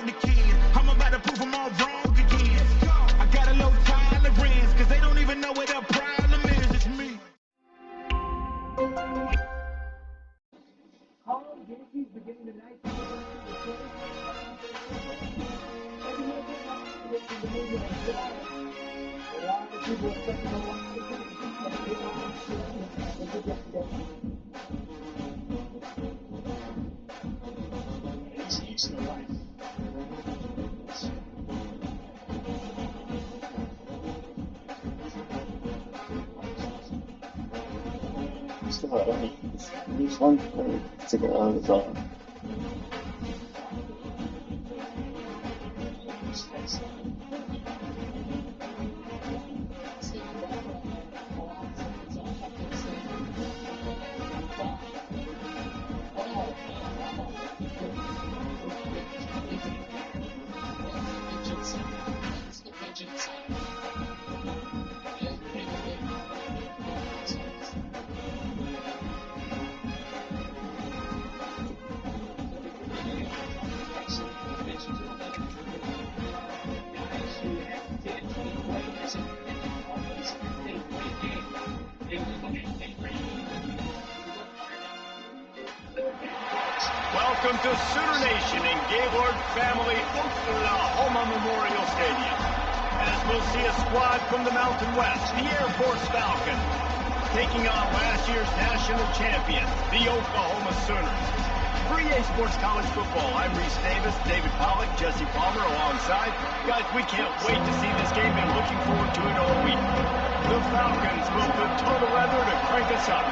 the kids. I'm about to prove them all wrong again. I got a low tolerance, cause they don't even know what their problem is. It's me. This one to get on the top. Welcome to Sooner Nation and Gaylord Family Oklahoma Memorial Stadium. As we'll see a squad from the Mountain West, the Air Force Falcons, taking on last year's national champion, the Oklahoma Sooners. For EA Sports College Football, I'm Reese Davis, David Pollack, Jesse Palmer alongside. Guys, we can't wait to see this game. Been looking forward to it all week. The Falcons will put total weather to crank us up.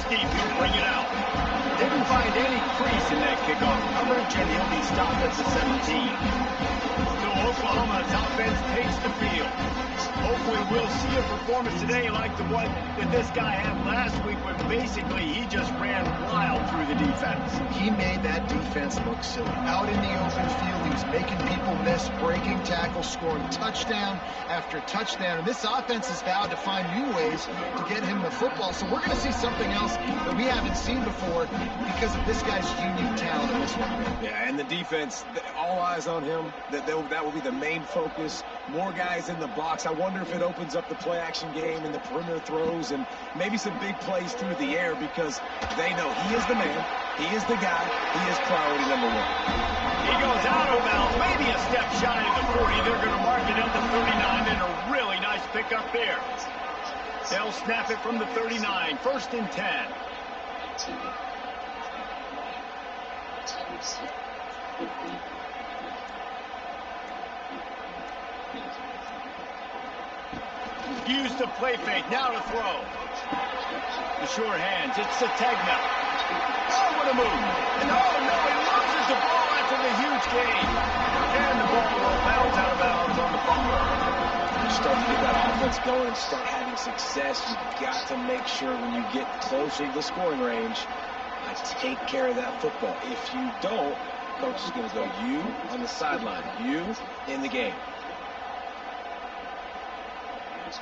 Deep, he'll bring it out. Didn't find any crease in that kickoff coverage, and he'll be stopped at the 17. So Oklahoma's offense takes the field. Hopefully we'll see a performance today like the one that this guy had last week, where basically he just ran wild through the defense. He made that defense look silly. Out in the open field, he was making people miss, breaking tackles, scoring touchdown after touchdown. And this offense has vowed to find new ways to get him the football. So we're going to see something else that we haven't seen before because of this guy's unique talent in this one. Yeah, and the defense, all eyes on him. That will be the main focus. More guys in the box. I wonder if it opens up the play-action game and the perimeter throws and maybe some big plays through the air, because they know he is the man, he is the guy, he is priority number one. He goes out of bounds, maybe a step shy of the 40. They're going to mark it at the 39, and a really nice pickup there. They'll snap it from the 39, 1st and 10. Use the play fake, now to throw. The short hands, it's Sategna. Oh, what a move. And oh, no, he loses the ball after the huge gain. And the ball will bounce out of bounds on the fumble. You start to get that offense going and start having success, you've got to make sure when you get closer to the scoring range, take care of that football. If you don't, coach is going to go you on the sideline, you in the game. He's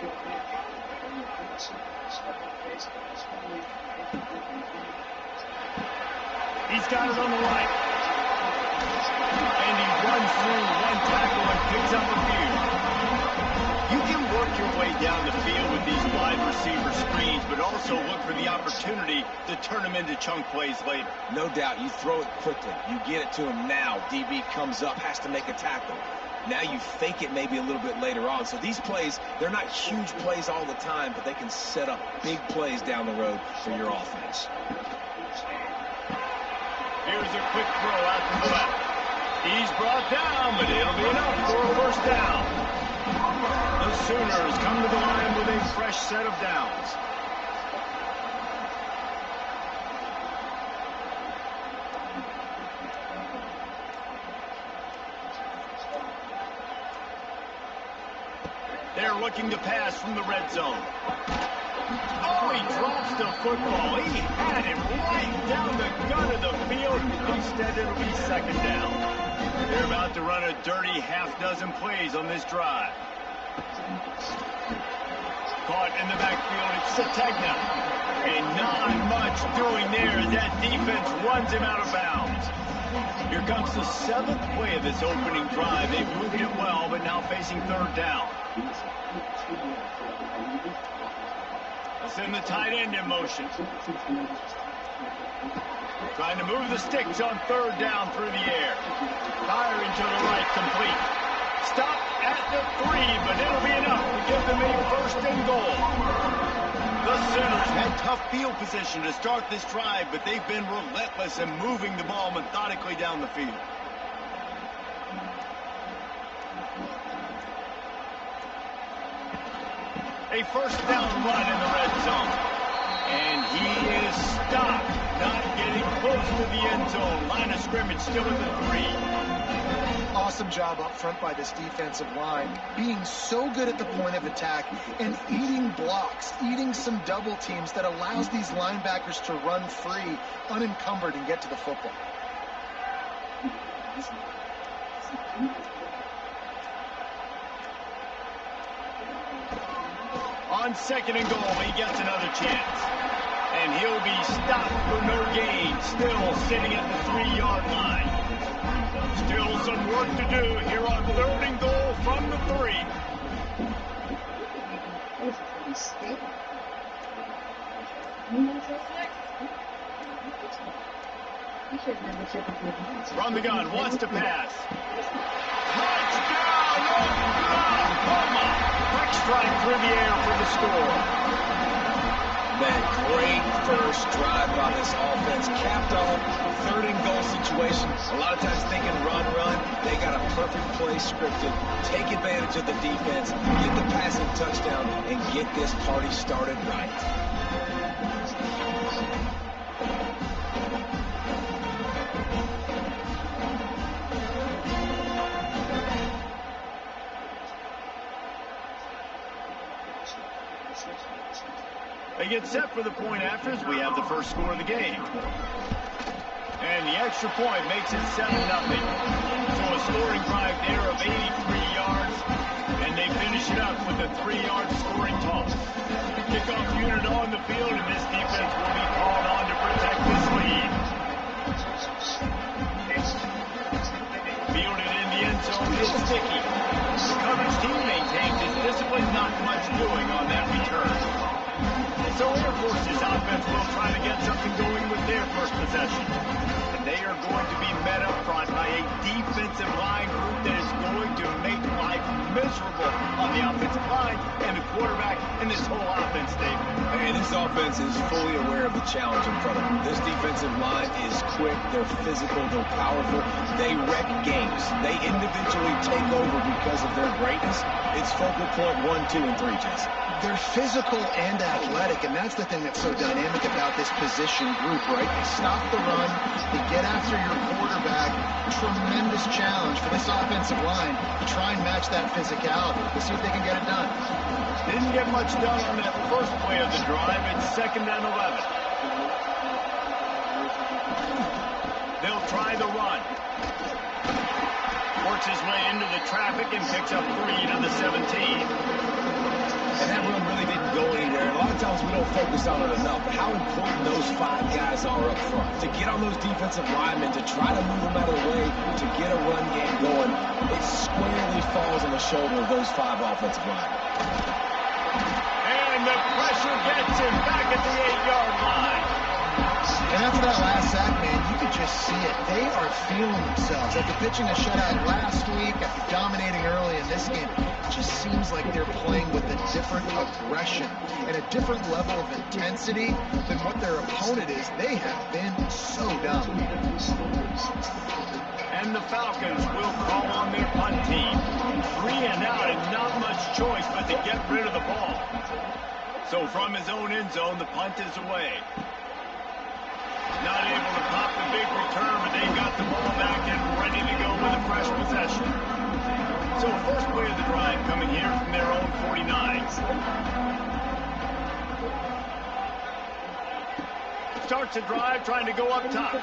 got it on the right. And he runs through one tackle and picks up a few. You can work your way down the field with these wide receiver screens, but also look for the opportunity to turn them into chunk plays later. No doubt, you throw it quickly. You get it to him now. DB comes up, has to make a tackle. Now you fake it maybe a little bit later on. So these plays, they're not huge plays all the time, but they can set up big plays down the road for your offense. Here's a quick throw out to the left. He's brought down, but it'll be enough for a first down. The Sooners come to the line with a fresh set of downs. They're looking to pass from the red zone. Oh, he drops the football. He had him right down the gun of the field. Instead, it'll be 2nd down. They're about to run a dirty half-dozen plays on this drive. Caught in the backfield, it's Sategna. And not much doing there as that defense runs him out of bounds. Here comes the 7th play of this opening drive. They've moved it well, but now facing 3rd down. Let's send the tight end in motion. Trying to move the sticks on 3rd down through the air. Firing to the right, complete. Stop at the 3, but it'll be enough to give them a 1st and goal. The Sooners had tough field position to start this drive, but they've been relentless in moving the ball methodically down the field. A 1st down run in the red zone. And he is stopped, not getting close to the end zone. Line of scrimmage still at the 3. Awesome job up front by this defensive line, being so good at the point of attack and eating blocks, eating some double teams that allows these linebackers to run free, unencumbered, and get to the football. On 2nd and goal, he gets another chance. And he'll be stopped for no gain, still sitting at the 3-yard line. Still some work to do here on 3rd and goal from the 3. From the gun, wants to pass. Touchdown, Oklahoma! Quick strike through the air for the score. Man, great first drive by this offense. Capped off, 3rd and goal situation. A lot of times thinking run. They got a perfect play scripted. Take advantage of the defense, get the passing touchdown, and get this party started right. They get set for the point after as we have the first score of the game. And the extra point makes it 7-0. So a scoring drive there of 83 yards, and they finish it up with a 3-yard scoring toss. Kickoff unit on the field, and this defense will be called on to protect this lead. Fielded in the end zone is Sticky. The coverage team maintains his discipline, not much doing on that return. So Air Force's offense will try to get something going with their first possession. And they are going to be met up front by a defensive line group that is going to make life miserable on the offensive line and the quarterback and this whole offense, Dave. And this offense is fully aware of the challenge in front of them. This defensive line is quick, they're physical, they're powerful, they wreck games. They individually take over because of their greatness. It's focal point 1, 2, and 3, Jesse. They're physical and athletic, and that's the thing that's so dynamic about this position group, right? They stop the run, they get after your quarterback. Tremendous challenge for this offensive line to try and match that physicality. Let's see if they can get it done. Didn't get much done on that first play of the drive. It's 2nd and 11. They'll try the run. Works his way into the traffic and picks up 3 to the 17. And that run really didn't go anywhere. And a lot of times we don't focus on it enough, but how important those 5 guys are up front. To get on those defensive linemen, to try to move them out of the way, to get a run game going, it squarely falls on the shoulder of those 5 offensive linemen. And the pressure gets him back at the 8-yard line. And after that last sack, man, you could just see it. They are feeling themselves. After pitching a shutout last week, after dominating early in this game, it just seems like they're playing with a different aggression and a different level of intensity than what their opponent is. They have been so dumb. And the Falcons will call on their punt team. 3 and out and not much choice but to get rid of the ball. So from his own end zone, the punt is away. Not able to pop the big return, but they've got the ball back and ready to go with a fresh possession. So first play of the drive coming here from their own 49. Starts the drive, trying to go up top.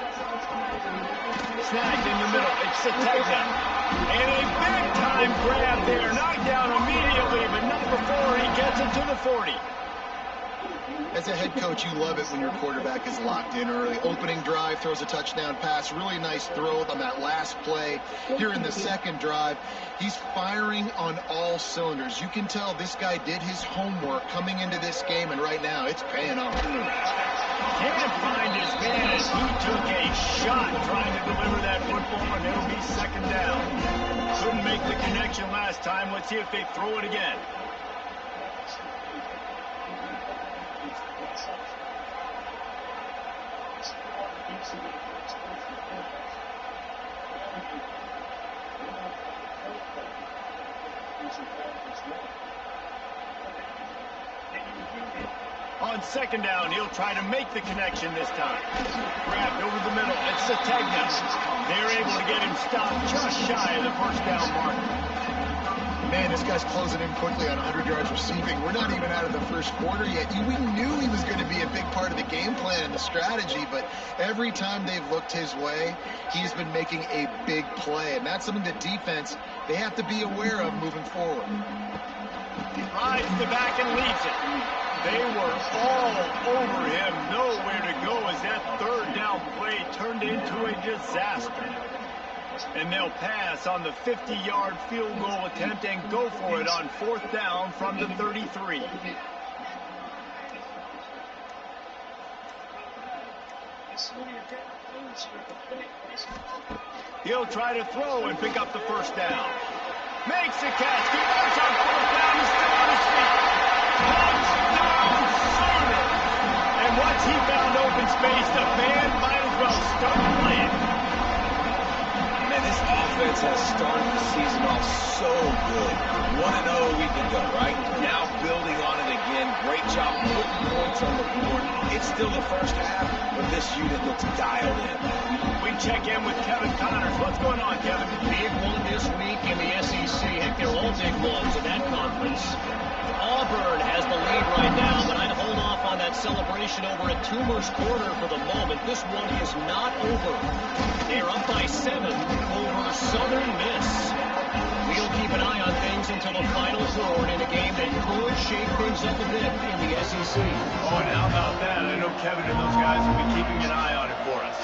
Snagged in the middle. It's Sategna. And a big-time grab there. Knocked down immediately, but not before he gets it to the 40. As a head coach, you love it when your quarterback is locked in early. Opening drive, throws a touchdown pass. Really nice throw on that last play. Here in the second drive, he's firing on all cylinders. You can tell this guy did his homework coming into this game, and right now it's paying off. Can't find his man as he took a shot trying to deliver that football, and it'll be second down. Couldn't make the connection last time. Let's see if they throw it again. On second down, he'll try to make the connection this time. Grabbed over the middle. It's Sategna. They're able to get him stopped just shy of the first down mark. Man, this guy's closing in quickly on 100 yards receiving. We're not even out of the first quarter yet. We knew he was going to be a big part of the game plan and the strategy, but every time they've looked his way, he's been making a big play, and that's something the defense, they have to be aware of moving forward. He rides the back and leaves it. They were all over him, nowhere to go as that third down play turned into a disaster. And they'll pass on the 50-yard field goal attempt and go for it on fourth down from the 33. He'll try to throw and pick up the first down. Makes the catch. Converts on fourth down. He's still on his feet. Touchdown, Sooner. And once he found open space, the band might as well start playing. Man, this offense has started the season off so good. 1-0 a week ago, right? Now building on it again. Great job putting points on the board. It's still the first half, but this unit looks dialed in. We check in with Kevin Connors. What's going on, Kevin? Big one this week in the SEC. Heck, they're all big ones in that conference. Auburn has the lead right now, but I'd hold off on that celebration over at Toomer's Corner for the moment. This one is not over. They are up by 7 over Southern Miss. We'll keep an eye on things until the final chord in a game that could shake things up a bit in the SEC. Oh, and how about that? I know Kevin and those guys will be keeping an eye on it for us.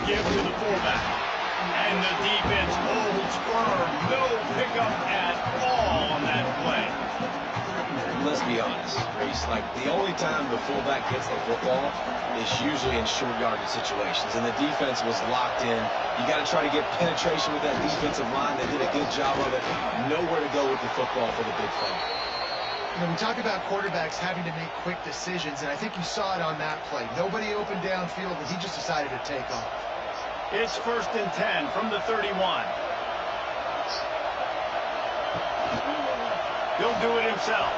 Give to the fullback. And the defense holds firm. No pickup at all on that play. Let's be honest, Reese. Like, the only time the fullback gets the football is usually in short yardage situations, and the defense was locked in. You got to try to get penetration with that defensive line. They did a good job of it. Nowhere to go with the football for the big play. You know, we talk about quarterbacks having to make quick decisions, and I think you saw it on that play. Nobody opened downfield, but he just decided to take off. It's 1st and 10 from the 31. He'll do it himself.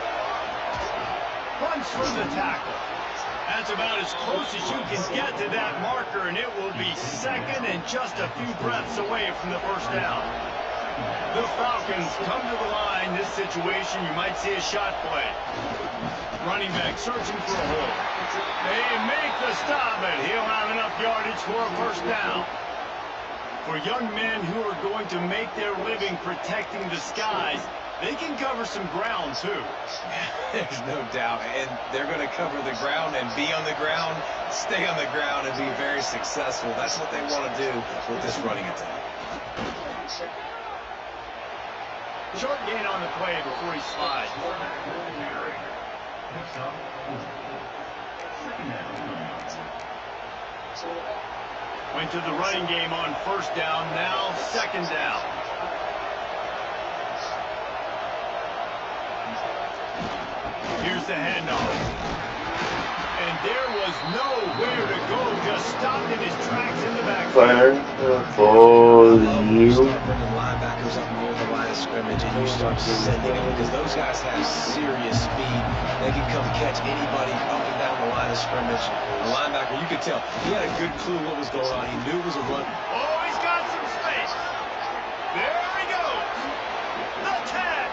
Runs for the tackle. That's about as close as you can get to that marker, and it will be second and just a few breaths away from the first down. The Falcons come to the line. This situation, you might see a shot play. Running back searching for a hole. They make the stop, but he'll have enough yardage for a first down. For young men who are going to make their living protecting the skies, they can cover some ground, too. There's no doubt. And they're going to cover the ground and be on the ground, stay on the ground, and be very successful. That's what they want to do with this running attack. Short gain on the play before he slides. Went to the running game on first down, now second down. Here's the handoff. And there was nowhere to go, just stopped in his tracks in the backfield. Fire for you. Start bringing linebackers up near the line of scrimmage, and you start sending them because those guys have serious speed. They can come catch anybody up and down the line of scrimmage. The linebacker, you could tell, he had a good clue what was going on. He knew it was a run. Oh, he's got some space. There he goes. The tag.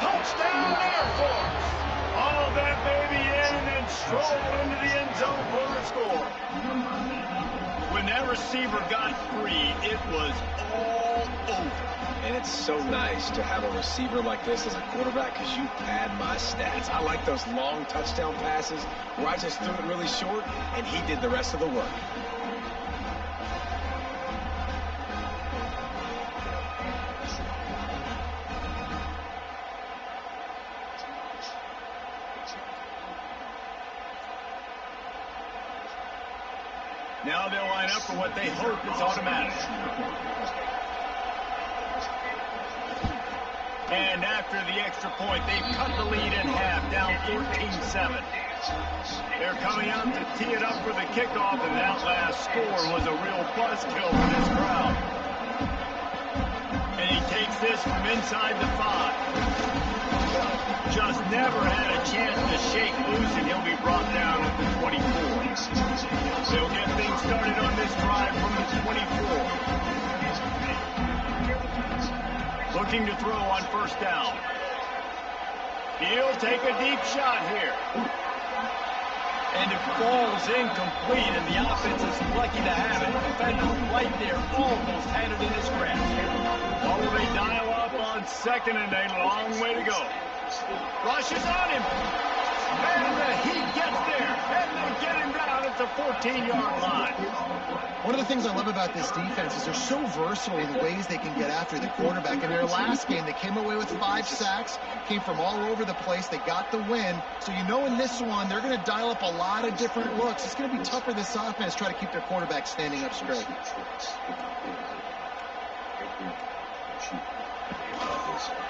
Touchdown Air Force. All that baby in and then stroll into the end zone for the score. When that receiver got free, it was all over. And it's so nice to have a receiver like this as a quarterback because you pad my stats. I like those long touchdown passes where I just threw it really short and he did the rest of the work. Now they'll line up for what they hope is automatic. And after the extra point, they've cut the lead in half, down 14-7. They're coming out to tee it up for the kickoff, and that last score was a real buzzkill for this crowd. And he takes this from inside the 5. Just never had a chance to shake loose, and he'll be brought down at the 24. They'll get things started on this drive from the 24. Looking to throw on first down. He'll take a deep shot here. And it falls incomplete, and the offense is lucky to have it. The defender right there almost had it in his grasp. Oh, they dial up on second, and a long way to go. Rushes on him. And he gets there. And they get him down at the 14-yard line. One of the things I love about this defense is they're so versatile in the ways they can get after the quarterback. In their last game, they came away with 5 sacks, came from all over the place. They got the win. So you know in this one, they're going to dial up a lot of different looks. It's going to be tough for this offense to try to keep their quarterback standing up straight.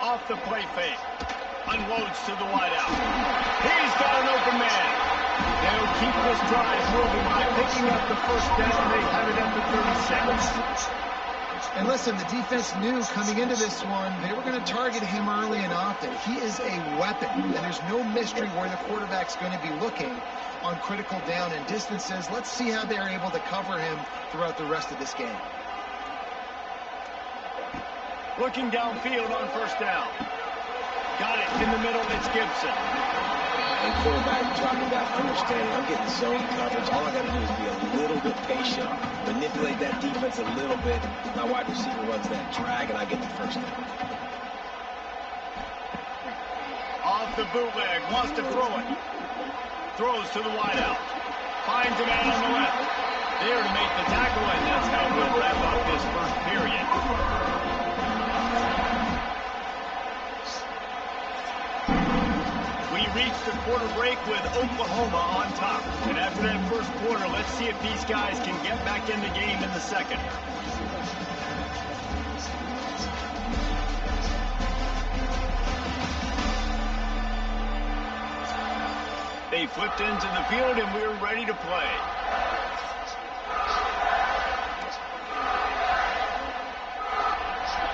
Off the play fake. Unloads to the wideout. He's got an open man. They'll keep this drive moving by picking up the first down. They have it at the 36. And listen, the defense knew coming into this one, they were going to target him early and often. He is a weapon, and there's no mystery where the quarterback's going to be looking on critical down and distances. Let's see how they're able to cover him throughout the rest of this game. Looking downfield on first down. Got it in the middle, it's Gibson. And quarterback dropping back, understanding I'm getting zone coverage. All I got to do is be a little bit patient, manipulate that defense a little bit. My wide receiver runs that drag, and I get the first down. Off the bootleg, wants to throw it. Throws to the wideout. Finds a man on the left. There to make the tackle, and that's how we'll wrap up this first period. We reached the quarter break with Oklahoma on top. And after that first quarter, let's see if these guys can get back in the game in the second. They flipped into the field, and we're ready to play.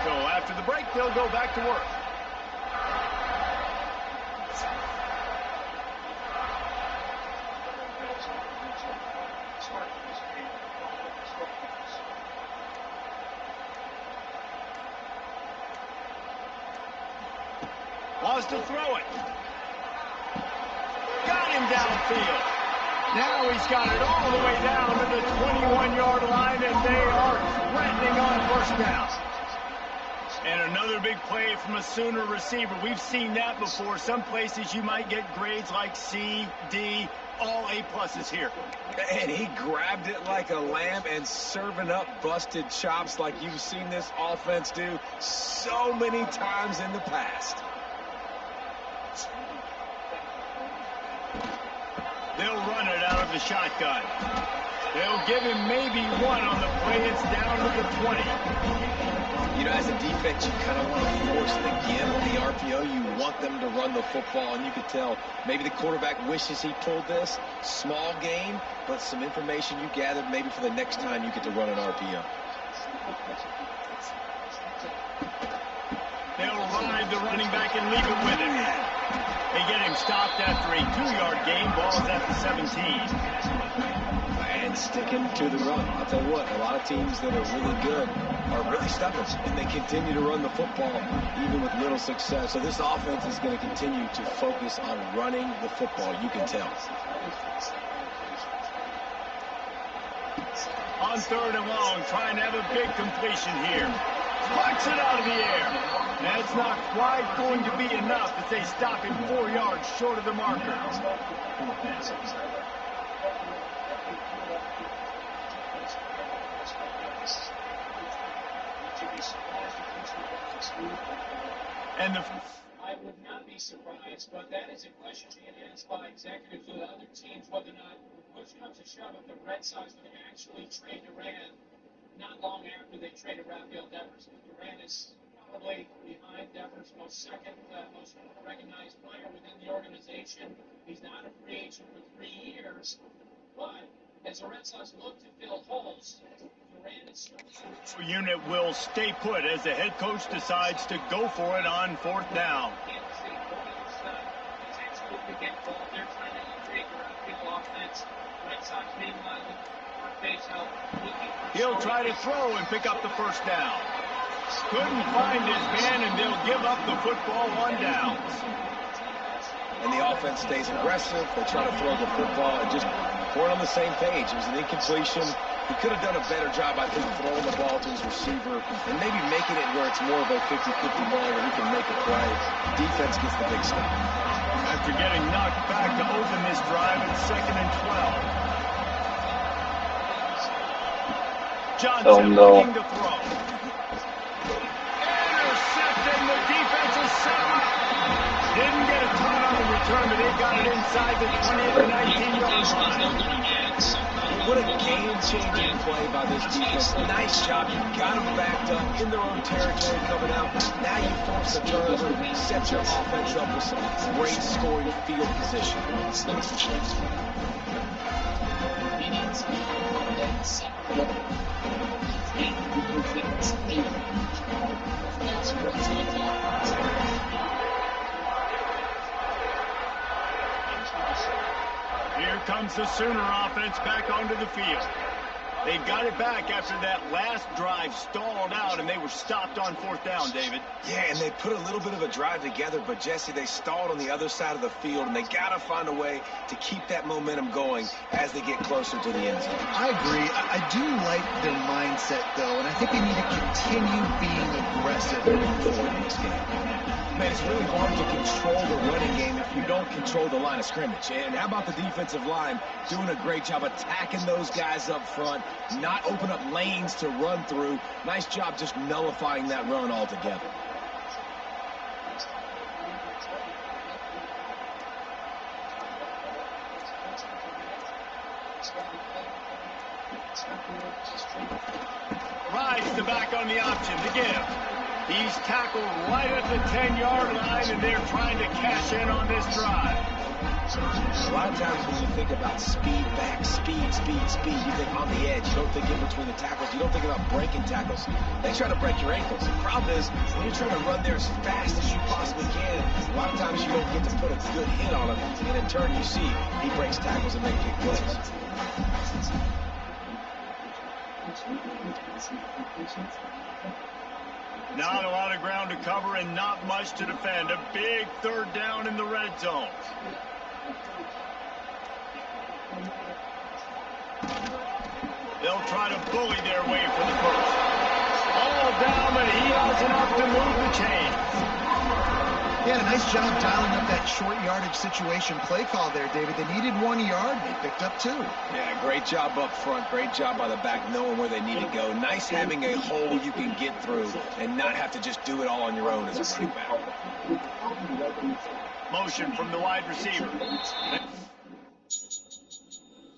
So after the break, they'll go back to work. Wants to throw it. Got him downfield. Now he's got it all the way down to the 21-yard line, and they are threatening on first down. And another big play from a Sooner receiver. We've seen that before. Some places you might get grades like C, D, all A+ here. And he grabbed it like a lamb and serving up busted chops like you've seen this offense do so many times in the past. They'll run it out of the shotgun. They'll give him maybe one on the play. It's down to the 20. You know, as a defense, you kind of want to force the give on the RPO. You want them to run the football, and you could tell maybe the quarterback wishes he pulled this. Small gain, but some information you gathered maybe for the next time you get to run an RPO. They'll ride the running back and leave it with him. They get him stopped after a 2-yard gain. Ball's at the 17. And sticking to the run. I'll tell you what, a lot of teams that are really good are really stubborn, and they continue to run the football even with little success. So this offense is going to continue to focus on running the football. You can tell. On 3rd and long, trying to have a big completion here. Flex it out of the air. That's not quite going to be enough as they stop him 4 yards short of the marker. And I would not be surprised, but that is a question being asked by executives of other teams whether or not, push comes to shove, if the Red Sox would actually trade Duran not long after they traded Rafael Devers. Duran is probably behind Devers, most recognized player within the organization. He's not a free agent for 3 years, but as the Red Sox look to fill holes, Duran is unit will stay put as the head coach decides to go for it on 4th down. He'll try to throw and pick up the 1st down. Couldn't find his man, and they'll give up the football on downs. And the offense stays aggressive. They try to throw the football and just weren't on the same page. It was an incompletion. He could have done a better job, I think, throwing the ball to his receiver and maybe making it where it's more of a 50-50 ball where he can make a play. Defense gets the big stop. After getting knocked back to open this drive at 2nd and 12. Johnson looking to throw. Intercepting the defensive set. Didn't get a ton on the return, but they got it inside the 20 to 19-yard line. What a game-changing play by this defense. Nice job. You got them backed up in their own territory coming out. Now you force a turnover, set your offense up with some great scoring field position. Here comes the Sooner offense back onto the field. They got it back after that last drive stalled out, and they were stopped on 4th down, David. Yeah, and they put a little bit of a drive together, but, Jesse, they stalled on the other side of the field, and they got to find a way to keep that momentum going as they get closer to the end zone. I agree. I do like their mindset, though, and I think they need to continue being aggressive moving forward in this game. Man, it's really hard to control the running game if you don't control the line of scrimmage. And how about the defensive line doing a great job attacking those guys up front, not open up lanes to run through. Nice job just nullifying that run altogether. Rides the back on the option to give. He's tackled right at the 10-yard line, and they're trying to cash in on this drive. A lot of times when you think about speed back, speed, you think on the edge. You don't think in between the tackles. You don't think about breaking tackles. They try to break your ankles. The problem is when you're trying to run there as fast as you possibly can, a lot of times you don't get to put a good hit on him. And in turn, you see he breaks tackles and makes big plays. Not a lot of ground to cover and not much to defend. A big 3rd down in the red zone. They'll try to bully their way for the 1st. All down, but he has enough to move the chains. He had a nice job dialing up that short yardage situation play call there, David. They needed 1 yard. They picked up 2. Yeah, great job up front. Great job by the back knowing where they need to go. Nice having a hole you can get through and not have to just do it all on your own as a running back. Motion from the wide receiver.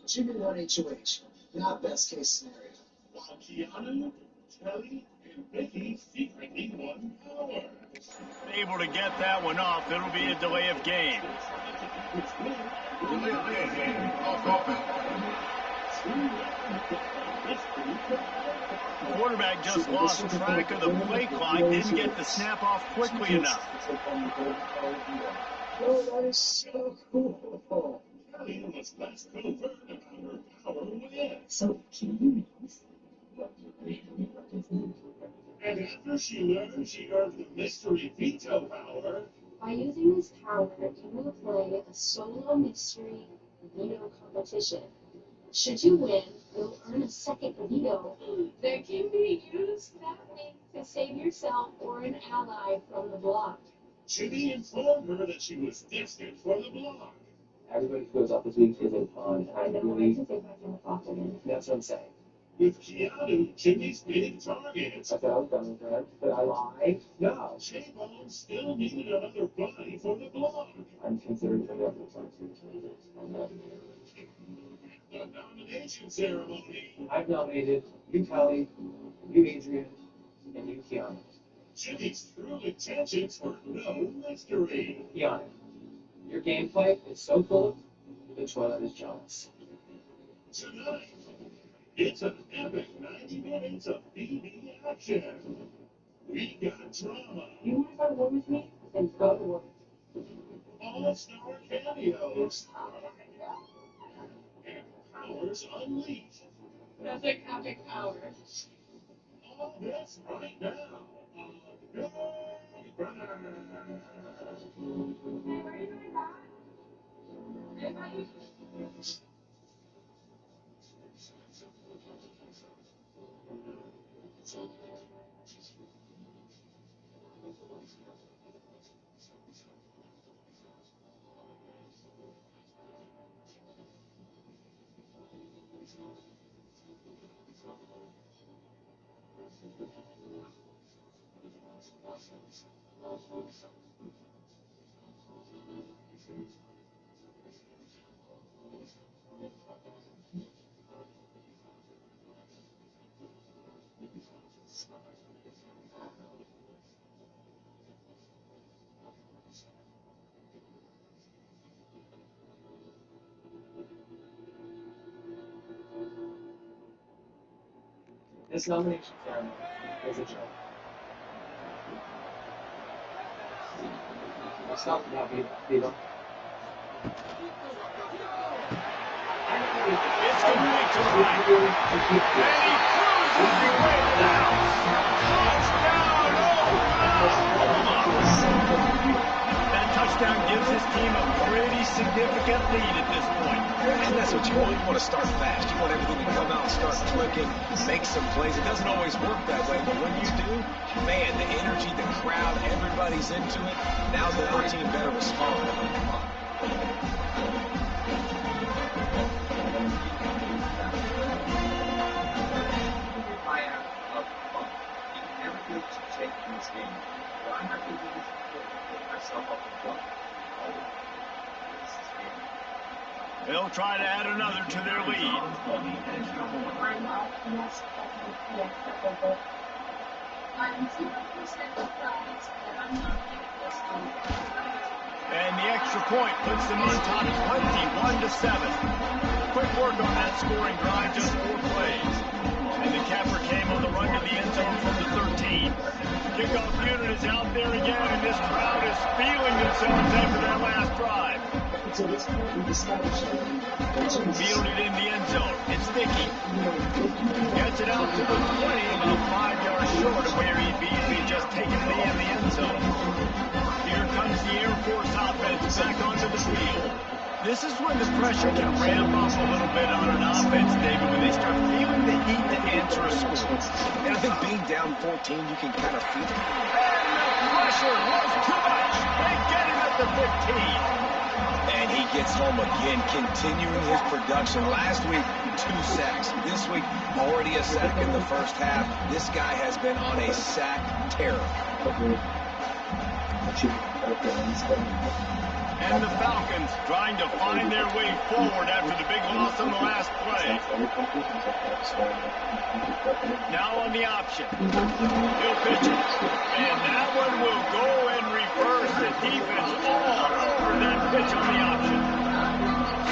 Jimmy 1 HOH. Not best case scenario. While Keanu, Kelly, and Ricky secretly won power. Able to get that one off. It'll be a delay of game. The quarterback just lost track of the play clock. Didn't get the snap off quickly enough. Oh, that is so cool. Kelly was less covert about her power win. So, Keanu knows what to really represent. And after she learned she earned the mystery veto power. By using this power, you will play a solo mystery veto competition. Should you win, you'll earn a second veto that can be used that week to save yourself or an ally from the block. Jimmy informed her that she was destined for the block. Everybody who goes up this week is a fun. I really. That's what I'm saying. With Keanu, Jimmy's big targets. I thought I was done with that, but I lied. No. J-Bone still needed another body for the block. I'm considering the other ones. The nomination ceremony. I've nominated you, Kelly, you, Adrian, and you, Keanu. Jimmy's true intentions were no mystery. Keanu, your gameplay is so cool, the toilet is jealous. Tonight, it's an epic 90 minutes of BB action. We got drama. You want to go to war with me? Then go to war. All-star cameos. And powers unleashed. Nothing epic power. All this right now on Big Brother. Hey, where are you going back? Hey, buddy. This nomination ceremony is a joke. It's not about Vito. It's complete to the right. And he cruises his way to the house. Touchdown, Oklahoma! That touchdown gives his team a pretty significant lead at this point. And that's what you want. You want to start fast. You want everything to come out and start clicking, make some plays. It doesn't always work that way, but when you do, man, the energy, the crowd, everybody's into it. Now the other team better respond. I am up front. You can never do to take in this game. What I have to do is put myself up in front. They'll try to add another to their lead. I'm not, yes, definitely. I'm 0% surprised that I'm not getting this one. And the extra point puts them on top 21-7. Quick work on that scoring drive, just 4 plays. And the capper came on the run to the end zone from the 13. Kickoff unit is out there again, and this crowd is feeling themselves after that last drive. Fielded in the end zone. It's Dickey. Gets it out to the 20, about 5 yards short of where he'd be if he'd just taken it in the end zone. Here comes the Air Force offense back onto the field. This is when the pressure can ramp up a little bit on an offense, David, when they start feeling the heat to answer a score. And I think being down 14, you can kind of feel it. And the pressure was too much. They get him at the 15. And he gets home again, continuing his production. Last week, 2 sacks. This week, already a sack in the first half. This guy has been on a sack terror. And the Falcons trying to find their way forward after the big loss on the last play. Now on the option. He'll pitch it. And that one will go and reverse the defense all over that pitch on the option.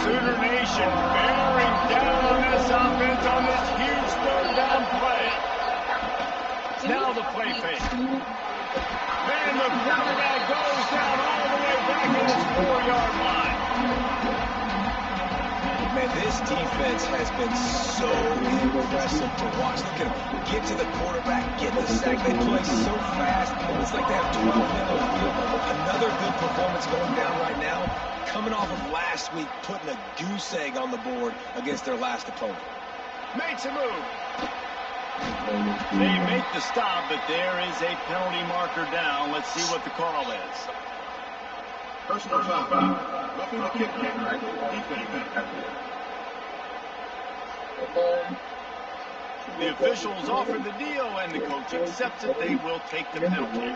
Sooner Nation bearing down on this offense on this huge 3rd down play. Now the play fake. And the quarterback goes down all the way back to his 4-yard line. Man, this defense has been so impressive to watch. Look at them get to the quarterback, get the sack. They play so fast. It's like they have 12 men on the field. Another good performance going down right now, coming off of last week, putting a goose egg on the board against their last opponent. Makes a move. They make the stop, but there is a penalty marker down. Let's see what the call is. Personal foul. Roughing the kick. Defense. The officials offer the deal, and the coach accepts it. They will take the penalty.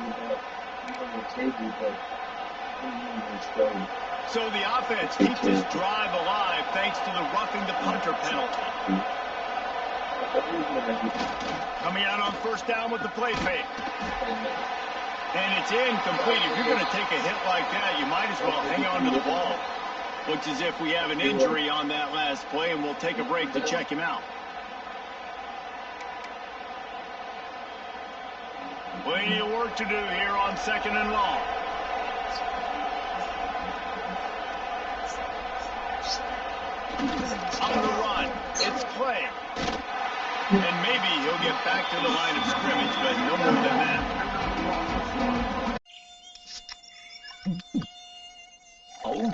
So the offense keeps this drive alive thanks to the roughing the punter penalty. Coming out on first down with the play fake. And it's incomplete. If you're going to take a hit like that, you might as well hang on to the ball. Looks as if we have an injury on that last play, and we'll take a break to check him out. Plenty of work to do here on 2nd and long. On the run, it's Clay. And maybe he'll get back to the line of scrimmage, but no more than that. Oh.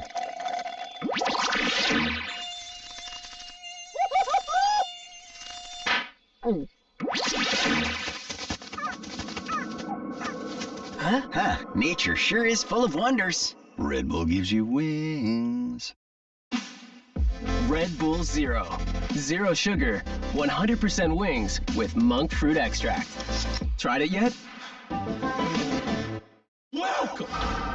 Huh, nature sure is full of wonders. Red Bull gives you wings. Red Bull Zero. Zero sugar, 100% wings with monk fruit extract. Tried it yet? Welcome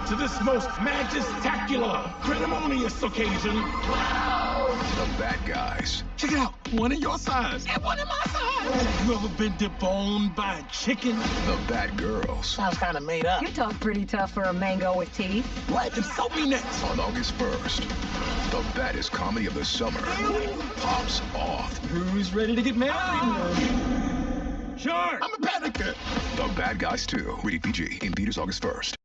to this most majestic-tacular, ceremonious occasion. The bad guys. Check it out. One of your size. And one of my size. You ever been deboned by a chicken? The bad girls. Sounds kind of made up. You talk pretty tough for a mango with teeth. What? And so be next. On August 1st, the baddest comedy of the summer pops off. Who's ready to get married? Sure. I'm a panicker. The Bad Guys 2. Rated PG. In theaters August 1st.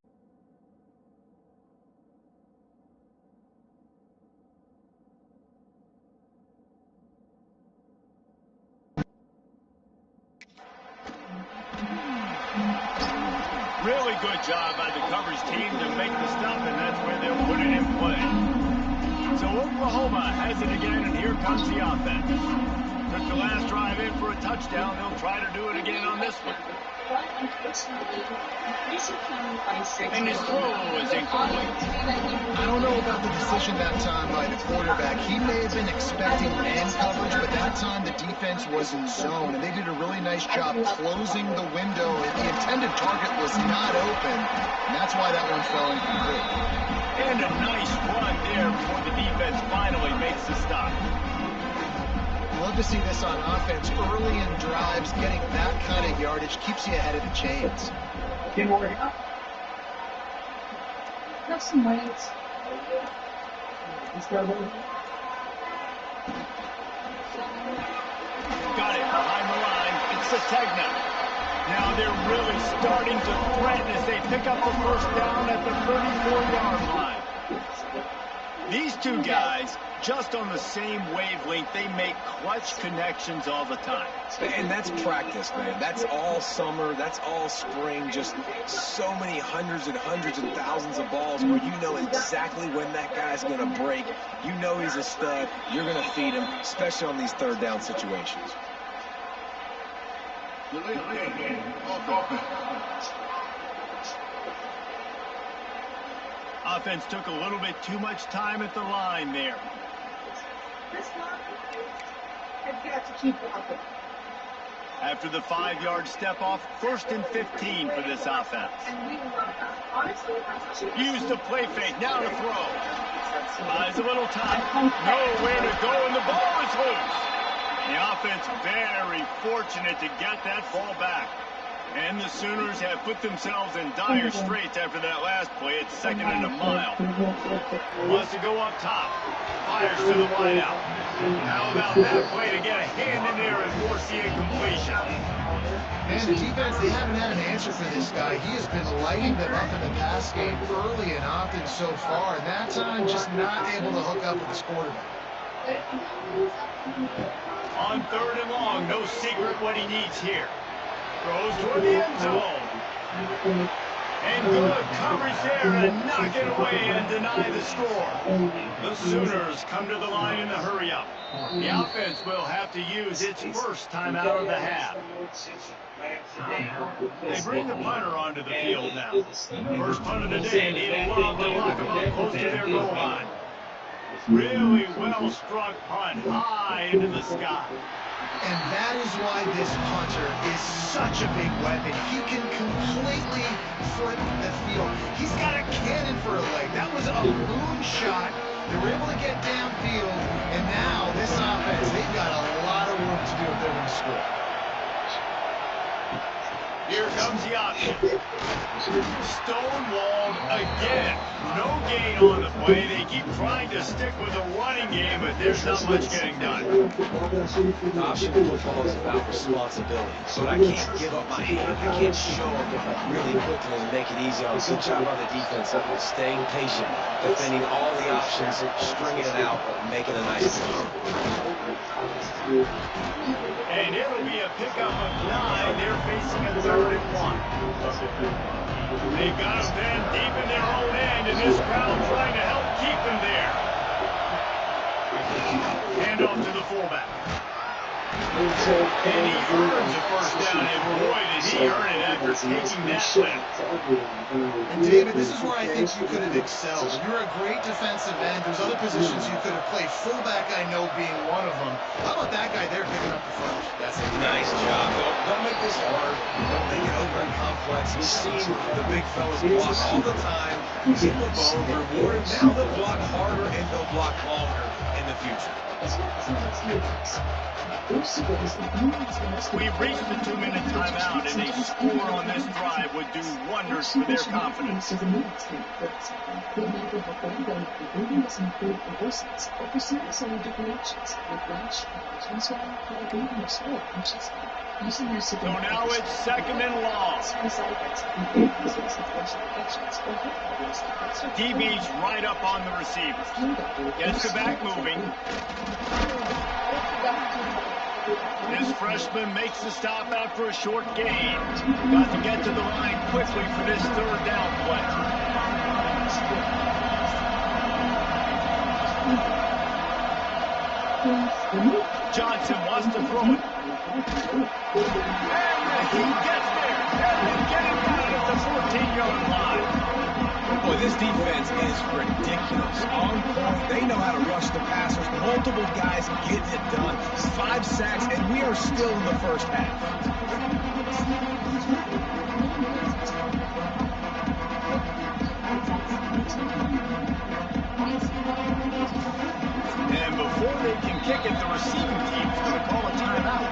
Really good job by the coverage team to make the stop, and that's where they'll put it in play. So Oklahoma has it again, and here comes the offense. Took the last drive in for a touchdown. They'll try to do it again on this one. And his throw is incomplete. I don't know about the decision that time by the quarterback. He may have been expecting man coverage, but that time the defense was in zone, and they did a really nice job closing the window. The intended target was not open, and that's why that one fell incomplete. And a nice run there before the defense finally makes the stop. Love to see this on offense. Early in drives, getting that kind of yardage keeps you ahead of the chains. Have some weights. Got it behind the line. It's Sategna. Now they're really starting to threaten as they pick up the first down at the 34-yard line. These two guys, just on the same wavelength, they make clutch connections all the time. And that's practice, man. That's all summer. That's all spring. Just so many hundreds and thousands of balls where you know exactly when that guy's going to break. You know he's a stud. You're going to feed him, especially on these third down situations. Offense took a little bit too much time at the line there. I've got to keep up. After the 5-yard step off, 1st and 15 for this offense. Use the play fake, now to throw. Buys a little time. Nowhere to go, and the ball is loose. The offense very fortunate to get that ball back. And the Sooners have put themselves in dire straits after that last play. It's 2nd and a mile. Wants to go up top. Fires to the wideout. How about that play to get a hand in there and force the incompletion? And the defense, they haven't had an answer for this guy. He has been lighting them up in the pass game early and often so far. And that time, just not able to hook up with his quarterback. On 3rd and long, no secret what he needs here. Throws toward the end zone. And good coverage there to knock it away and deny the score. The Sooners come to the line in the hurry-up. The offense will have to use its first time out of the half. They bring the punter onto the field now. First punt of the day, need a lob to lock them up close to their goal line. Really well-struck punt high into the sky. And that is why this punter is such a big weapon. He can completely flip the field. He's got a cannon for a leg. That was a moonshot. They were able to get downfield, and now this offense, they've got a lot of work to do if they're going to score. Here comes the option. Stonewalled again. No gain on the play. They keep trying to stick with the running game, but there's not much getting done. Option football is about responsibility. But I can't give up my hand. I can't show up really quickly and make it easy on them. Good job on the defense of staying patient, defending all the options, stringing it out, making a nice play. And it'll be a pickup of 9. They're facing a 3rd and 1. They've got him then deep in their own end, and this crowd trying to help keep him there. Hand off to the fullback. And he earns a first down, and boy, did he earn it after taking that lift. And David, this is where I think you could have excelled. You're a great defensive end. There's other positions you could have played. Fullback, I know, being one of them. How about that guy there picking up the first? That's a nice job. Don't make this hard. Don't make it over and complex. We've seen the big fellas block all the time. Get the bone, reward him. Now they'll block harder and they'll block longer in the future. We reached the 2-minute timeout, and a score on this drive would do wonders for their confidence. So now it's 2nd and long. DB's right up on the receivers. Gets the back moving. This freshman makes the stop after a short gain. Got to get to the line quickly for this 3rd down play. Johnson wants to throw it. And he gets there. And they get it down at the 14-yard line. Boy, this defense is ridiculous. On point. They know how to rush the passers. Multiple guys getting it done. 5 sacks, and we are still in the first half. And before they can kick it, the receiving team's going to call a timeout.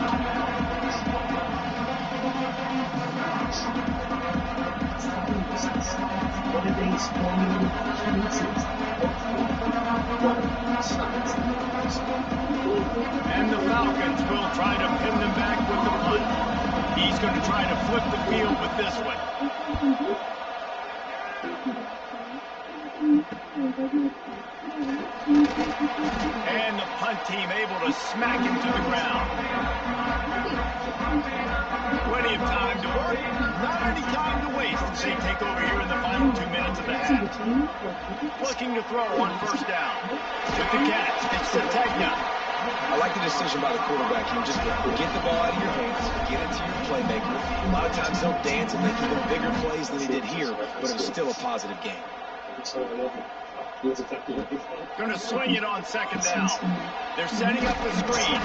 And the Falcons will try to pin them back with the punt. He's going to try to flip the field with this one. And the punt team able to smack him to the ground. Plenty of time to work. Not any time to waste as they take over here in the final 2 minutes of the half. Looking to throw on 1st down. With the catch, it's Sategna. I like the decision by the quarterback here. Just get the ball out of your hands, get it to your playmaker. A lot of times they'll dance and make even bigger plays than he did here, but it was still a positive game. Going to swing it on 2nd down. They're setting up the screen.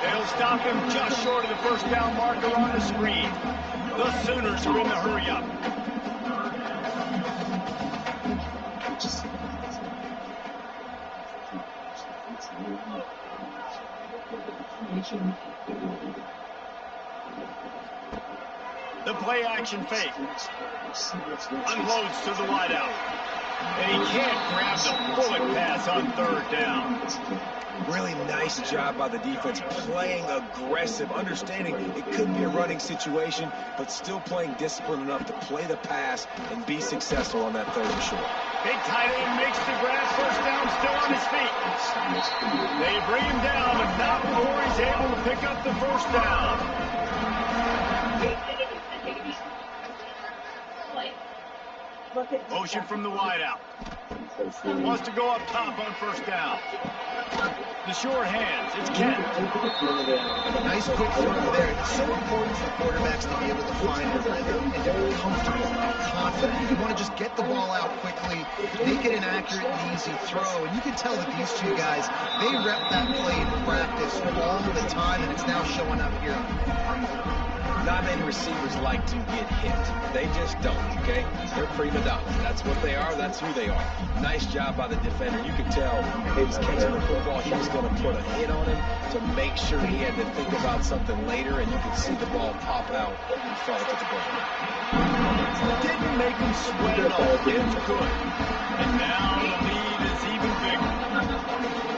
They'll stop him just short of the 1st down marker on the screen. The Sooners are in the hurry-up. The play action fake. Unloads to the wideout. And he can't grab the bullet pass on third down. Really nice job by the defense, playing aggressive, understanding it could be a running situation, but still playing disciplined enough to play the pass and be successful on that third and short. Big tight end makes the grab, first down, still on his feet. They bring him down, but not before he's able to pick up the first down. Motion from the wideout. Wants to go up top on first down. The short hands, it's Kent. Nice quick throw there. It's so important for quarterbacks to be able to find a rhythm and to be comfortable and confident. You want to just get the ball out quickly, make it an accurate and easy throw. And you can tell that these two guys, they rep that play in practice all the time, and it's now showing up here. Not many receivers like to get hit. They just don't, okay? They're prima donnas. That's what they are. That's who they are. Nice job by the defender. You could tell he was catching the football. He was going to put a hit on him to make sure he had to think about something later, and you could see the ball pop out and fall to the ground. Didn't make him sweat at all. It's good. And now the lead is even bigger.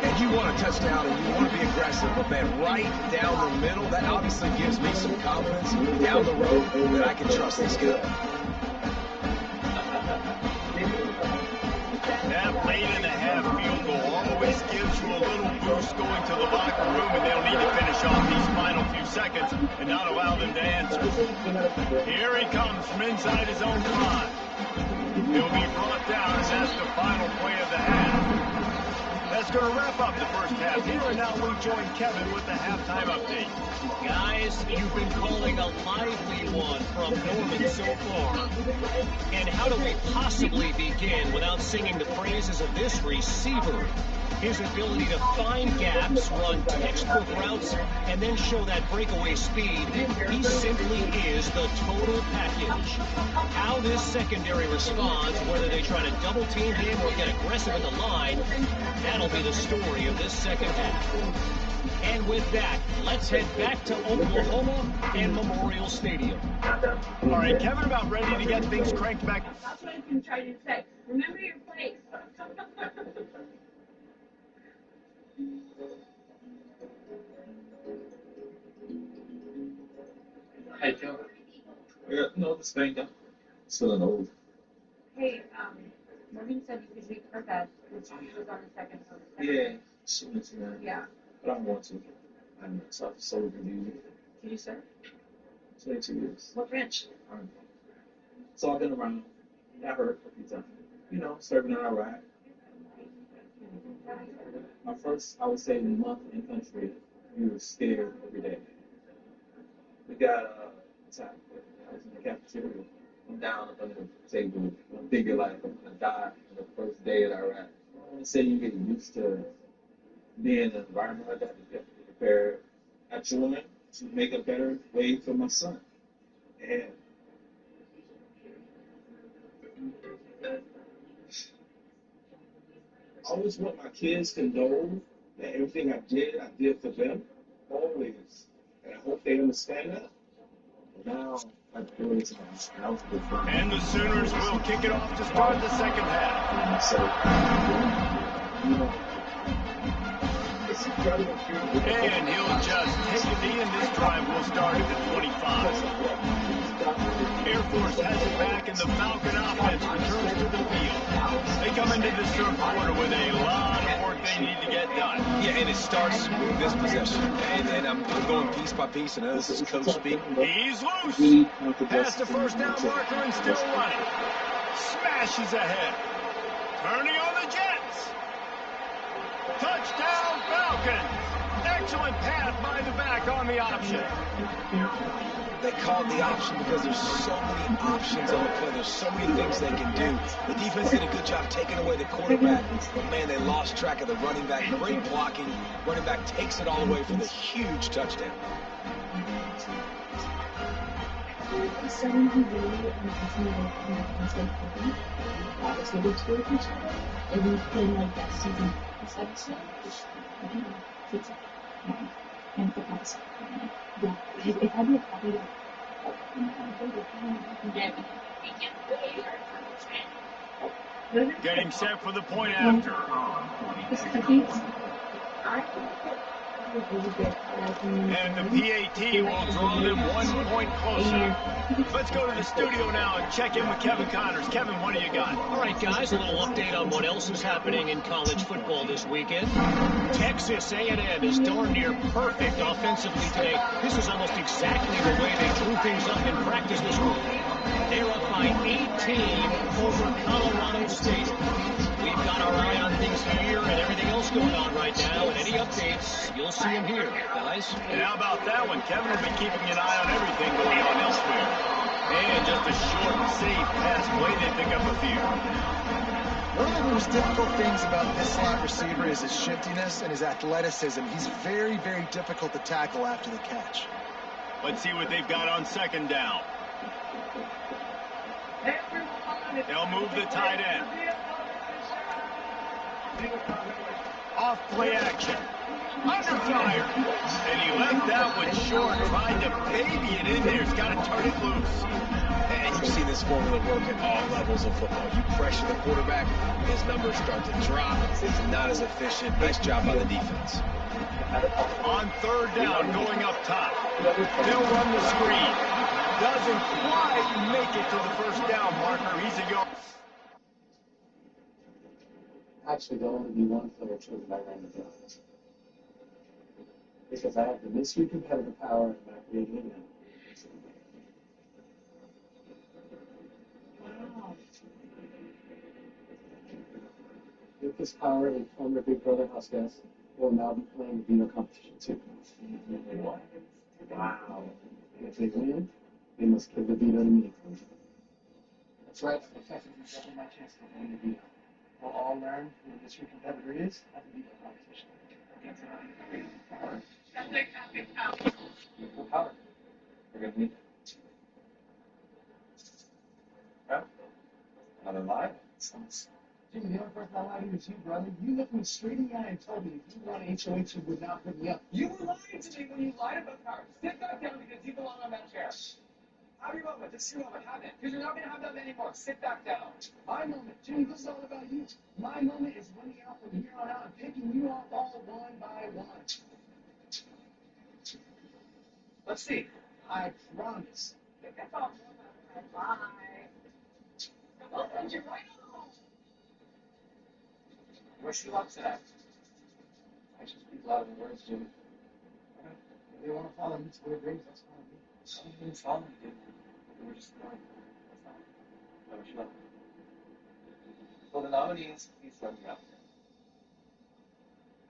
And you want a touchdown and you want to be aggressive, but man, right down the middle, that obviously gives me some confidence down the road that I can trust this guy. That late in the half field goal always gives you a little boost going to the locker room, and they'll need to finish off these final few seconds and not allow them to answer. Here he comes from inside his own 5. He'll be brought down, and that's the final play of the half. That's going to wrap up the first half here, and now we join Kevin with the halftime update. Guys, you've been calling a lively one from Norman so far. And how do we possibly begin without singing the praises of this receiver? His ability to find gaps, run textbook routes, and then show that breakaway speed. He simply is the total package. How this secondary responds, whether they try to double team him or get aggressive in the line, that'll be the story of this second half. And with that, let's head back to Oklahoma and Memorial Stadium. All right, Kevin, about ready to get things cranked back. That's what I'm trying to say. Remember your place. Hey, Joe. No, this thing, still an old. Hey, Morgan said you could leave her bed, which was on the second floor. Yeah, she went to that. Yeah. But I want to. I'm so confused. Did you serve? 22 years. What branch? So I've been around. I heard a few times. You know, serving in Iraq. My first, I would say, month in country, we were scared every day. We got attacked. I was in the cafeteria. I'm down up under the table. I'm thinking like I'm gonna die on the first day in Iraq. I want to say you get used to being in an environment like that. You have to be prepared at children to make a better way for my son. And I always want my kids to know that everything I did for them, always. And I hope they understand that. But now, I feel it's And the Sooners will kick it off to start the second half. And he'll just take a knee, and this drive will start at the 25. Air Force has it back, and the Falcon offense returns to the field. They come into this third quarter with a lot of work they need to get done. Yeah, and it starts with this possession. And I'm going piece by piece, and this is coach speak. He's loose. Past the first down marker and still running. Smashes ahead. Turning on the Jets. Touchdown Falcons. Excellent pass by the back on the option. They call it the option because there's so many options on the play. There's so many things they can do. The defense did a good job taking away the quarterback, but man, they lost track of the running back. Great blocking. Running back takes it all away for the huge touchdown. Getting set for the point after. And the PAT will draw them 1 point closer. Let's go to the studio now and check in with Kevin Connors. Kevin, what do you got? All right, guys, a little update on what else is happening in college football this weekend. Texas A&M is darn near perfect offensively today. This is almost exactly the way they drew things up in practice this week. They're up by 18 over Colorado State. We've got our eye on things here and everything else going on right now, and any updates, you'll see them here, guys. And how about that one? Kevin will be keeping an eye on everything going on elsewhere. And just a short, safe pass play, they pick up a few. One of the most difficult things about this slot receiver is his shiftiness and his athleticism. He's very, very difficult to tackle after the catch. Let's see what they've got on second down. They'll move the tight end. Off play action. Under fire. And he left that one short, trying to baby it in there. He's got to turn it loose. And you see this formula work at all levels of football. You pressure the quarterback, his numbers start to drop. It's not as efficient. Nice job by the defense. On third down, going up top. They'll run the screen. Doesn't quite make it to the first down marker. He's a go. Actually, there'll only be one player chosen by random draw. Because I have the mystery competitive power and I'm creating it now. Wow. With this power, a former Big Brother house guest will now be playing the Vino competition too. What? Wow. And if they win, they must give the Vino to me. That's right, I'm effectively double my chance to win the Vino. We'll all learn who the mystery competitor is at the Vino competition. Equal power. We're going to need it. Yeah? Another lie? Jimmy, the only person I lied to is you, brother. You looked me straight in the eye and told me if you won HOH, you would not put me up. You were lying to me when you lied about power. Sit back down because you belong on that chair. Have your moment. This is your moment. Have it. Because you're not going to have that anymore. Sit back down. My moment. Jimmy, this is all about you. My moment is winning out from here on out and picking you off all one by one. Let's see. I promise. That's all one by one. Well, you're right on. Wish you luck today. Actions speak louder than words, Jimmy. If they want to follow me to their graves, that's fine. Some things follow me, dude. We're just ignoring them. That's not. I wish you luck. Will the nominees please let me up?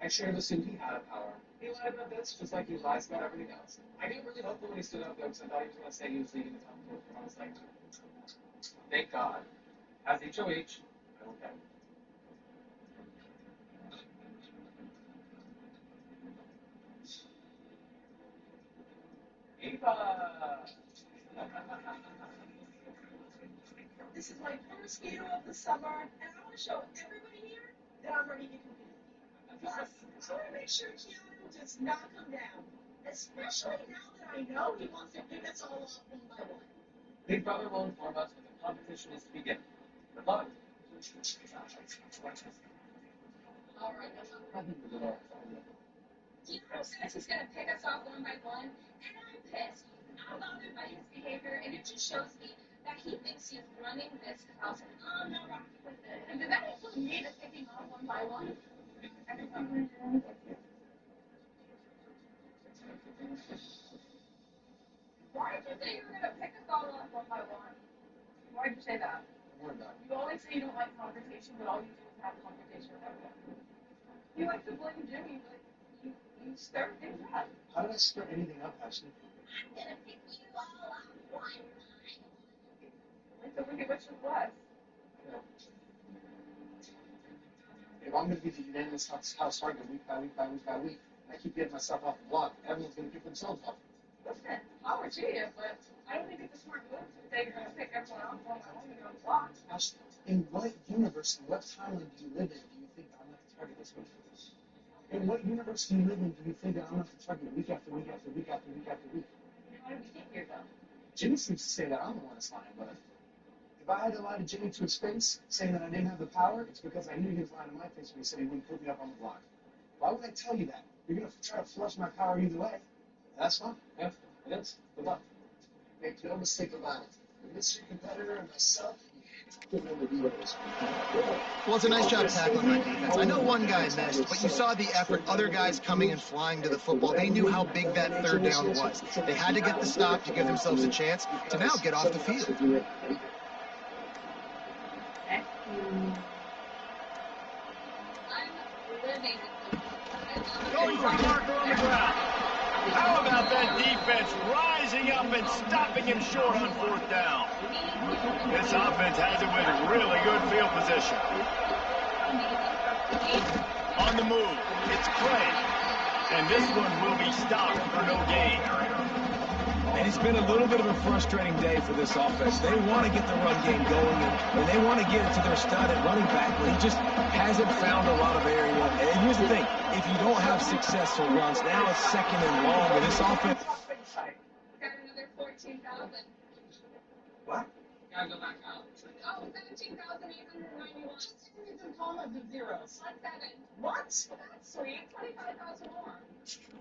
I shared the suit he had power. He lied about this just like he lies about everything else. I didn't really hope that when he stood up there because I thought he was going to say he was leaving the company. I was like, thank God. As HOH, I don't care. Eva! This is my first video of the summer, and I want to show everybody here that I'm ready to compete. Plus, I want to make sure Keanu does not come down, especially now that I know he wants to pick us all off one by one. Big Brother will inform us when the competition is to begin. Good luck. All right, Keanu says he's going to pick us off one by one, and I'm pissed. I'm bothered by his behavior, and it just shows me that he thinks he's running this house, and I'm not rocking with it. And does that include me to picking off one by one? Why did you say you were going to pick us all off one by one? Why did you say that? You always say you don't like confrontation, but all you do is have confrontation with everyone. You like to blame Jimmy, but you stir things up. How did I stir anything up, Ashley? I'm going to pick you all up one by one. So we can which was less. If I'm going to be the unanimous house target week by week by week by week, and I keep getting myself off the block, everyone's going to pick themselves off. Listen, power to you, but I don't think it's a smart move to say you're going to pick everyone off one by one and go on the block. Ashley, in what universe, in what timeline do you live in, do you think I'm not the target this week? In what universe do you live in, do you think that I'm not the target week after week after week after week after week? How did we get here, though? Jimmy seems to say that I'm the one that's lying, but If I had to lie to Jimmy to his face, saying that I didn't have the power, it's because I knew he was lying to my face when he said he wouldn't put me up on the block. Why would I tell you that? You're going to try to flush my power either way. That's fine. Yeah, it is. Good luck. Make no mistake about it. The mystery competitor and myself, Well, it's a nice job tackling that defense. I know one guy missed, but you saw the effort. Other guys coming and flying to the football. They knew how big that third down was. They had to get the stop to give themselves a chance to now get off the field. Going for Parker on the ground. How about that defense rising up and stopping him short on fourth down? This offense has it with really good field position. On the move, it's Clay. And this one will be stopped for no gain. And it's been a little bit of a frustrating day for this offense. They want to get the run game going, and they want to get it to their stud at running back, but he just hasn't found a lot of area. And here's the thing, if you don't have successful runs, now it's second and long, and this offense... Got another 14,000. What? Gotta go back out. Oh, 17,891. It's in columns of zeros. 1,700. What? That's sweet. 25,000 more.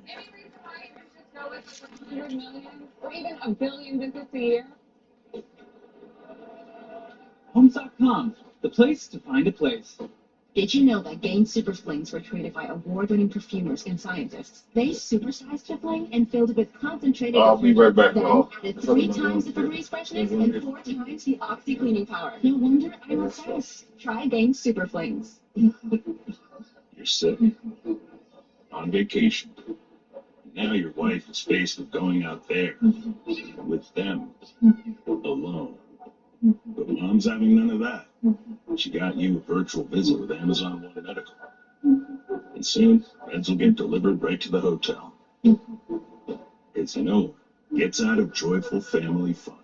Any reason why you should just go with 100 million or even a billion visits a year? Homes.com, the place to find a place. Did you know that Gain Super Flings were created by award-winning perfumers and scientists? They supersized your fling and filled it with concentrated I'll be right back, then y'all. added 3 times the Febreze freshness and 4 times the Oxy cleaning power. No wonder I'm obsessed. Try Gain Super Flings. You're sick. On vacation. Now your wife is faced with going out there with them alone. But mom's having none of that. She got you a virtual visit with Amazon One Medical. And soon, meds will get delivered right to the hotel. Because no one gets out of joyful family fun.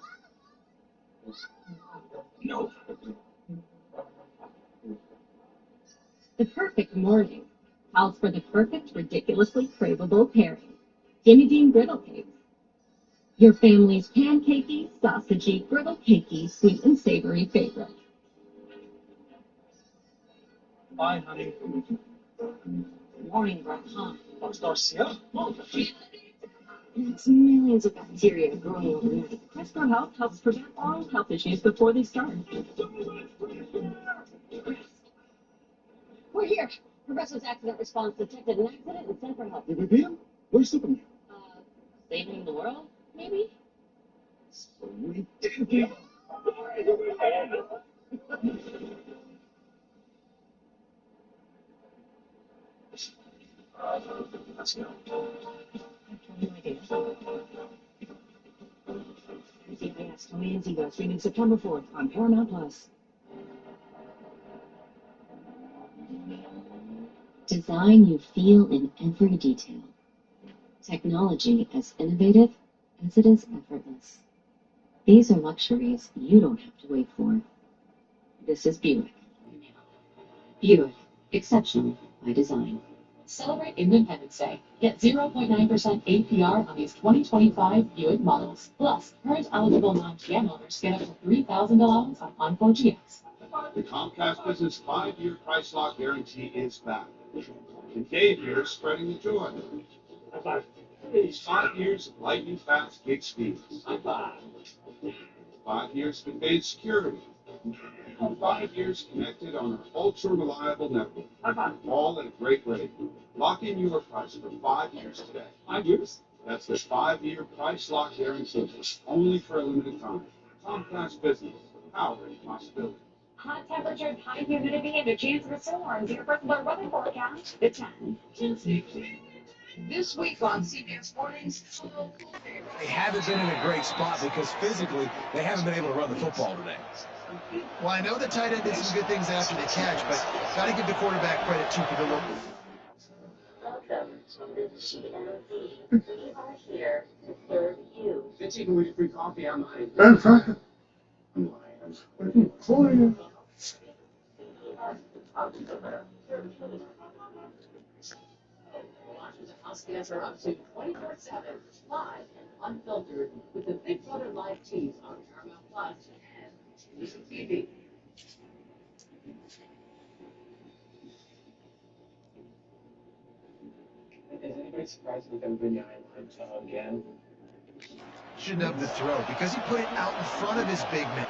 No. The perfect morning calls for the perfect, ridiculously craveable pairing. Jimmy Dean griddle cakes. Your family's pancakey, sausagey, griddle cakey, sweet and savory favorite. Bye, honey. Morning breath, huh? What's Garcia? It's millions of bacteria growing overnight. Crisper Health helps prevent oral health issues before they start. We're here. Progressive's accident response detected an accident and sent for help. Did we beat him? Where's Superman? Saving the world, maybe? So we did beat him. Let's go. VIS Tony and Zigo streaming September 4th on Paramount Plus. Design you feel in every detail. Technology as innovative as it is effortless. These are luxuries you don't have to wait for. This is Buick. Buick. Exceptional by design. Celebrate Independence Day. Get 0.9% APR on these 2025 Buick models. Plus, current eligible non-GM owners get up to $3,000 allowance on Encore GX. The Comcast Business 5-year price lock guarantee is back. And Dave here is spreading the joy. It's 5 years of lightning fast gig speeds. 5 years of advanced security. 5 years connected on an ultra-reliable network. All at a great rate. Lock in your price for 5 years today. 5 years? That's the 5-year price lock guarantee. Only for a limited time. Comcast Business. Powering possibility. Hot temperatures, high humidity, and a chance of storms. Your first alert weather forecast at 10. This week on CBS Mornings, They haven't been in a great spot because physically they haven't been able to run the football today. Well, I know the tight end did some good things after the catch, but got to give the quarterback credit too for the look. Welcome to the GMV. We are here to serve you. They're taking away free coffee. I'm lying. Answer up to 24/7, live and unfiltered, with the Big Brother Live teams on Paramount Plus and Is anybody surprised with them VIA line again? Shouldn't have the throw because he put it out in front of his big man.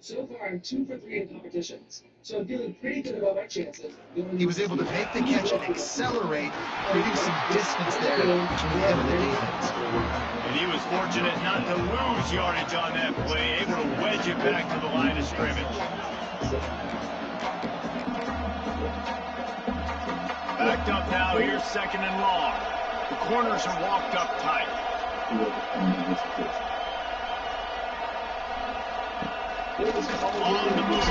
So far, I'm 2 for 3 in competitions, so I'm feeling pretty good about my chances. He was able to make the catch and accelerate, creating some distance there between him and their defense. And he was fortunate not to lose yardage on that play, able to wedge it back to the line of scrimmage. Backed up now, here's 2nd and long. The corners are walked up tight. On the move.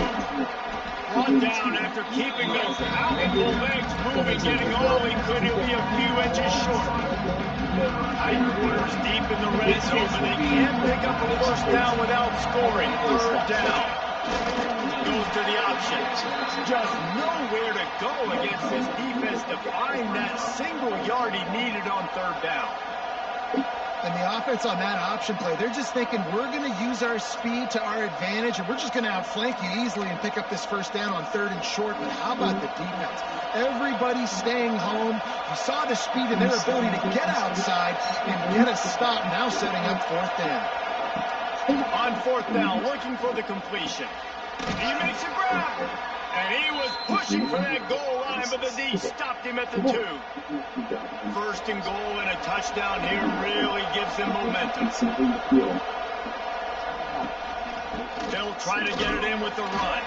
Brought down after keeping those powerful legs moving, getting all he could. He'll be a few inches short. Tight corners deep in the red zone, but they can't pick up a first down without scoring. 3rd down. Goes to the option. Just nowhere to go against this defense to find that single yard he needed on 3rd down. And the offense on that option play, they're just thinking we're going to use our speed to our advantage and we're just going to outflank you easily and pick up this first down on 3rd and short. But how about the defense? Everybody's staying home. You saw the speed and their ability to get outside and get a stop, now setting up 4th down. On 4th down, looking for the completion. He makes a grab. And he was pushing for that goal line, but the D stopped him at the 2. 1st and goal and a touchdown here really gives him momentum. They'll try to get it in with the run.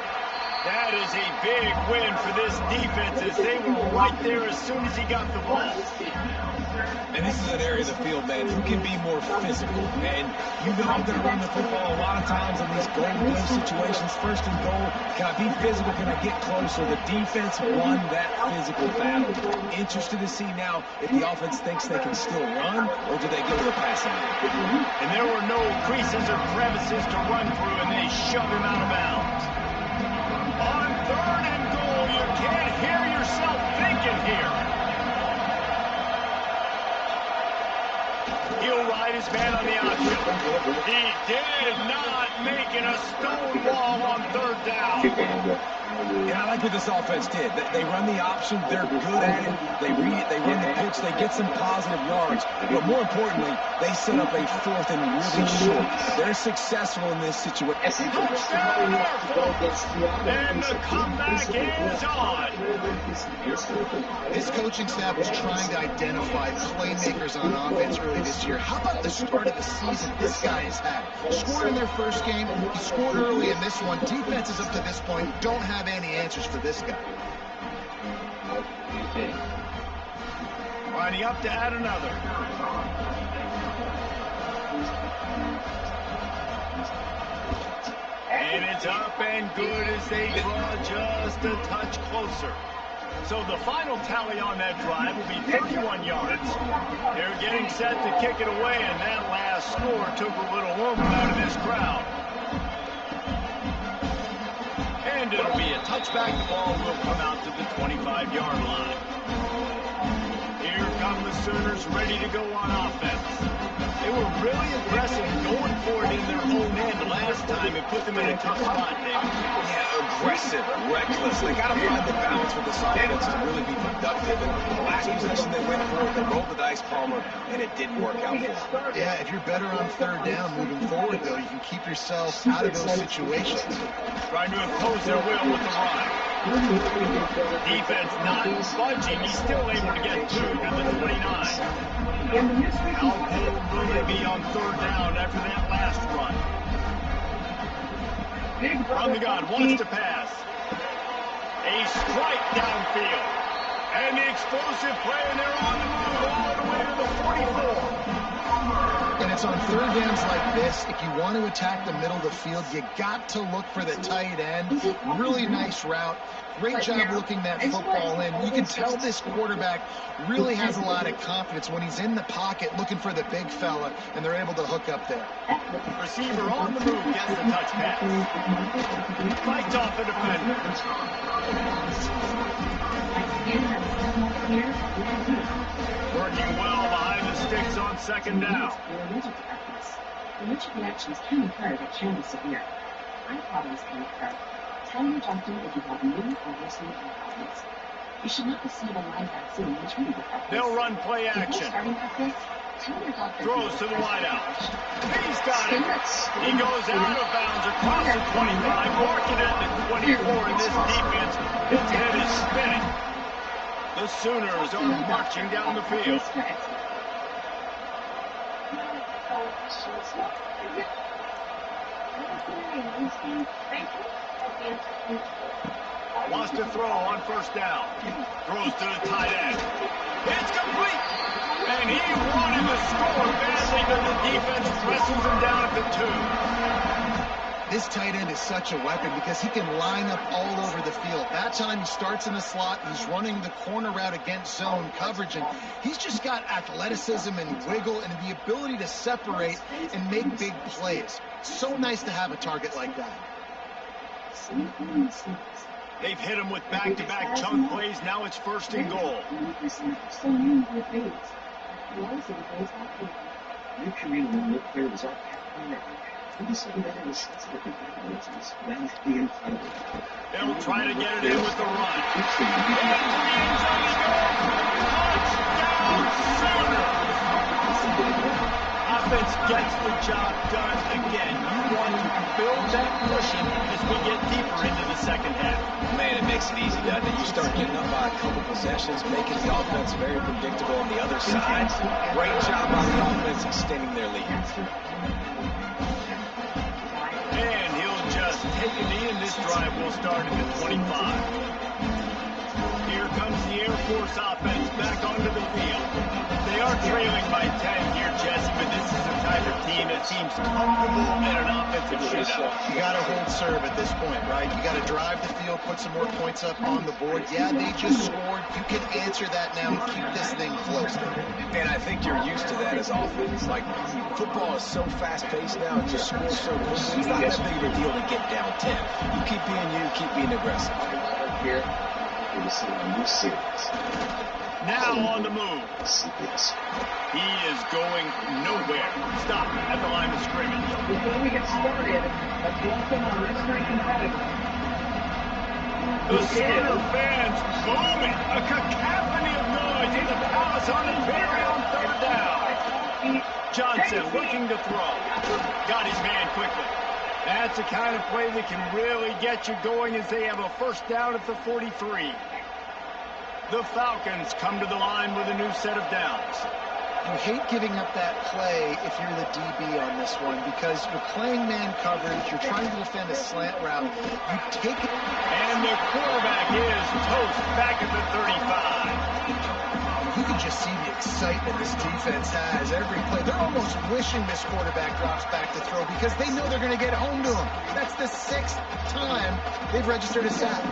That is a big win for this defense as they were right there as soon as he got the ball. And this is an area of the field, man, who can be more physical. And you know I'm going to run the football a lot of times in these goal-to-go situations. 1st and goal, can I be physical? Can I get closer? The defense won that physical battle. Interested to see now if the offense thinks they can still run, or do they go to the passing game? And there were no creases or crevices to run through, and they shoved him out of bounds. On 3rd and goal, you can't hear yourself thinking here. He'll ride his man on the option. He did not make it a stone wall on 3rd down. Yeah, I like what this offense did. They run the option. They're good at it. They read it. They run the pitch. They get some positive yards. But more importantly, they set up a 4th and really short. They're successful in this situation. Touchdown, and the comeback is on. This coaching staff was trying to identify playmakers on offense early this year. How about the start of the season this guy has had? Scored in their first game. He scored early in this one. Defenses up to this point don't have any answers for this guy. Lining up to add another. And it's up and good as they draw just a touch closer. So the final tally on that drive will be 31 yards. They're getting set to kick it away, and that last score took a little room out of this crowd. And it'll be a touchback. The ball will come out to the 25-yard line. Here come the Sooners ready to go on offense. They were really aggressive going for it in their own end last time and put them in a tough spot, Nick. Yeah, aggressive, reckless. They got to find the balance with this offense to really be productive. And the last possession they went for it, they rolled the dice, Palmer, and it didn't work out for them. Yeah, if you're better on 3rd down moving forward, though, you can keep yourself out of those situations. Trying to impose their will with the run. Defense not budging. He's still able to get 2 to the 29. How bold will they be on 3rd down after that last run? From the gun, wants to pass. A strike downfield. And the explosive play, and they're on the move all the way to the 44. And it's on third downs like this, if you want to attack the middle of the field, you got to look for the tight end. Really nice route. Great job looking that football in. You can tell this quarterback really has a lot of confidence when he's in the pocket looking for the big fella, and they're able to hook up there. Receiver on the move gets the touch pass. Fights off the defender. Working well behind the sticks on second down. Allergic reactions can occur that can be severe. Eye problems can occur. Tell your doctor if you have new or worsening eye problems. You should not receive a live vaccine when treated with herpes. They'll run play action. Starting herpes, tell your doctor. Throws to the wideout. He's got it. He goes out of bounds across the 25, marking it at the 24, and this defense, its head is spinning. The Sooners are marching down the field. Wants to throw on first down. Throws to the tight end. It's complete. And he wanted to score badly, but the defense presses him down at the 2. This tight end is such a weapon because he can line up all over the field. That time he starts in the slot, he's running the corner route against zone coverage, and he's just got athleticism and wiggle and the ability to separate and make big plays. So nice to have a target like that. They've hit him with back-to-back chunk plays. Now it's first and goal. Your career will look clear as our captain. They'll try to get it in with the run. Into the end zone he goes. Touchdown, Sooners! Offense gets the job done again. You want to build that cushion as we get deeper into the second half. Man, it makes it easy, doesn't it? You start getting up by a couple possessions, making the offense very predictable on the other side. Great job by the offense extending their lead. And he'll just take a knee, and this drive will start at the 25. Here comes the Air Force offense back onto the field. They are trailing by 10 here, Jesse, but this is the type of team that seems comfortable in an offensive shootout. You got to hold serve at this point, right? You got to drive the field, put some more points up on the board. Yeah, they just scored. You can answer that now and keep this thing close. And I think you're used to that as offense. Like, football is so fast-paced now and just scores so quickly. It's not that big of a deal to get down 10. You keep being you, keep being aggressive. Here, we're seeing a new series. Now on the move. He is going nowhere. Stop at the line of scrimmage. Before we get started, let's welcome our mystery competitor. The Sooner fans booming. A cacophony of noise in the Palace on the Prairie on third down. Johnson looking to throw. Got his man quickly. That's the kind of play that can really get you going as they have a first down at the 43. The Falcons come to the line with a new set of downs. You hate giving up that play if you're the DB on this one because you're playing man coverage, you're trying to defend a slant route. You take it. And the quarterback is toast back at the 35. You can just see the excitement this defense has every play. They're almost wishing this quarterback drops back to throw because they know they're going to get home to him. That's the 6th time they've registered a sack.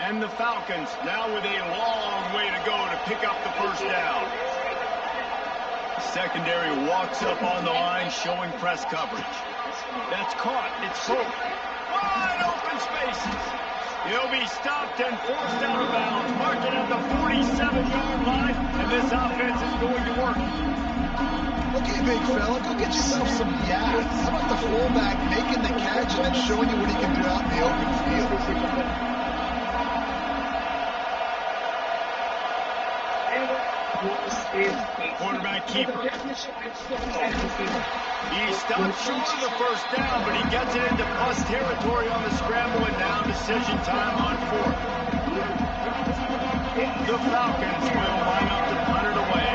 And the Falcons now with a long way to go to pick up the first down. Secondary walks up on the line showing press coverage. That's caught. It's full. Wide open spaces. He'll be stopped and forced out of bounds. Marked at the 47-yard line, and this offense is going to work. Okay, big fella, go get yourself some yak. How about the fullback making the catch and then showing you what he can do out in the open field? Quarterback keeper. He stops short of the first down, but he gets it into plus territory on the scramble, and now decision time on 4th. The Falcons will line up to punt it away.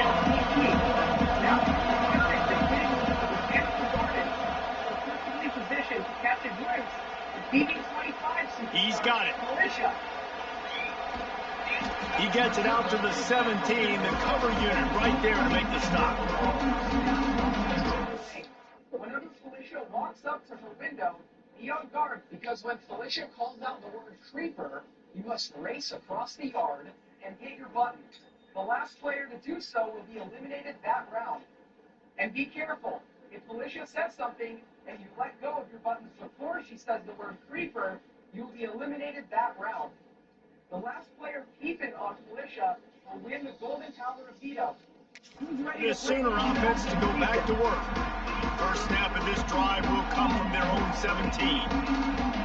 He's got it. He gets it out to the 17, the cover unit right there to make the stop. Whenever Felicia walks up to her window, be on guard, because when Felicia calls out the word creeper, you must race across the yard and hit your button. The last player to do so will be eliminated that round. And be careful. If Felicia says something and you let go of your buttons before she says the word creeper, you will be eliminated that round. The last player keeping on Felicia will win the golden power of veto. The Sooner offense to go back to work. First snap of this drive will come from their own 17.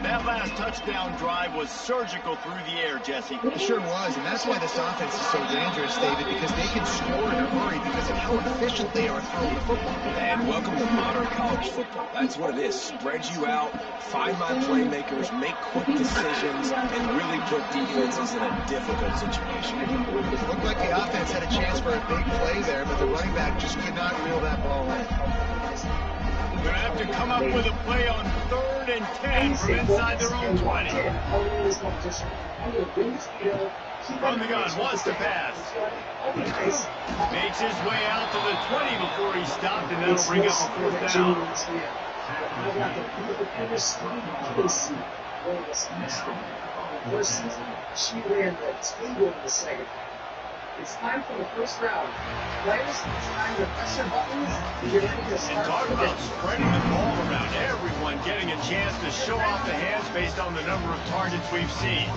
That last touchdown drive was surgical through the air, Jesse. It sure was, and that's why this offense is so dangerous, David, because they can score in a hurry because of how efficient they are throwing the football. And welcome to modern college football. That's what it is. Spread you out, find my playmakers, make quick decisions, and really put defenses in a difficult situation. It looked like the offense had a chance for a big play there, but the running back just could not reel that ball in. They're going to have to come up with a play on 3rd and 10 from inside their own 20. From the gun, wants to pass. Makes his way out to the 20 before he stopped, and that'll bring up a 4th down. First season, she ran the table in the second. It's time for the first round. Players, it's time to press their buttons to get ready to start. And talk about spreading the ball around. Everyone getting a chance to show off the hands based on the number of targets we've seen.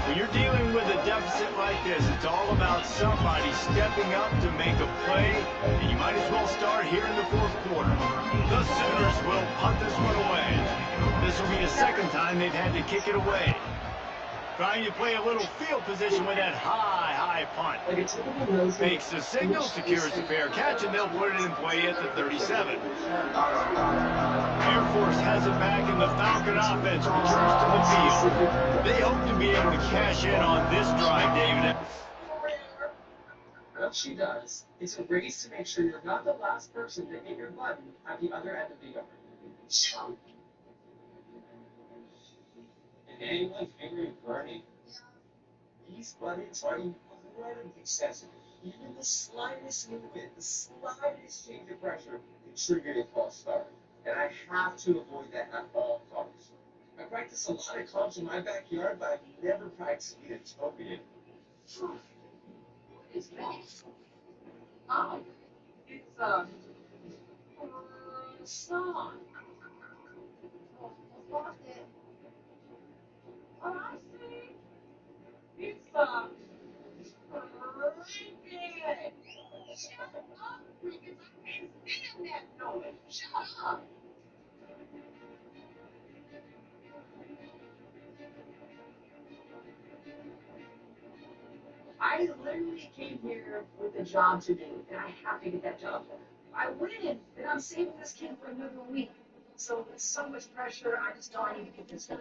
When you're dealing with a deficit like this, it's all about somebody stepping up to make a play, and you might as well start here in the 4th quarter. The Sooners will punt this one away. This will be the second time they've had to kick it away. Trying to play a little field position with that high punt. Fakes the signal, secures the fair catch, and they'll put it in play at the 37. Air Force has it back, and the Falcon offense returns to the field. They hope to be able to cash in on this drive, David. What she does is a race to make sure you're not the last person to hit your button at the other end of the yard. And anyone's angry at Bernie? These buttons are incredibly sensitive. Even the slightest movement, the slightest change of pressure can trigger a false start. And I have to avoid that at all costs. I practice a lot of comps in my backyard, but I've never practiced being appropriate. What is that? Oh, it's a song. Oh, I lost it. Oh, I see. It's cricket. Shut up, cricket. I can't stand that noise. Shut up. I literally came here with a job to do, and I have to get that job done. I win, and I'm saving this kid for another week. So it's so much pressure, I just know I need to get this done.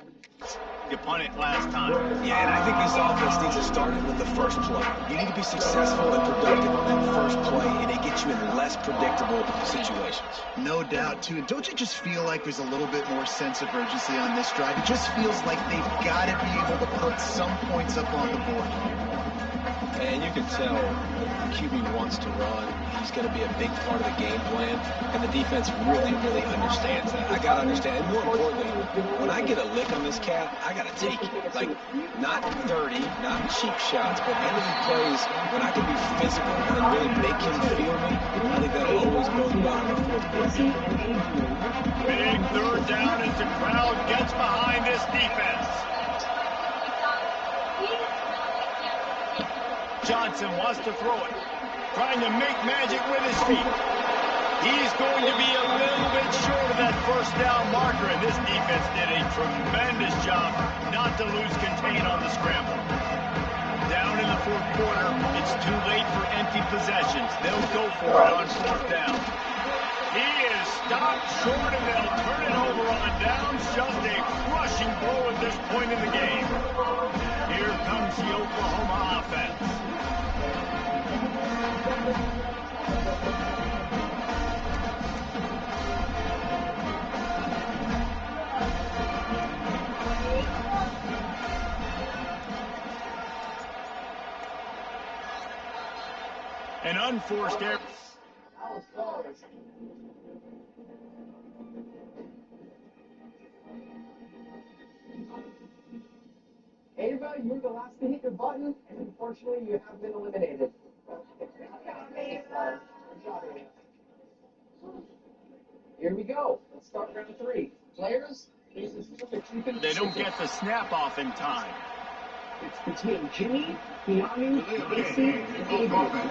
You punt it last time. Yeah, and I think this offense needs to start it with the first play. You need to be successful and productive on that first play, and it gets you in less predictable situations. No doubt, too. And don't you just feel like there's a little bit more sense of urgency on this drive? It just feels like they've got to be able to put some points up on the board. And you can tell the QB wants to run. He's going to be a big part of the game plan, and the defense really, really understands that. I got to understand, and more importantly, when I get a lick on this cat, I got to take it. Like, not 30, not cheap shots, but end-of-the plays when I can be physical and really make him feel me. I think that'll always bode well in the 4th quarter. Big 3rd down as the crowd gets behind this defense. Johnson wants to throw it, trying to make magic with his feet. He's going to be a little bit short of that first down marker, and this defense did a tremendous job not to lose contain on the scramble. Down in the 4th quarter, it's too late for empty possessions. They'll go for it on 4th down. He is stopped short, and they'll turn it over on downs. Just a crushing blow at this point in the game. Here comes the Oklahoma offense. An unforced error. Ava, you were the last to hit your button, and unfortunately, you have been eliminated. Here we go. Let's start round 3. Players, this is They don't get the snap off in time. It's between Jimmy, Keanu, Casey, and Ava.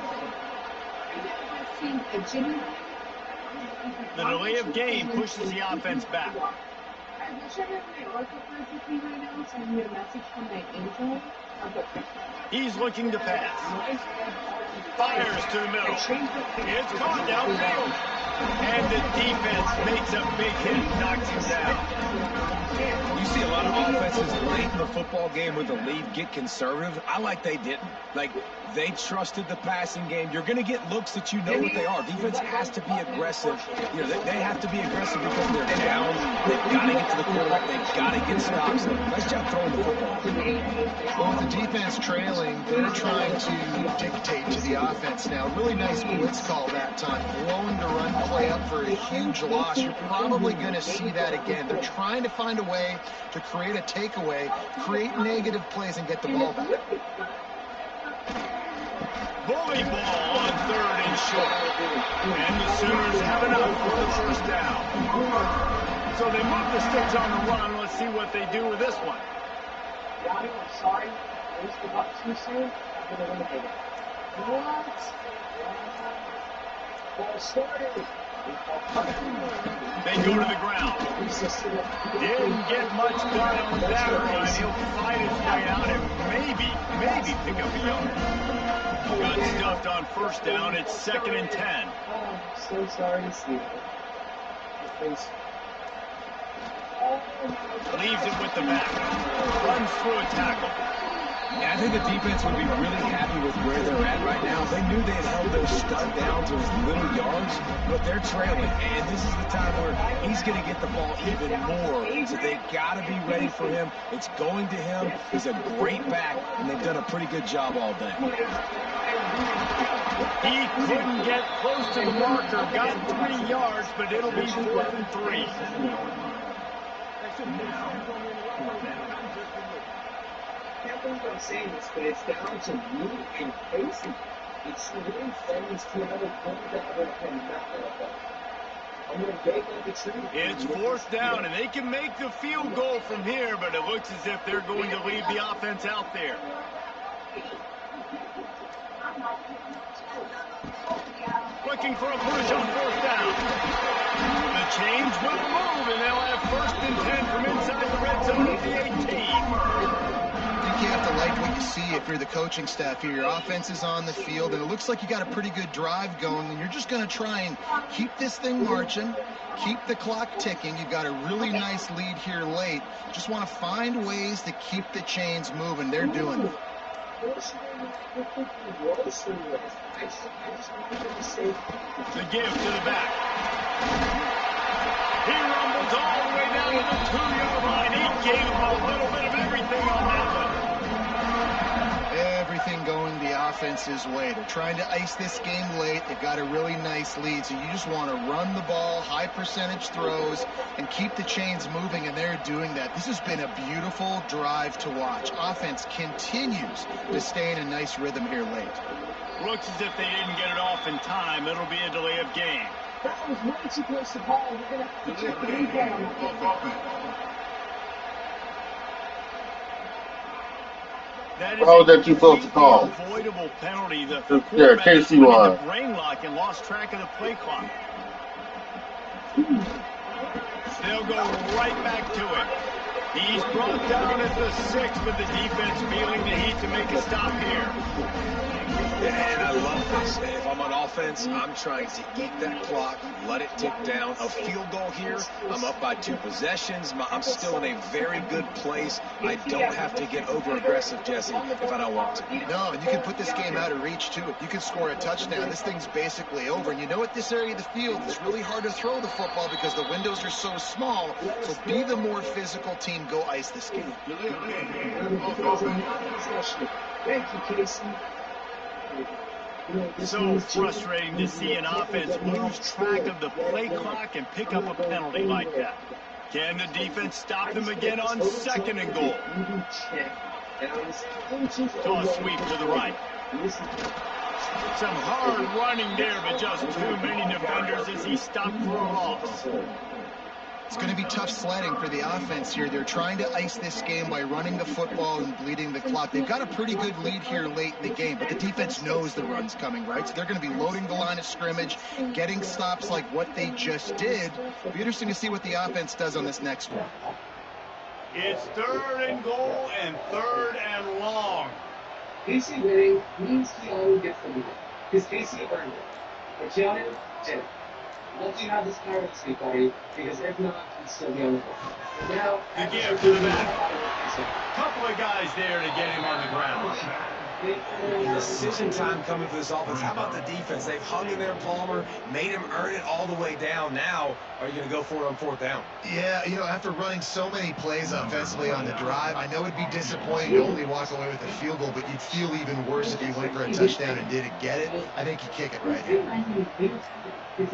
The delay of game pushes the offense back. I wish I had my Oracle cards with me right now, so I need a message from my angel. He's looking to pass. Fires to the middle. It's caught downfield. And the defense makes a big hit, knocks him down. You see a lot of offenses late in the football game with the lead get conservative. I like they didn't. Like, they trusted the passing game. You're going to get looks that you know what they are. Defense has to be aggressive. You know, they have to be aggressive because they're down. They've got to get to the quarterback. They've got to get stops. Nice job throwing the football. Well, with the defense trailing, they're trying to dictate to the offense now. Really nice blitz call that time. Blowing the run play up for a huge loss. You're probably going to see that again. They're trying to find a way to create a takeaway, create negative plays, and get the ball back. Bully ball on 3rd and short. And the Sooners have enough for the first down. So they move the sticks on the run. Let's see what they do with this one. Johnny, I'm sorry. I used to up too soon. I've been eliminated. What? Ball started. They go to the ground. Didn't get much done on that run. He'll fight his way out and maybe pick up a yard. Got stuffed on 1st down. It's 2nd and 10. I'm so sorry to see that. Leaves it with the back. Runs through a tackle. Yeah, I think the defense would be really happy with where they're at right now. They knew they had held their stud down to his little yards, but they're trailing. And this is the time where he's going to get the ball even more. So they got to be ready for him. It's going to him. He's a great back, and they've done a pretty good job all day. He couldn't get close to the marker. Got 3 yards, but it'll be 4th and 3. I can't believe I'm saying this, but it's down to me and Casey. It's really friends to another quarterback that I'm not going to play. I'm going to beg on the truth. It's 4th down, and they can make the field goal from here, but it looks as if they're going to leave the offense out there. Looking for a push on 4th down. The chains will move, and they'll have 1st and 10 from inside the red zone of the 18. I think you have to like what you see if you're the coaching staff here. Your offense is on the field, and it looks like you got a pretty good drive going, and you're just going to try and keep this thing marching, keep the clock ticking. You've got a really nice lead here late. Just want to find ways to keep the chains moving. They're doing it. The give to the back. He rumbles all the way down to the 2-yard line. He gave him a little bit of everything on that one. Everything going the offense's way. They're trying to ice this game late. They've got a really nice lead, so you just want to run the ball, high percentage throws, and keep the chains moving, and they're doing that. This has been a beautiful drive to watch. Offense continues to stay in a nice rhythm here late. Looks as if they didn't get it off in time. It'll be a delay of game. That was way too close to ball. We're going to have to check the replay on that. How was that you supposed to call? Avoidable penalty. The Yeah, Casey was. Brain lock and lost track of the play clock. They'll go right back to it. He's brought down at the 6, but the defense feeling the heat to make a stop here. And I love this. If I'm on offense, I'm trying to eat that clock, let it tick down. A field goal here, I'm up by 2 possessions. I'm still in a very good place. I don't have to get over-aggressive, Jesse, if I don't want to. No, and you can put this game out of reach, too. If you can score a touchdown, this thing's basically over. And you know what, this area of the field, it's really hard to throw the football because the windows are so small. So be the more physical team. Go ice this game. Thank you, Casey. So frustrating to see an offense lose track of the play clock and pick up a penalty like that. Can the defense stop them again on 2nd and goal? Toss sweep to the right. Some hard running there, but just too many defenders as he stopped for a loss. It's going to be tough sledding for the offense here. They're trying to ice this game by running the football and bleeding the clock. They've got a pretty good lead here late in the game, but the defense knows the run's coming, right? So they're going to be loading the line of scrimmage, getting stops like what they just did. It'll be interesting to see what the offense does on this next one. It's 3rd and goal and 3rd and long. Casey winning means Keanu gets the lead. Because Casey earned it. But Keanu did it. Once you have this power to speak, buddy, because if not, he'd still be on the board. And now, the give to the back. Couple of guys there to get him on the ground. Decision time coming for this offense. How about the defense? They've hung in there, Palmer, made him earn it all the way down. Now, are you going to go for it on 4th down? Yeah, you know, after running so many plays offensively on the drive, I know it'd be disappointing to only walk away with a field goal, but you'd feel even worse if you went for a touchdown and didn't get it. I think you kick it right here. And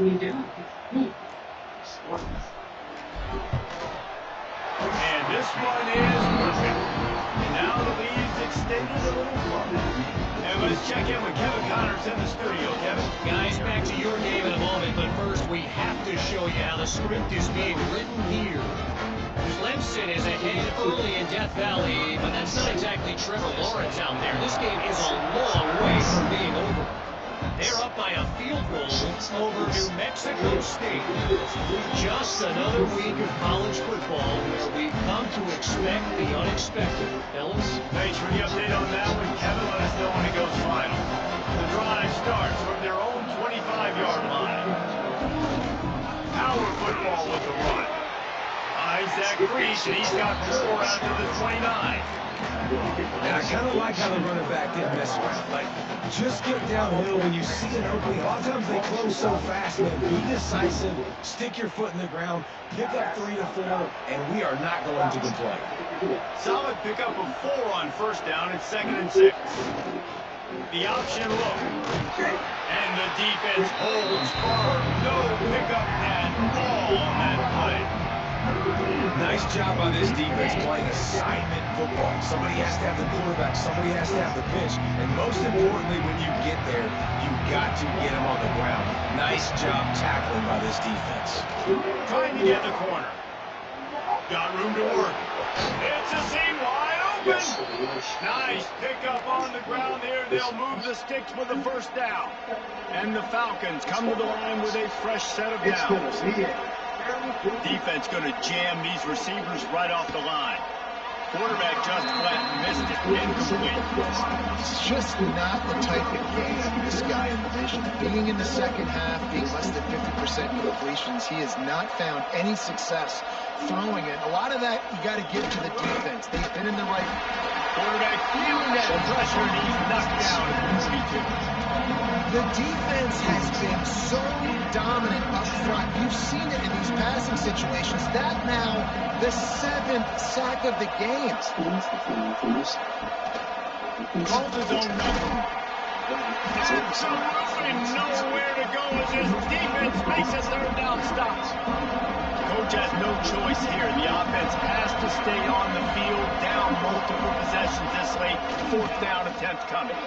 this one is perfect. And now the lead's extended a little further. And let's check in with Kevin Connors in the studio. Kevin? Guys, back to your game in a moment, but first we have to show you how the script is being written here. Clemson is ahead early in Death Valley, but that's not exactly Trevor Lawrence out there. This game is a long way from being over. They're up by a field goal over New Mexico State. Just another week of college football where we've come to expect the unexpected. Ellis? Thanks for the update on that one, Kevin. Let us know when it goes final. The drive starts from their own 25-yard line. Power football with the run. Isaac Reese, and he's got 4 out to the 29. And I kind of like how the running back didn't mess around. Like, just get downhill when you see an opening. A lot of times they close so fast, man. Be decisive, stick your foot in the ground, pick up 3 to 4, and we are not going to complain. Solid pickup of 4 on 1st down and 2nd and 6. The option look. And the defense holds firm. No pickup at all on that play. Nice job by this defense playing assignment football. Somebody has to have the quarterback. Somebody has to have the pitch. And most importantly, when you get there, you've got to get them on the ground. Nice job tackling by this defense. Trying to get the corner. Got room to work. It's a seam wide open. Nice pickup on the ground here. They'll move the sticks for the 1st down. And the Falcons come to the line with a fresh set of downs. Defense going to jam these receivers right off the line. Quarterback just flat missed it. Incomplete. It's just not the type of game this guy envisioned. Being in the 2nd half, being less than 50% completions, he has not found any success throwing it. A lot of that you got to give to the defense. They've been in the right. Quarterback feeling that pressure, and he's knocked down at 42. The defense has been so dominant up front. You've seen it in these passing situations. That now, the 7th sack of the game. Calls his own number. Absolutely nowhere to go as his defense makes a 3rd down stop. Coach has no choice here. The offense has to stay on the field, down multiple possessions this late. 4th down attempt coming.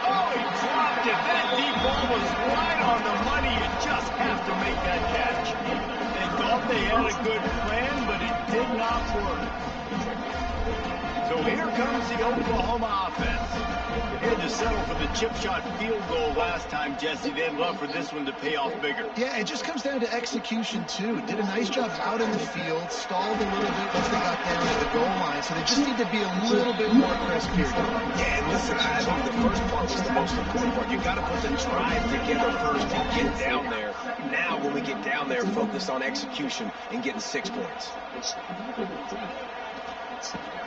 Oh, he dropped it. That deep ball was right on the money. You just have to make that catch. They thought they had a good plan, but it did not work. So here comes the Oklahoma offense. Had to settle for the chip shot field goal last time, Jesse. They'd love for this one to pay off bigger. Yeah, it just comes down to execution, too. Did a nice job out in the field, stalled a little bit once they got down to the goal line, so they just need to be a little bit more crisp here. Yeah, and listen, I think the first part was the most important part. You got to put the drive together first and get down there. Now, when we get down there, focus on execution and getting 6 points.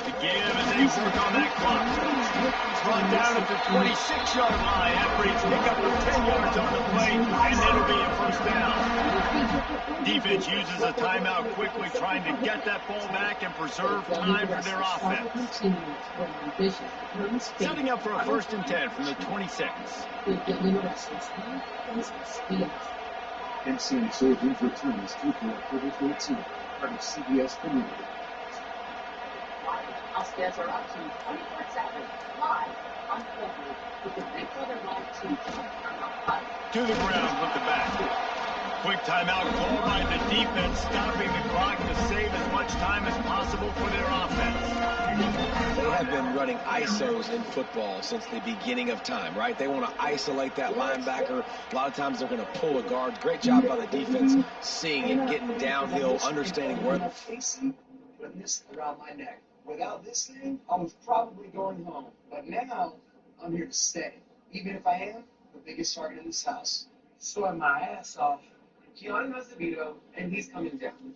to give as they work on that clock. Brought down at the 26-yard line after he picked up 10 yards on the play, and it'll be a first down. Defense uses a timeout quickly, trying to get that ball back and preserve time for their offense. Setting up for a 1st and 10 from the 26. MC and Surgeons returns to October 14th, part of CBS Premier. Upstairs are up to 24/7, live on Fortnite with the Big Brother Live TV. To the ground with the back. Quick timeout called by the defense, stopping the clock to save as much time as possible for their offense. They have been running ISOs in football since the beginning of time, right? They want to isolate that linebacker. A lot of times they're going to pull a guard. Great job by the defense, seeing it, getting downhill, understanding where. Casey putting this around my neck. Without this thing, I was probably going home. But now, I'm here to stay. Even if I am the biggest target in this house. Sweating my ass off. Keanu has the veto, and he's coming down.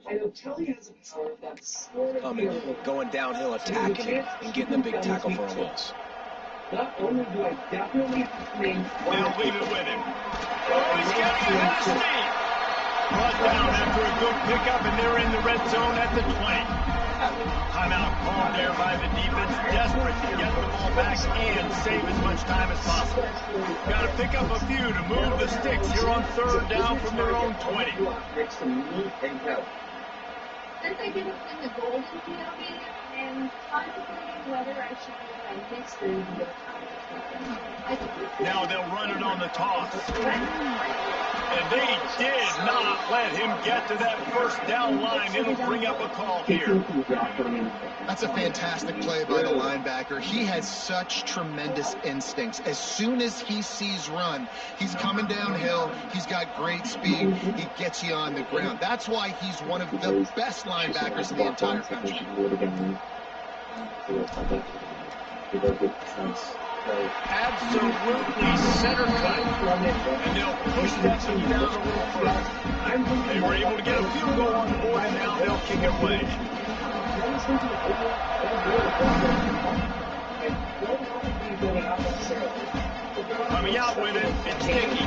I know Kelly has a power that's sort of going downhill, attacking it, and getting a big tackle for a loss. Not only do I definitely think they'll leave it with him. Oh, he's getting ahead of steam. Brought down after a good pickup, and they're in the red zone at the 20. Timeout called there by the defense, desperate to get the ball back and save as much time as possible. Got to pick up a few to move the sticks here on 3rd down from their own 20. Since I didn't win the golden POV, I'm contemplating whether I should do my history video comment. Now they'll run it on the toss. And they did not let him get to that 1st down line. It'll bring up a call here. That's a fantastic play by the linebacker. He has such tremendous instincts. As soon as he sees run, he's coming downhill. He's got great speed. He gets you on the ground. That's why he's one of the best linebackers in the entire country. Absolutely center cut. And they'll push that thing down a little further. They were able to get a field goal on the board, and now they'll kick it away. Coming out with it, it's Dickey.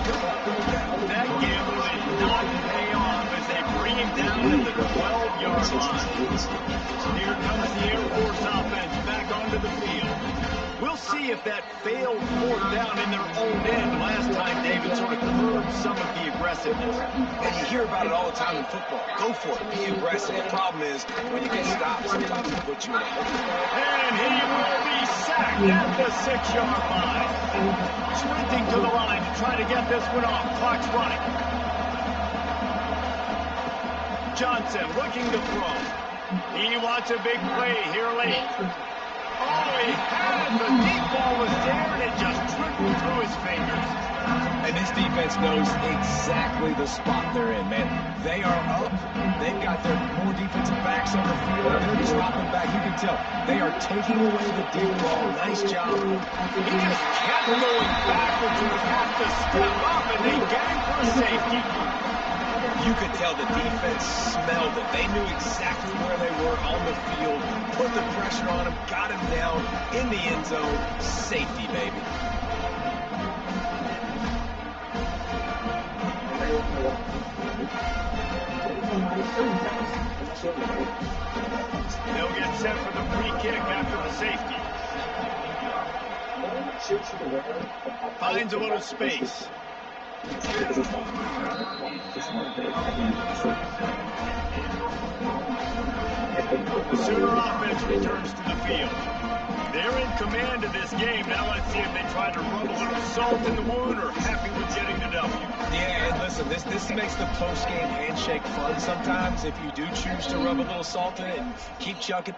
That gamble did not pay off as they bring him down at the 12-yard line. Here comes the Air Force offense back onto the field. We'll see if that failed 4th down in their own end last time, David, sort of curbed some of the aggressiveness. And you hear about it all the time in football. Go for it. Be aggressive. The problem is when you get stopped, sometimes it puts you in a hole. And he will be sacked at the 6-yard line. Sprinting to the line to try to get this one off. Clock's running. Johnson looking to throw. He wants a big play here late. Oh, he had it. The deep ball was there, and it just trickled through his fingers. And this defense knows exactly the spot they're in, man. They are up. They've got their more defensive backs on the field. They're dropping back. You can tell. They are taking away the deep ball. Nice job. He just kept going backwards. He would have to step up, and they get him for a safety. You could tell the defense smelled it. They knew exactly where they were on the field, put the pressure on him, got him down in the end zone. Safety, baby. They'll get set for the free kick after the safety. Finds a little space. The Sooner offense returns to the field. They're in command of this game. Now let's see if they try to rub a little salt in the wound or happy with getting the W. Yeah, and listen, this makes the post-game handshake fun sometimes if you do choose to rub a little salt in it and keep chucking.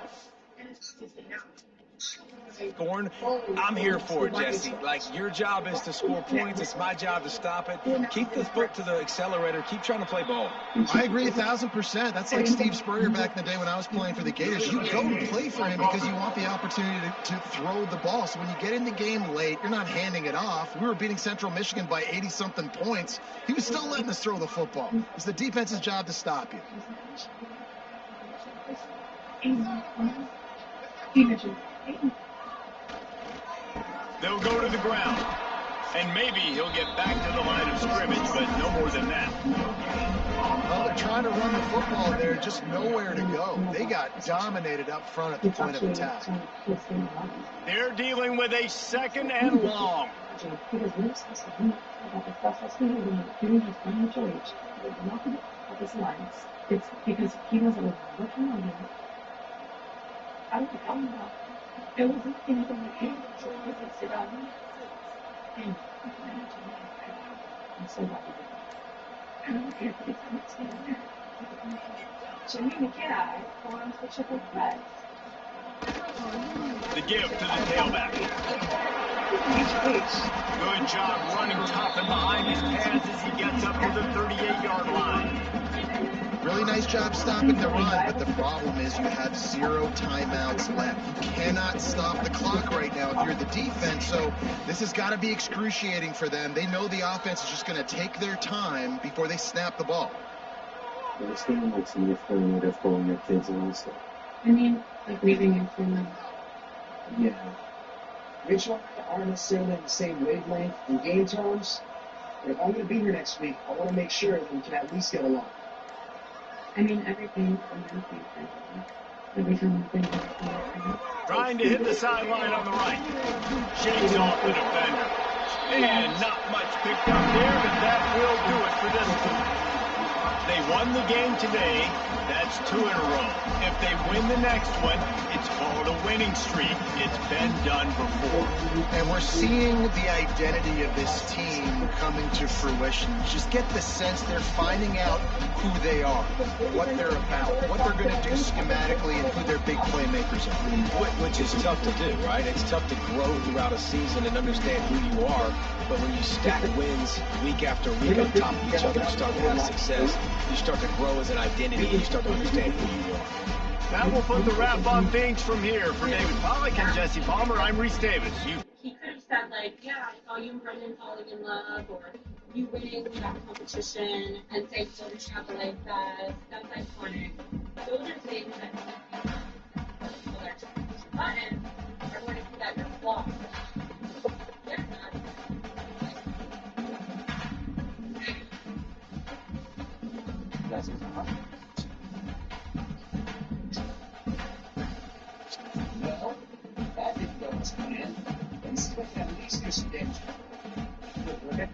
Scoring, I'm here for it, Jesse. Like, your job is to score points. It's my job to stop it. Keep the foot to the accelerator. Keep trying to play ball. I agree 1,000%. That's like Steve Spurrier back in the day when I was playing for the Gators. You go and play for him because you want the opportunity to throw the ball. So when you get in the game late, you're not handing it off. We were beating Central Michigan by 80-something points. He was still letting us throw the football. It's the defense's job to stop you. They'll go to the ground. And maybe he'll get back to the line of scrimmage, but no more than that. Well, they're trying to run the football there, just nowhere to go. They got dominated up front at the point of attack. They're dealing with a 2nd and long. It's because he wasn't looking on him. I don't know. It wasn't anything like him. It was sit down. And I'm so lucky. I don't care if it's not there. Jimmy McKay forms the triple threat. The give to the tailback. Good job running tough and behind his pads as he gets up to the 38-yard line. Really nice job stopping the run, but the problem is you have 0 timeouts left. You cannot stop the clock right now if you're the defense, so this has got to be excruciating for them. They know the offense is just going to take their time before they snap the ball. It's going to make some different way of calling your kids and all stuff. I mean, like leaving him for them. Yeah. Rachel and I aren't necessarily on the same wavelength in game terms, but if I'm going to be here next week, I want to make sure that we can at least get along. I mean, everything from everything. Every time we've been here. Trying to hit the sideline on the right. Shakes off the defender. And not much picked up there, but that will do it for this one. They won the game today. That's 2 in a row. If they win the next one, it's called a winning streak. It's been done before. And we're seeing the identity of this team coming to fruition. Just get the sense they're finding out who they are, what they're about, what they're going to do schematically, and who their big playmakers are. Which is tough to do, right? It's tough to grow throughout a season and understand who you are. But when you stack wins week after week on top of each other, you start to have success. You start to grow as an identity. You start to understand who you are. That will put the wrap on things from here. For David Pollack and Jesse Palmer, I'm Reese Davis. He could have said, like, yeah, I saw you and Brendan falling in love, or you winning that competition, and say, don't extrapolate that. That's iconic. Those are things that people are trying to button are going to see that you're flawed. They're not. That's it. Well, that didn't go as planned. Let's see if we can at least do some damage. Okay?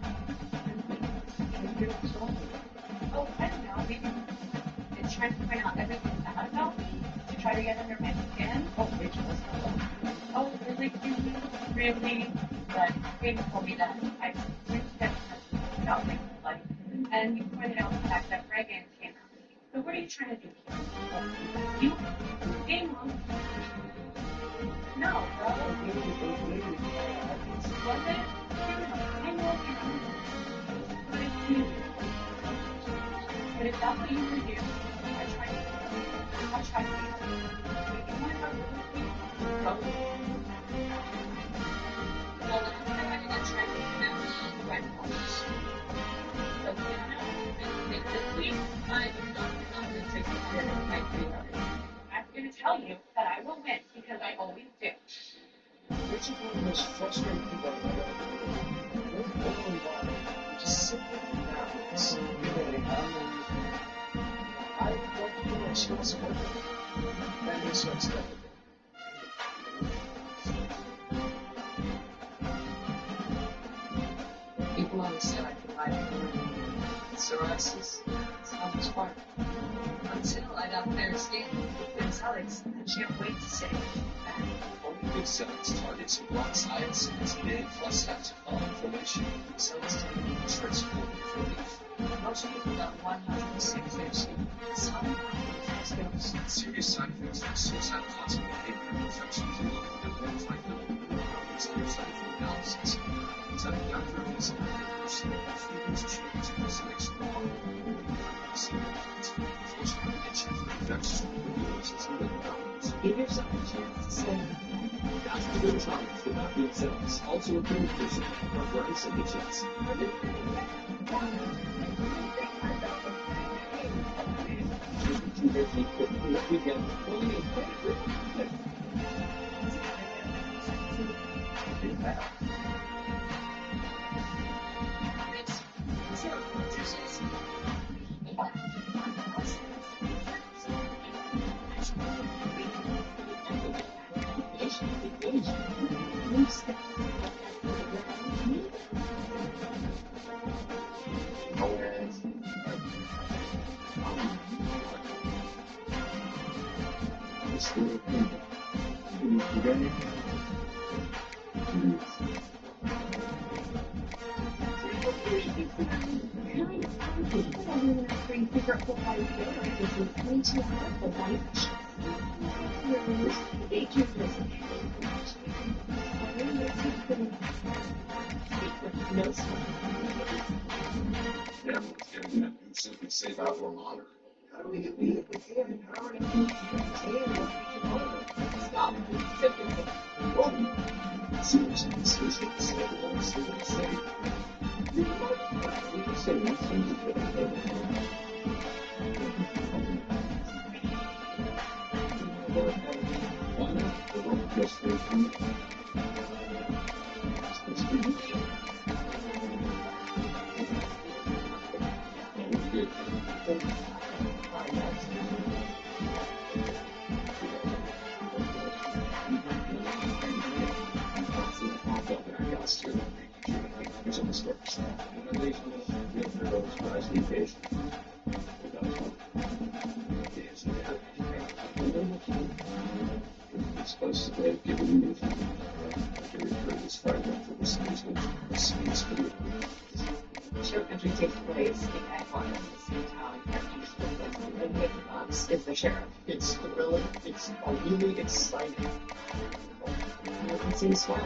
Oh, I don't know. Maybe it's trying to find out everything bad about me to try to get under my skin. Oh, Rachel, that's not all. Oh, really? Really? But David told me that I really said about my life. And you pointed out the fact that Reagan came out. So what are you trying to do here? You game on. No, bro. Was it? I know you. But it's you. But if that's what you want to do, I'll try to be. If you want to go with me, go with me. Well, last time I didn't try to convince red colors. So, you know, maybe this week, I'm not going to take the care of my pre-order. I'm going to tell you that I will win because I always do. Rich is one of the most frustrating people I've ever met. You're totally wrong. You just simply backwards. Really, I don't know what you're thinking. I don't feel like she wants to work with me. That makes you upset with me. People on the side provide for psoriasis. It's not much fun. Until I got fair skin with Alex, I can't wait to say it. Only good cells targets rock science and its big plus size inflammation. Cells transform relief. Most people got 106 HC. Some skills. Serious side effects like suicidal thoughts and behavior, infections, and things like that. Clear side effect analysis. Tell the doctor if it's not person. Fevers, chills, hallucinations, give yourself a chance to say that's the good topics for not being cells. Also a good person for running some chance. Too busy, but we get fully occasion, you step Simply save out more honor. How do we get beat if we can't empower enough people to maintain what we can own? Stop. Simply say, whoa. Seriously, seriously, say. You say that seems a bit entry takes place in Ekron, the same town and Nick is the sheriff. It's thrilling. It's really exciting. You can see swag.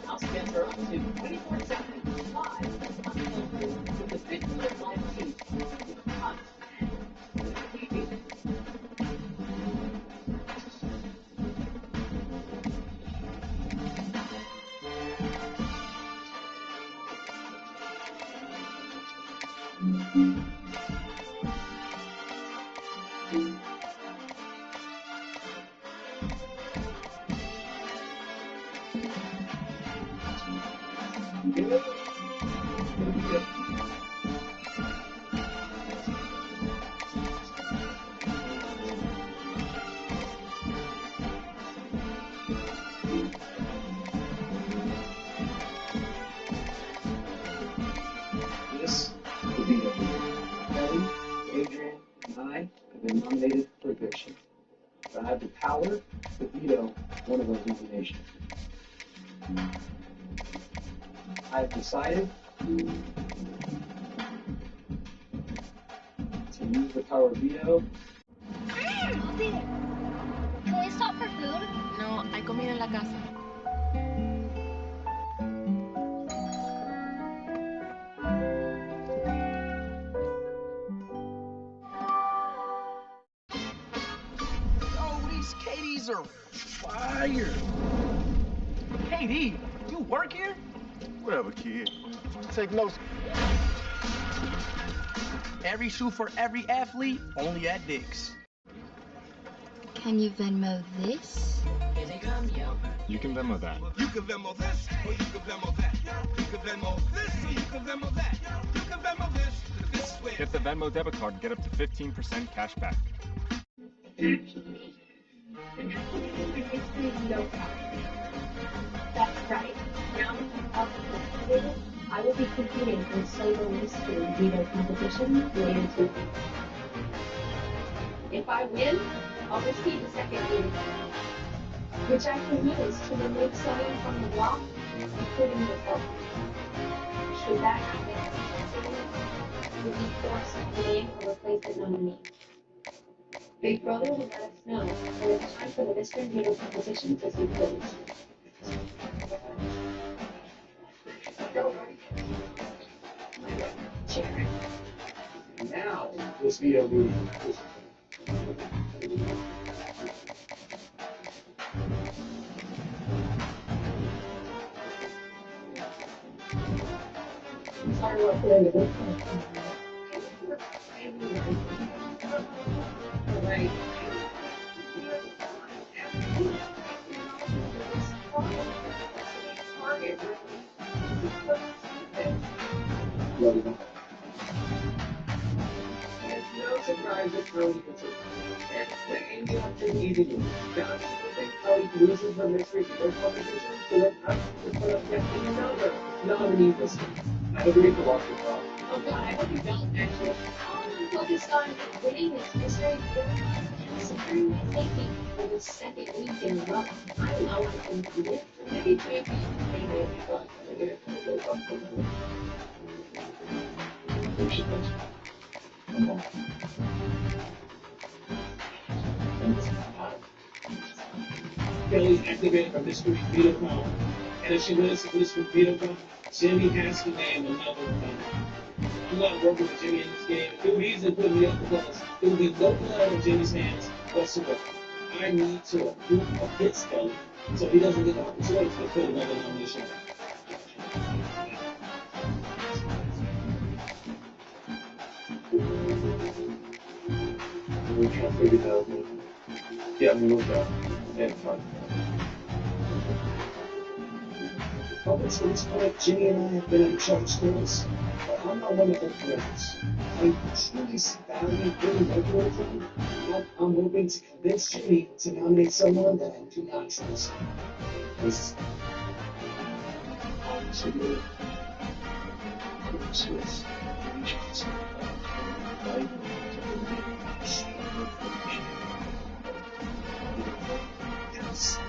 House fans are up to 24/7 live with the big live feed. This will be Kelly, Adrian, and I have been nominated for eviction. But I have the power to veto one of those nominations. I have decided to use the power of veto. Can we stop for food? No, hay comida en la casa. Oh, these KDs are fire. KD, you work here? Whatever, kid. Take notes. Every shoe for every athlete, only at Dick's. Can you Venmo this? Here they come, yo. You can Venmo that. You can Venmo this, or you can Venmo that. You can Venmo this, or you can Venmo that. You can Venmo this. This is where. Get the Venmo debit card and get up to 15% cash back. Actually, no power. That's right. Now that I'm I will be competing in solo mystery veto competition later tonight. If I win, I'll receive a second veto, which I can use to remove someone from the block, including yourself. Should that happen, you'll be forced to name or replace a nominee. Big Brother will let us know when it's time for the mystery veto competition to take place. Jared. Now, this veto meeting. Sorry about that. Right. Let it go. There's no surprise the county control. And they end up defeating him. Now, the county loses the mystery veto competition, so that I have to put up yet another nominee this week. I agree with what you thought. Okay, I hope you don't, actually. I'm focused on winning this mystery and securing my safety for the second week in a row. I know I can do it. Maybe anyway, but I get it. Kelly's activated her mystery veto power. And if she wins the mystery veto power, Jimmy has to name another opponent. I'm not working with Jimmy in this game. It would be easy to put me up because it would be no blood in Jimmy's hands whatsoever. I need to approve against Kelly so he doesn't get the opportunity to put another nomination on. We can't figure that out. Yeah, we will go. And fun. Up until this point, Jimmy and I have been at each other's throats, but I'm not one of their friends. I truly value winning regularly, and I'm hoping to convince Jimmy to nominate someone that I do not trust. This Obviously, Swiss regions valuable yes.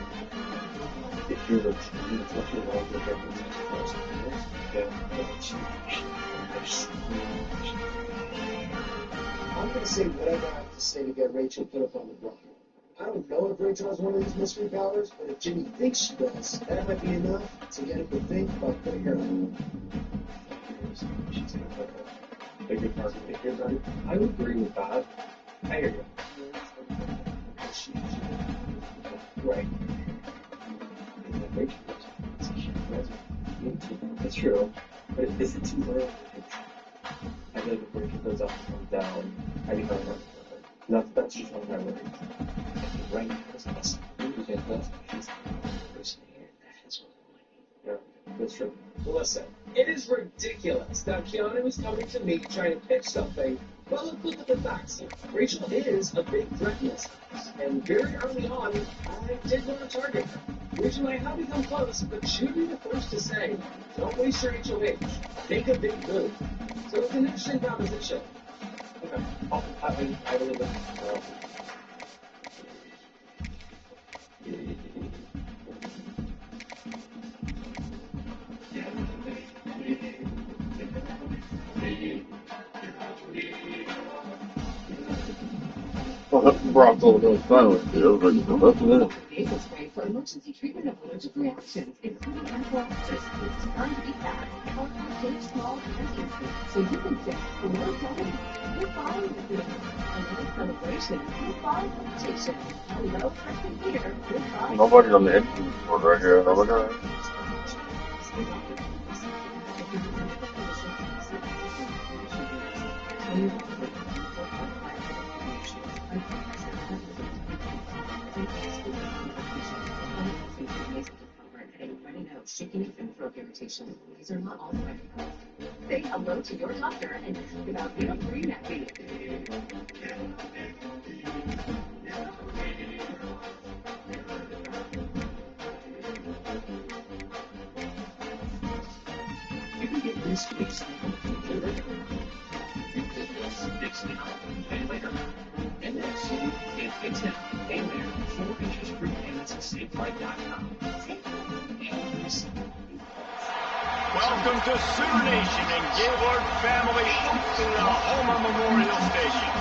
If you're the team that's looking at all the records across the world, then I'm going to say whatever I have to say to get Rachel put up on the block. I don't know if Rachel has one of these mystery powers, but if Jimmy thinks she does, that might be enough to get him to think about putting her on. she's going to put a bigger target here, right? I would agree with that. I hear you. Right. That's true. But is it too early? I feel like if Rachel goes up and comes down, I think I'm not. That's just one of my worries. Right now, it's less. She's the person here that has one of mine. Yeah, that's true. Listen, it is ridiculous that Keanu is coming to me trying to pitch something. Well, look at the facts here. Rachel is a big threat in this house, and very early on, I did want to target her. Rachel and I have become close, but she'd be the first to say, don't waste your HOH. Make a big move. So it's an interesting proposition. Okay. I believe it. Bronco was silent. It was like, that's it. Nasal spray for emergency treatment of allergic reactions, including anaphylaxis. It's designed to be fast, powerful, small, and easy, so you can fix the world going. You're fine with it. Another celebration. You're fine with temptation. Hello, person here. You're fine. Nobody on the engine board right here. Oh my god. Shaking and throat irritation. These are not all right. Say hello to your doctor and ask about needle-free napping. You can get this fixed now. Fix now, pay later. And next, you can fix now, pay later. 4 interest-free payments at SafeLife.com. Welcome to Sioux Nation and Gaylord family Oklahoma Memorial Stadium.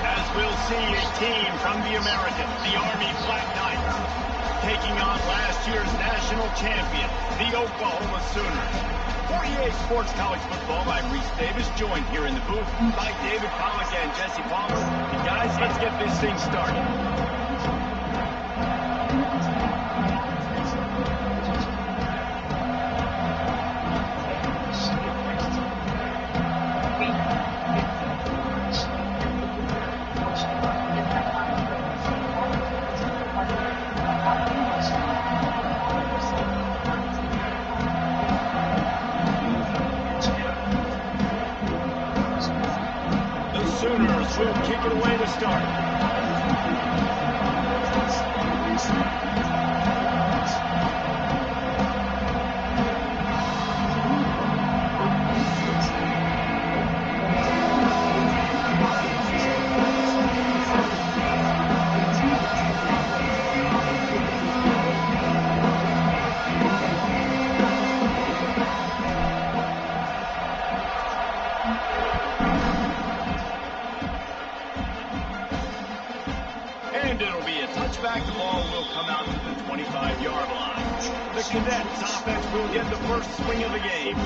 As we'll see a team from the American, the Army Black Knights, taking on last year's national champion, the Oklahoma Sooners. For EA Sports College Football, I'm Reese Davis, joined here in the booth by David Pollock and Jesse Palmer. And guys, let's get this thing started. The Sooners will kick it away to start. And it'll be a touchback. The ball will come out to the 25-yard line. The Cadets offense will get the first swing of the game.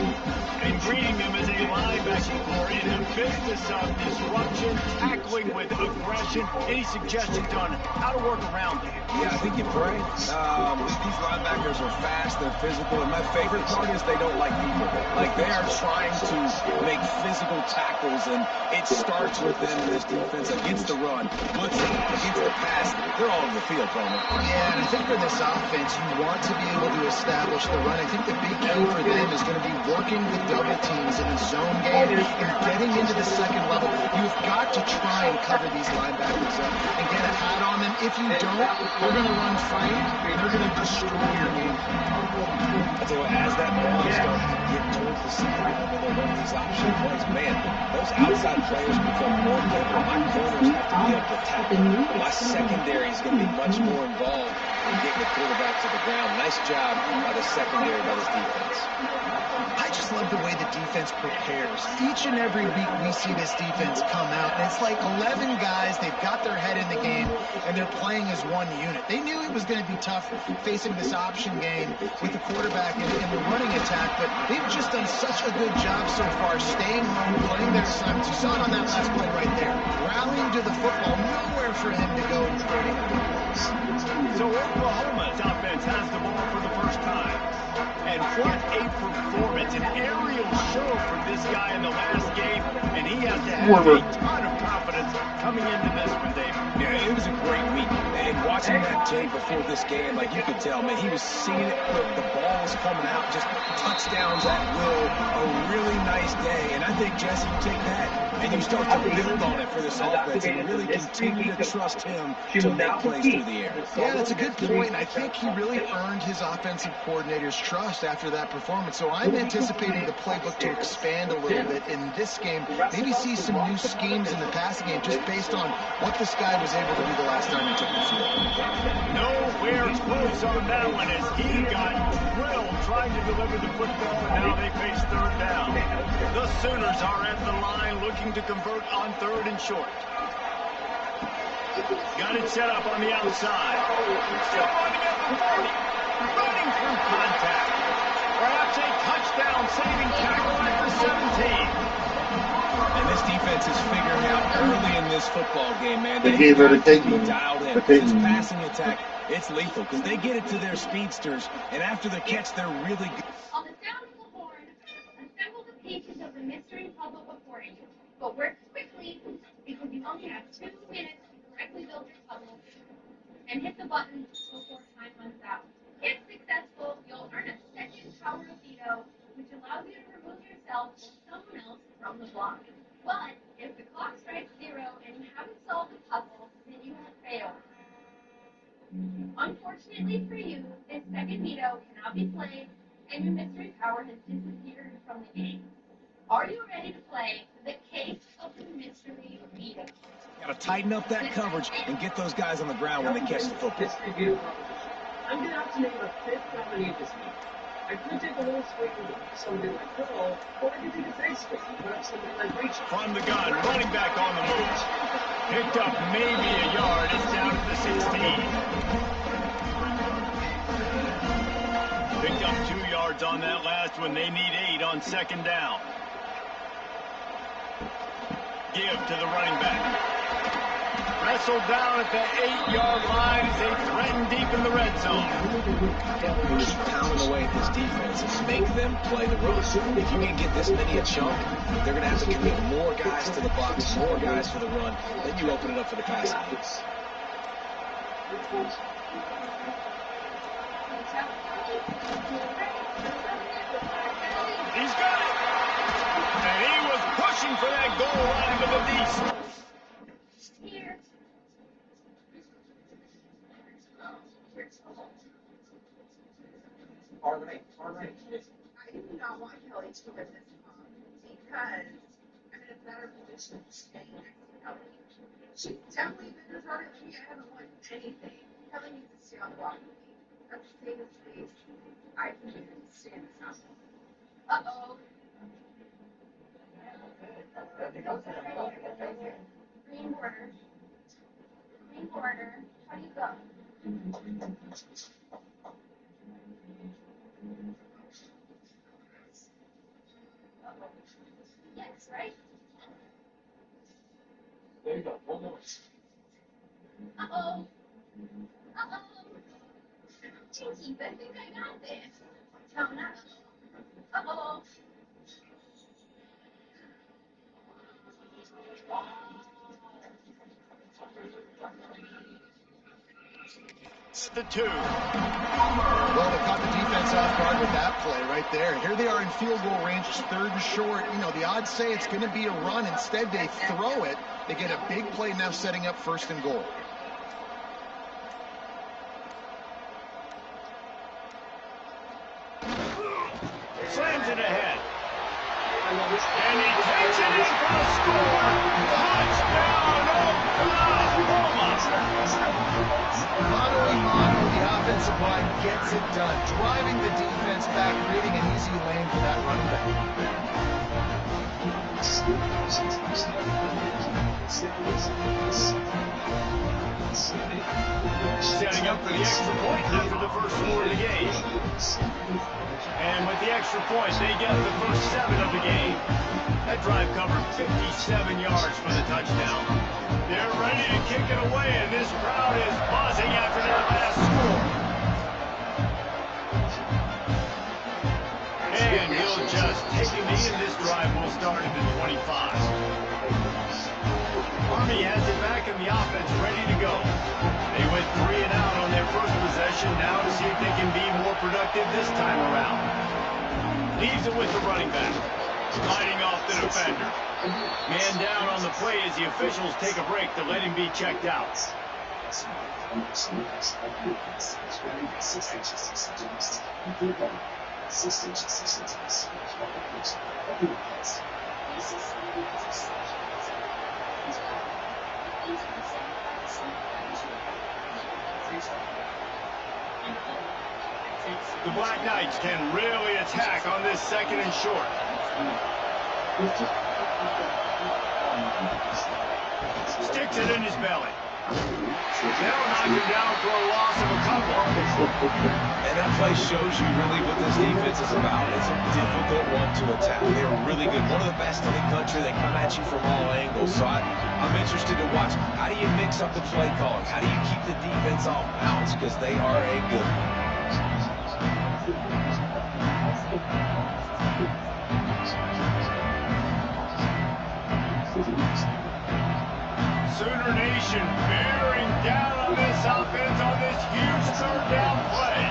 And greeting them is a linebacking core in the business of disruption, tackling with aggression. Any suggestions on how to work around them? Yeah, I think you pray. These linebackers are fast, they're physical, and my favorite part is they don't like people. Like, they are trying to make physical tackles, and it starts with them in this defense against the run, blitzing, against the pass. They're all over the field, Palmer. Yeah, and I think for this offense, you want to be able to establish the run. I think the big key for them is going to be working the double teams in the zone game and getting into the second level. You've got to try and cover these linebackers up and get a hat on them. If you don't, they're going to run free and they're going to destroy your game. I tell you what, as that ball starts to get towards the sideline when they're running these option plays, man, those outside players become more pivotal. My corners have to be able to tackle. My secondary is going to be much more involved in getting the quarterback to the ground. Nice job by the secondary, by this defense. I just love the way the defense prepares. Each and every week we see this defense come out, and it's like 11 guys, they've got their head in the game, and they're playing as one unit. They knew it was going to be tough facing this option game with the quarterback in the running attack, but they've just done such a good job so far, staying home, playing their assignments. You saw it on that last play right there. Rallying to the football, nowhere for him to go and try to get the place. So Oklahoma's offense has the ball for the first time. And what a performance, an aerial show from this guy in the last game, and he has to have a ton of confidence coming into this one, Dave. Yeah, it was a great week, and watching that tape before this game, like, you could tell, man, he was seeing it, the ball was coming out, just touchdowns at will, a really nice day, and I think, Jesse, you take that, and you start to build on it for this offense, and really continue to trust him to make plays through the air. Yeah, that's a good point, and I think he really earned his offensive coordinator's trust after that performance, so I'm anticipating the playbook to expand a little bit in this game, maybe see some new schemes in the passing game just based on what this guy was able to do the last time he took the field. Nowhere close on that one as he got drilled trying to deliver the football, and now they face third down. The Sooners are at the line looking to convert on third and short. Got it set up on the outside. Still running at the 40. Running through contact. Perhaps a touchdown-saving tackle at the 17. And this defense is figuring out early in this football game, man. They gave her the take me. Dialed in. This passing attack, it's lethal because they get it to their speedsters, and after the catch, they're really good. On the sound of the horn, assemble the pieces of the mystery puzzle before you. But work quickly because you only have 2 minutes to correctly build your puzzle and hit the button before time runs out. If successful, you'll earn a second power of veto, which allows you to remove yourself or someone else from the block. But if the clock strikes 0 and you haven't solved the puzzle, then you have failed. Unfortunately for you, this second veto cannot be played, and your mystery power has disappeared from the game. Are you ready to play the case of the mystery veto? Got to tighten up that coverage and get those guys on the ground when they catch the football. Mystery veto proposition. I'm going to have to name a 5th nominee this week. I could take a little swing with somebody like Phil, or I could take a big swing and put up somebody like Rachel. From the gun, running back on the move. Picked up maybe a yard. It's down at the 16. Picked up 2 yards on that last one. They need 8 on second down. Give to the running back. Wrestled down at the 8-yard line as they threaten deep in the red zone. Keep pounding away at this defense and make them play the run. If you can get this many a chunk, they're going to have to commit more guys to the box, more guys for the run. Then you open it up for the passing game. He's got it. And he was pushed fishing for that goal line with the beast. Here. All right. I do not want Kelly to win this comp because I'm in a better position to stay next to Kelly. She's definitely been harder than me. I haven't won anything. Kelly needs to stay on the block with me. That's the safest space I can do to stay in this house. Uh-oh. Green border. Green border. How do you go? Yes, right? There you go. One more. Uh-oh. Uh-oh. Jinky, I think I got this. No, not uh-oh. Uh-oh. The 2. Well, they caught the defense off guard with that play right there. Here they are in field goal range, 3rd and short. You know, the odds say it's going to be a run. Instead, they throw it. They get a big play now setting up 1st and goal. Slams it ahead. And he takes it in for the score. Touchdown, Oklahoma. The offensive line gets it done, driving the defense back, creating an easy lane for that running back. Setting up for the extra point after the first score of the game. And with the extra point, they get the first 7 of the game. That drive covered 57 yards for the touchdown. They're ready to kick it away, and this crowd is buzzing after that last score. And he'll just take a knee, and this drive will start at the 25. Army has it back, and the offense ready to go. They went 3 and out on their first possession, now to see if they can be more productive this time around. Leaves it with the running back, fighting off the defender. Man down on the play as the officials take a break to let him be checked out. The Black Knights can really attack on this 2nd and short. Sticks it in his belly. They'll knock him down for a loss of a couple. And that play shows you really what this defense is about. It's a difficult one to attack. They're really good. One of the best in the country. They come at you from all angles. So I'm interested to watch. How do you mix up the play calling? How do you keep the defense off balance? Because they are a good one. Sooner Nation bearing down on this offense on this huge 3rd down play.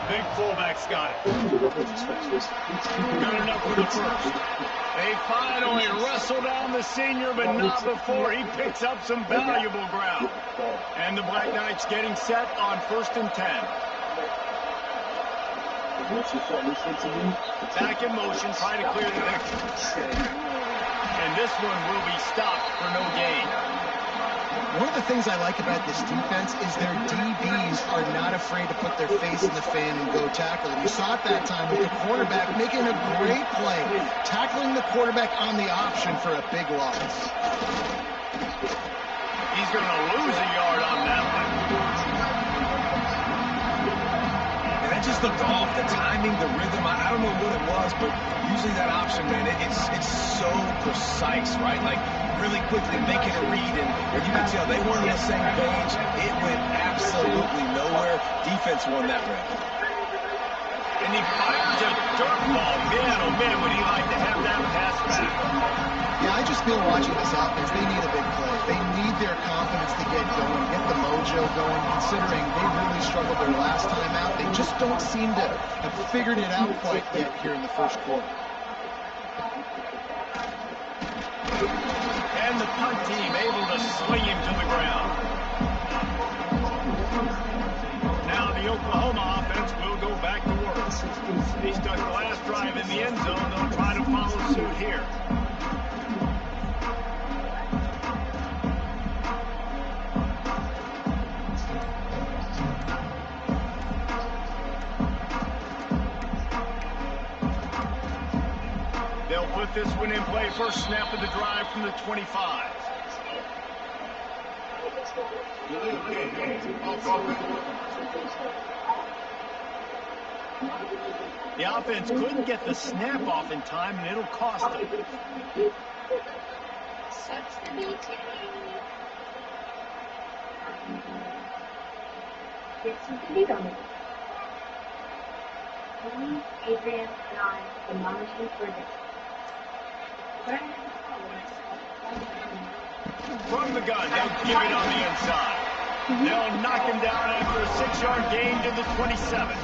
Big fullback's got it. Good enough for the first. They finally wrestle down the senior, but not before he picks up some valuable ground. And the Black Knights getting set on 1st and 10. Back in motion, trying to clear the deck. And this one will be stopped for no gain. One of the things I like about this defense is their DBs are not afraid to put their face in the fan and go tackle. And you saw it that time with the quarterback making a great play, tackling the quarterback on the option for a big loss. He's going to lose a yard on that one. And that just looked off, the timing, the rhythm. I don't know what it was, but usually that option, man, it's so precise, right? Like really quickly making a read, and you can tell they weren't on the same page. It went absolutely nowhere. Defense won that round. And he fires a dirt ball. Man, oh man, would he like to have that pass back. Yeah, I just feel watching this offense, they need a big play. They need their confidence to get going, get the mojo going, considering they really struggled their last time out. They just don't seem to have figured it out quite yet here in the first quarter. And the punt team able to sling him to the ground. Now the Oklahoma offense will go back to work. They stuck the last drive in the end zone. They'll try to follow suit here. They'll put this one in play. First snap of the drive from the 25. The offense couldn't get the snap off in time, and it'll cost them. Sucks to be Timmy. Get something to eat on it. Tony, Adrian, and I, the nominee for this. From the gun, they'll give it on the inside. They'll knock him down after a 6-yard gain to the 27.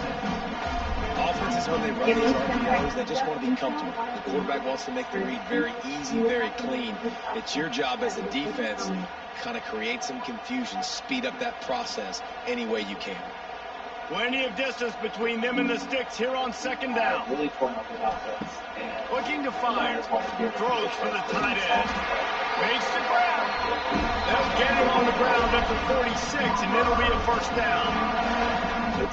Offenses, when they run these RPOs, they just want to be comfortable. The quarterback wants to make the read very easy, very clean. It's your job as a defense, kind of create some confusion, speed up that process any way you can. Plenty of distance between them and the sticks here on second down. Looking to fire. Throws for the tight end. Makes the grab. They'll get him on the ground at the 46, and it'll be a first down.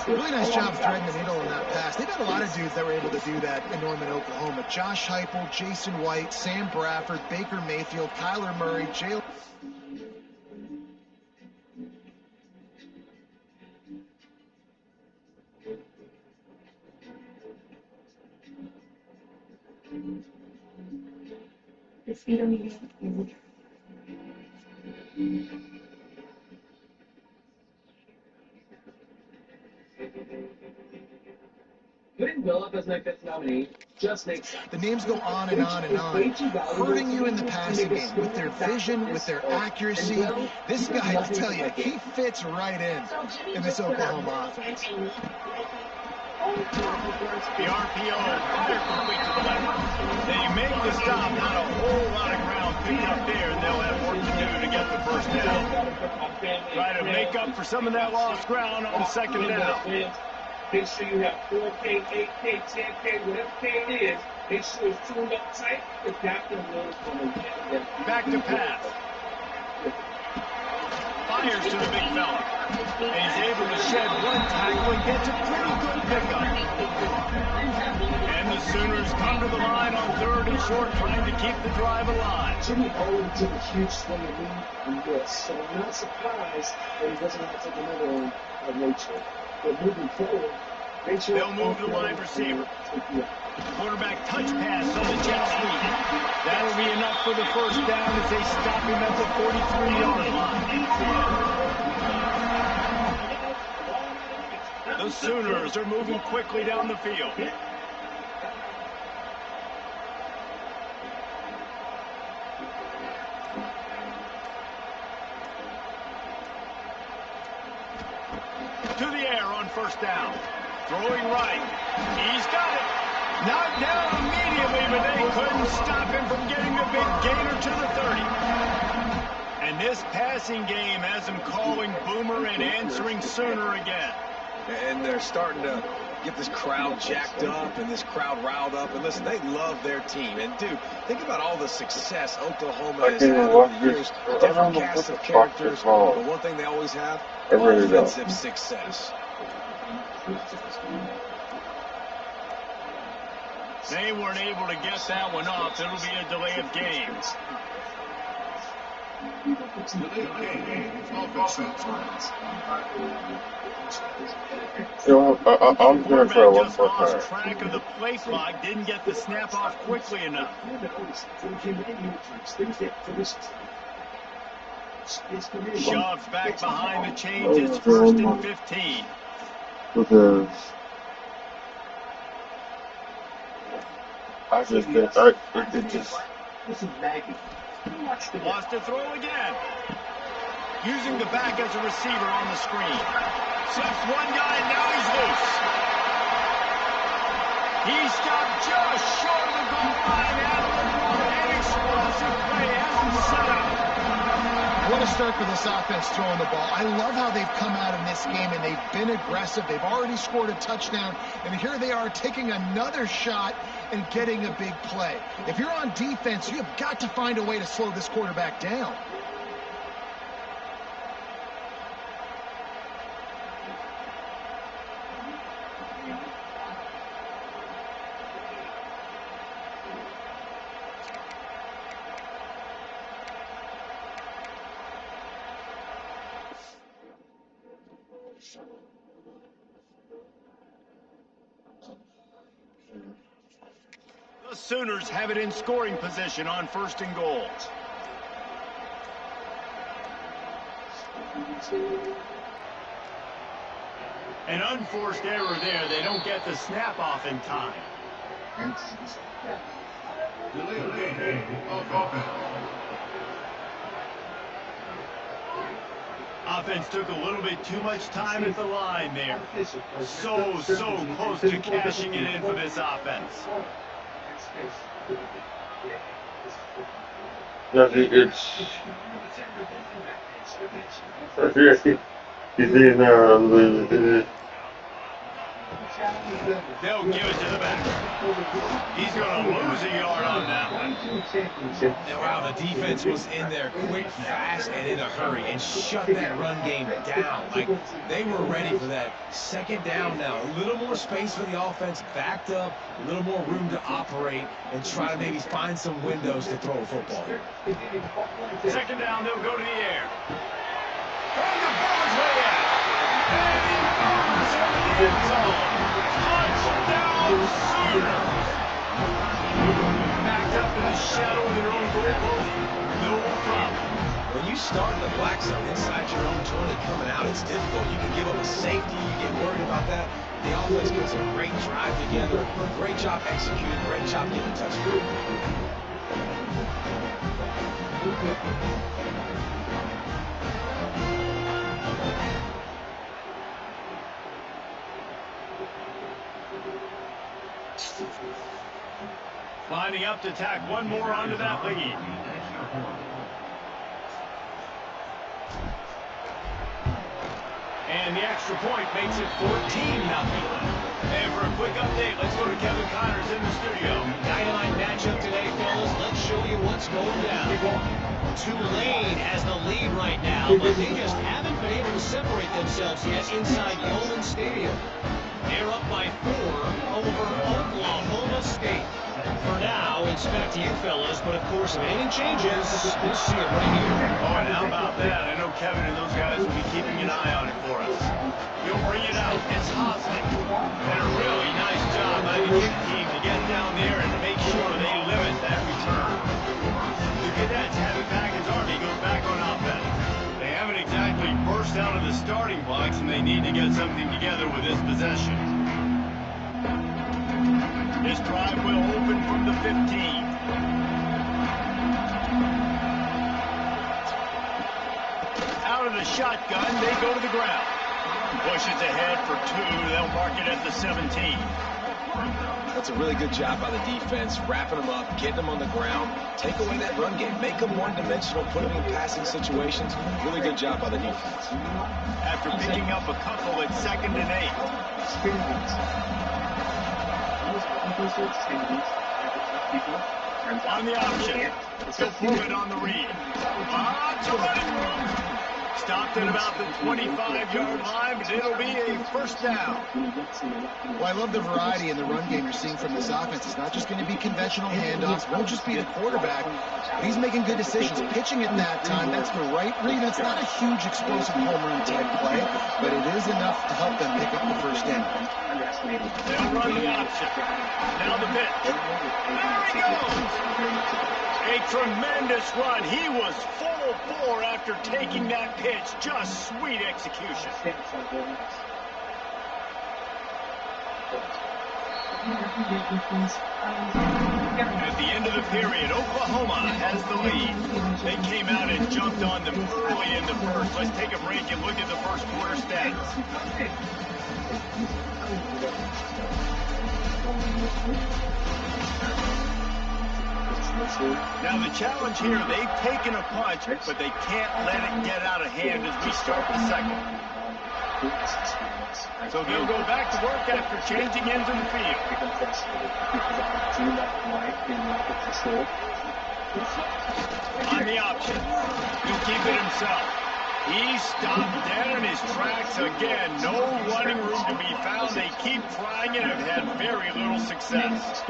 Really nice job threading the needle on that pass. They've got a lot of dudes that were able to do that in Norman, Oklahoma. Josh Heupel, Jason White, Sam Bradford, Baker Mayfield, Kyler Murray, Jalen. The speedo meeting is adjourned. Putting Will up as my 5th nominee just makes sense. The names go on and on and on, hurting you in the passing game with their vision, with their accuracy. This guy, I'll tell you, he fits right in this Oklahoma offense. The RPO fired complete to the left. They make the stop, not a whole lot of ground picked up there, and they'll have work to do to get the first down. Try to make up for some of that lost ground on second down. Make sure you have 4K, 8K, 10K, whatever K it is. Make sure it's tuned up tight. The captain knows when to get there. Back to pass. Fires to the big fella. And he's able to shed one tackle and gets a pretty good pickup. And the Sooners come to the line on 3rd and short, trying to keep the drive alive. Jimmy Owen took a huge swing at me and missed, so I'm not surprised that he doesn't have to take another one of Rachel. But moving forward, Rachel... They'll move to wide receiver. Quarterback touch pass on the jet sweep. That'll be enough for the first down as they stop him at the 43-yard line. The Sooners are moving quickly down the field. To the air on first down. Throwing right. He's got it. Knocked down immediately, but they couldn't stop him from getting the big gainer to the 30. And this passing game has him calling Boomer and answering Sooner again. And they're starting to get this crowd jacked up and this crowd riled up. And listen, they love their team. And, dude, think about all the success Oklahoma has had over the years. Different cast of characters. But one thing they always have, offensive success. They weren't able to get that one off. It'll be a delay of games. I'm going to try one more time. Lost track of the play clock, didn't get the snap off quickly enough. Shoves back behind the chains. It's 1st and 15. Because I just think it just. This is Maggie. Wants to throw again. Using the back as a receiver on the screen. Slips one guy, and now he's loose. He stopped just short of the goal line. An explosive play has him set up. to start for this offense throwing the ball. I love how they've come out in this game, and they've been aggressive. They've already scored a touchdown, and here they are taking another shot and getting a big play. If you're on defense, you have got to find a way to slow this quarterback down. The Sooners have it in scoring position on 1st and goal. An unforced error there. They don't get the snap off in time. Offense took a little bit too much time at the line there. So close to cashing it in for this offense. No, it's he's in They'll give it to the back. He's going to lose a yard on that one. Wow, the defense was in there quick, fast, and in a hurry, and shut that run game down. Like, they were ready for that. 2nd down now. A little more space for the offense, backed up, a little more room to operate, and try to maybe find some windows to throw a football. 2nd down, they'll go to the air. Throwing the ball's way out. And he goes into the end zone. Touchdown, Sooners. Backed up in the shadow of their own goal. No problem. When you start in the black zone inside your own 20 coming out, it's difficult. You can give up a safety. You get worried about that. The offense puts a great drive together. Great job executing. Great job getting a touchdown. Lining up to tack one more onto that lead. And the extra point makes it 14-0. And for a quick update, let's go to Kevin Connors in the studio. Dynamite matchup today, fellas. Let's show you what's going down. Tulane has the lead right now, but they just haven't been able to separate themselves yet inside Yeoman Stadium. They're up by 4 over Oklahoma State. For now, it's back to you fellas, but of course, if anything changes, we'll see it right here. Oh, and how about that? I know Kevin and those guys will be keeping an eye on it for us. You'll bring it out. It's Hosnick. And a really nice job by the kick team to get down there and make sure they limit that return. The Cadets have it back as Army goes back on offense. They haven't exactly burst out of the starting blocks, and they need to get something together with this possession. This drive will open from the 15. Out of the shotgun, they go to the ground. Pushes ahead for 2. They'll mark it at the 17. That's a really good job by the defense, wrapping them up, getting them on the ground, take away that run game, make them one-dimensional, put them in passing situations. Really good job by the defense. After picking up a couple at 2nd and 8. On the option. He'll pull it on the read. Lots of running room. Stopped at about the 25-yard line, but it'll be a 1st down. Well, I love the variety in the run game you're seeing from this offense. It's not just going to be conventional handoffs. It won't just be the quarterback. But he's making good decisions. Pitching at that time, that's the right read. It's not a huge explosive home run type play, but it is enough to help them pick up the 1st down. They'll run the option. Now the pitch. There he goes. A tremendous run. He was full bore after taking that pitch. Just sweet execution. At the end of the period, Oklahoma has the lead. They came out and jumped on them early in the 1st. Let's take a break and look at the 1st quarter stats. Now the challenge here, they've taken a punch, but they can't let it get out of hand as we start the second. So they'll go back to work after changing ends of the field. On the option, he'll keep it himself. He stopped dead in his tracks again. No running room to be found. They keep trying it and have had very little success.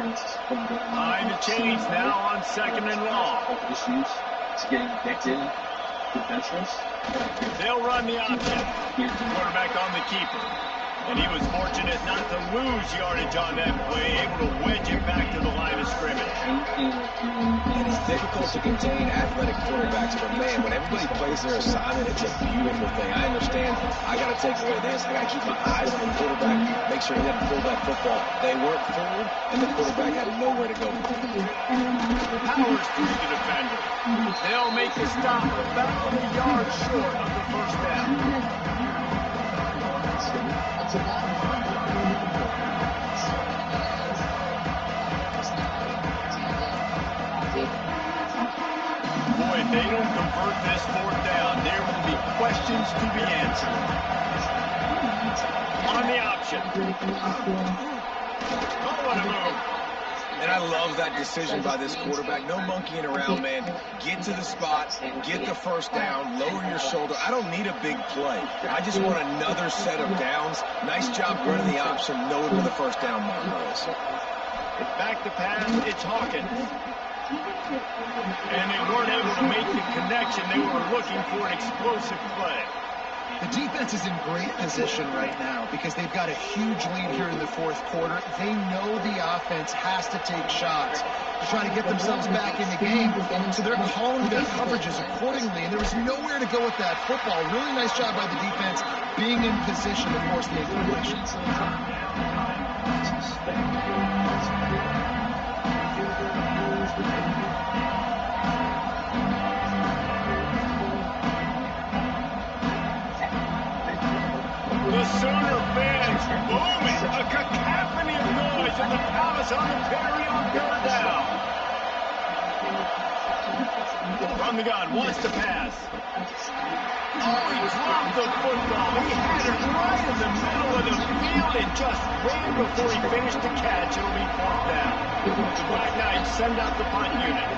Behind the chains now on 2nd and long. They'll run the option. Quarterback on the keeper. And he was fortunate not to lose yardage on that play, able to wedge it back to the line of scrimmage. It is difficult to contain athletic quarterbacks, but man, when everybody plays their assignment, it's a beautiful thing. I understand I got to take away this. I got to keep my eyes on the quarterback, make sure he doesn't pull that football. They weren't fooled, and the quarterback had nowhere to go. Powers through the defender. They'll make the stop about a yard short of the first down. Boy, if they don't convert this 4th down, there will be questions to be answered. On the option. Oh, what a move. And I love that decision by this quarterback. No monkeying around, man. Get to the spot, get the first down, lower your shoulder. I don't need a big play. I just want another set of downs. Nice job running the option, knowing where the first down marker is. Back to pass, it's Hawkins. And they weren't able to make the connection. They were looking for an explosive play. The defense is in great position right now because they've got a huge lead here in the 4th quarter. They know the offense has to take shots to try to get themselves back in the game. So they're calling their coverages accordingly, and there was nowhere to go with that football. Really nice job by the defense being in position to force the incompletion. The Sooner fans booming, a cacophony of noise in the Palace on the Perry on 3rd down. From the gun, wants to pass. Oh, he dropped the football. He had it right in the middle of the field and just ran before he finished the catch. It'll be 4th down. The Black Knights send out the punt unit.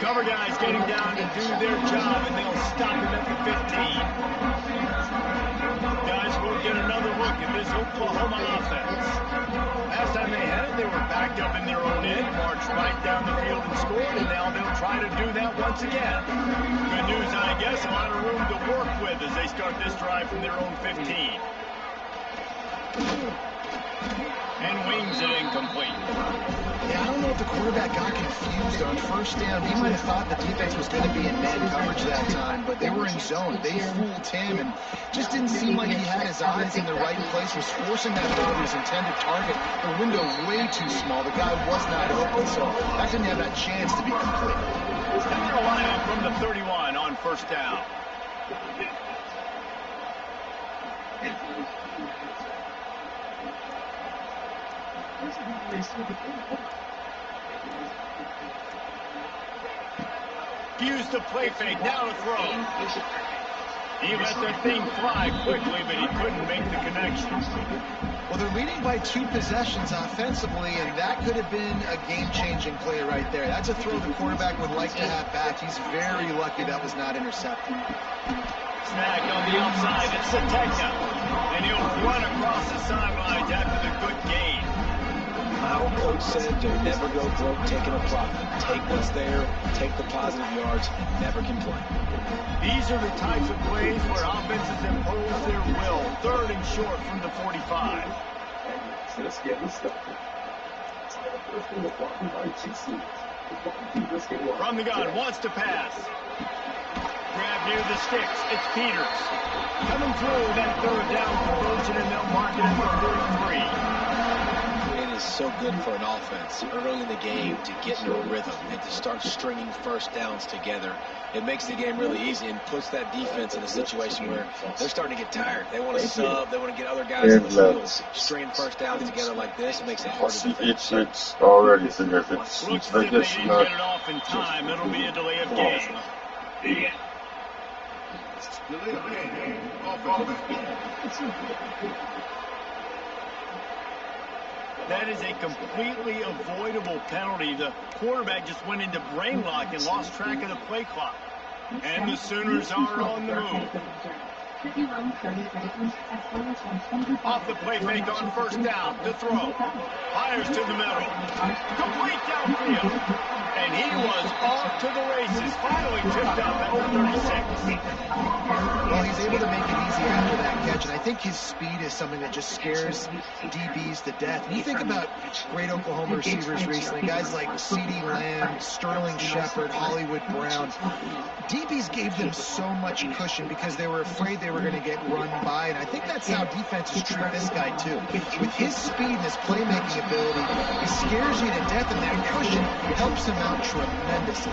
Cover guys getting down to do their job, and they'll stop him at the 15. Guys will get another look at this Oklahoma offense. Last time they had it, they were backed up in their own end, marched right down the field and scored, and now they'll try to do that once again. Good news, I guess, a lot of room to work with as they start this drive from their own 15. And wings it incomplete. Yeah, I don't know if the quarterback got confused on 1st down. He might have thought the defense was going to be in man coverage that time, but they were in zone. They fooled him, and just didn't seem like he had his eyes in the right place, was forcing that ball to his intended target. The window way too small. The guy was not open, so that didn't have that chance to be complete. Carolina from the 31 on 1st down. Used the play fake, now to throw. He let that thing fly quickly, but he couldn't make the connection. Well, they're leading by 2 possessions offensively, and that could have been a game-changing play right there. That's a throw the quarterback would like to have back. He's very lucky that was not intercepted. Snag on the outside, it's Sategna. And he'll run across the sidelines after the good gain. My old coach said to never go broke taking a profit. Take what's there, take the positive yards, and never complain. These are the types of plays where offenses impose their will. 3rd and short from the 45. From the gun, wants to pass. Grab near the sticks, it's Peters. Coming through that 3rd down conversion, and they'll mark it at the 33. It is is so good for an offense early in the game to get into a rhythm and to start stringing first downs together. It makes the game really easy and puts that defense in a situation where they're starting to get tired. They want to sub. They want to get other guys in the field. Stringing first downs together like this makes it hard to defend. It's already figured. Looks It's as like if they this. didn't get it off in time. It'll be a delay of game. That is a completely avoidable penalty. The quarterback just went into brain lock and lost track of the play clock. And the Sooners are on the move. Off the play fake on first down. To throw. Fires to the middle. Complete downfield. And he was off to the races. Finally tipped up at the 36. Well, he's able to make it easy after that catch, and I think his speed is something that just scares DBs to death. When you think about great Oklahoma receivers recently, guys like CeeDee Lamb, Sterling Shepard, Hollywood Brown, DBs gave them so much cushion because they were afraid they were going to get run by, and I think that's how defenses treat this guy too. With his speed and his playmaking ability, he scares you to death, and that cushion helps him out tremendously.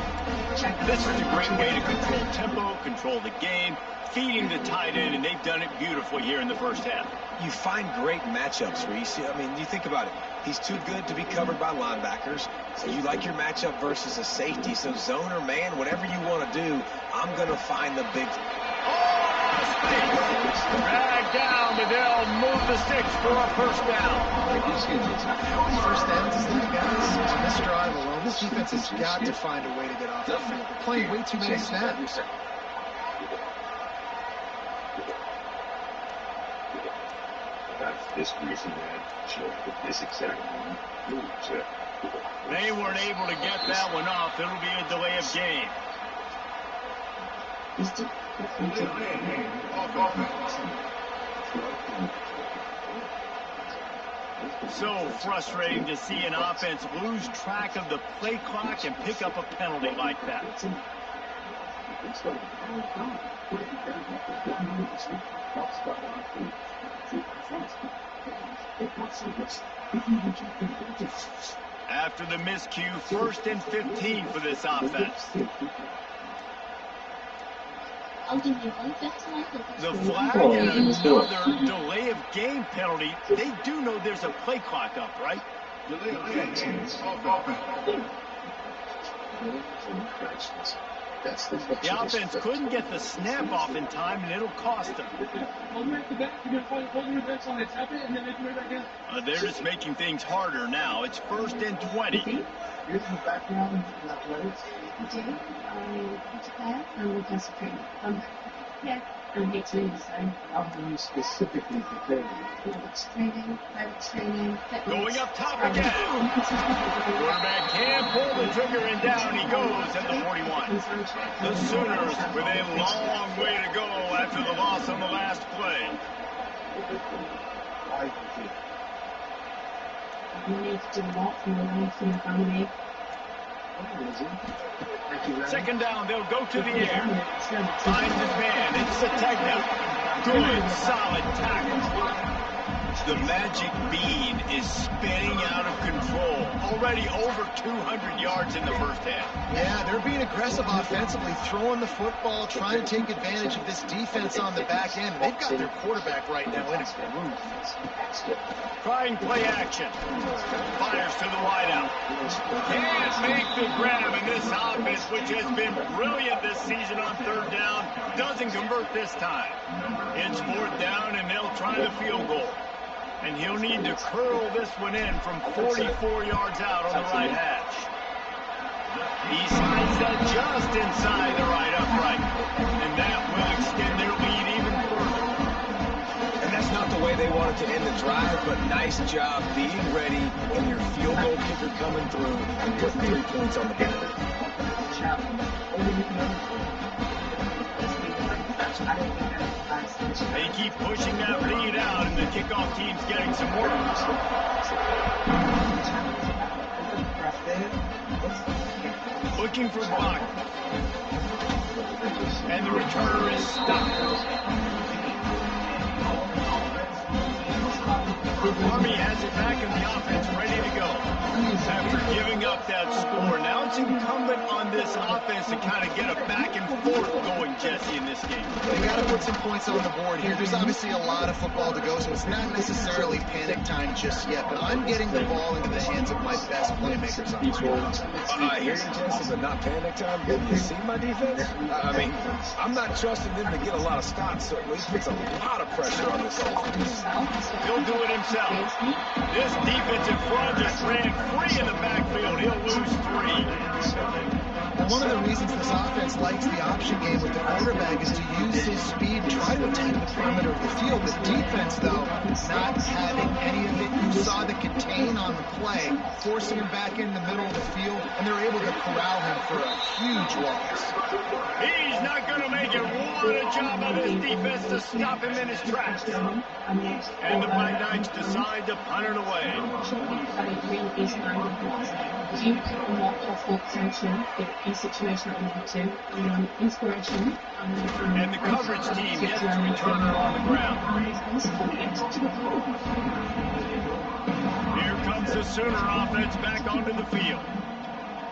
This is a great way to control tempo, control the game, feeding the tight end, and they've done it beautifully here in the first half. You find great matchups where you see, I mean, you think about it. He's too good to be covered by linebackers. So you like your matchup versus a safety. So zone or man, whatever you want to do, I'm going to find the big... Drag down, but they'll move the sticks for a first down. How many first downs is that, guys? On this drive alone, this defense has got to find a way to get off the field. They're playing way too many snaps. This recent ad showed that this exact moment they weren't able to get that one off. It'll be a delay of game. So frustrating to see an offense lose track of the play clock and pick up a penalty like that. After the miscue, 1st and 15 for this offense. The flag and another delay of game penalty. They do know there's a play clock up, right? The offense couldn't get the snap off in time, and it'll cost them. They're just making things harder now. It's 1st and 20. Here's the background in athletics. I do. I'm a classic trainer. Yeah, I'm 18, so. How do you specifically prepare? Training. Going up top again. Quarterback can't pull the trigger, and down he goes at the 41. The Sooners with a long way to go after the loss on the last play. You need to do a lot from the life and the family. Second down, they'll go to the air. Finds his man. It's Sategna. Good, solid tackle. The magic bean is spinning out of control. Already over 200 yards in the first half. Yeah, they're being aggressive offensively, throwing the football, trying to take advantage of this defense on the back end. They've got their quarterback right now in a groove. Trying play action. Fires to the wideout. Can't make the grab, and this offense, which has been brilliant this season on 3rd down, doesn't convert this time. It's 4th down, and they'll try the field goal. And he'll need to curl this one in from 44 yards out on the right hash. He slides that just inside the right upright, and that will extend their lead even further. And that's not the way they wanted to end the drive, but nice job being ready and your field goal kicker coming through and putting 3 points on the board. They keep pushing that lead out, and the kickoff team's getting some work. Looking for block. And the returner is stopped. Army has it back in the offense, ready to go. After giving up that score, now it's incumbent on this offense to kind of get a back and forth going, Jesse, in this game. They got to put some points on the board here. There's obviously a lot of football to go, so it's not necessarily panic time just yet, but I'm getting the ball into the hands of my best playmakers on this field. I hear you, Jesse, but not panic time. Have you seen my defense? I mean, I'm not trusting them to get a lot of stops, so he puts a lot of pressure on this offense. He'll do it himself. This defensive front just ran free in the backfield. He'll lose 3. One of the reasons this offense likes the option game with the quarterback is to use his speed and try to attack the perimeter of the field. The defense, though, not having any of it. You saw the contain on the play, forcing him back in the middle of the field, and they're able to corral him for a huge loss. He's not going to make it. What a job of this defense to stop him in his tracks. And the Black Knights decide to punt it away. And the coverage team gets to return her on the ground. Here comes the Sooner offense back onto the field.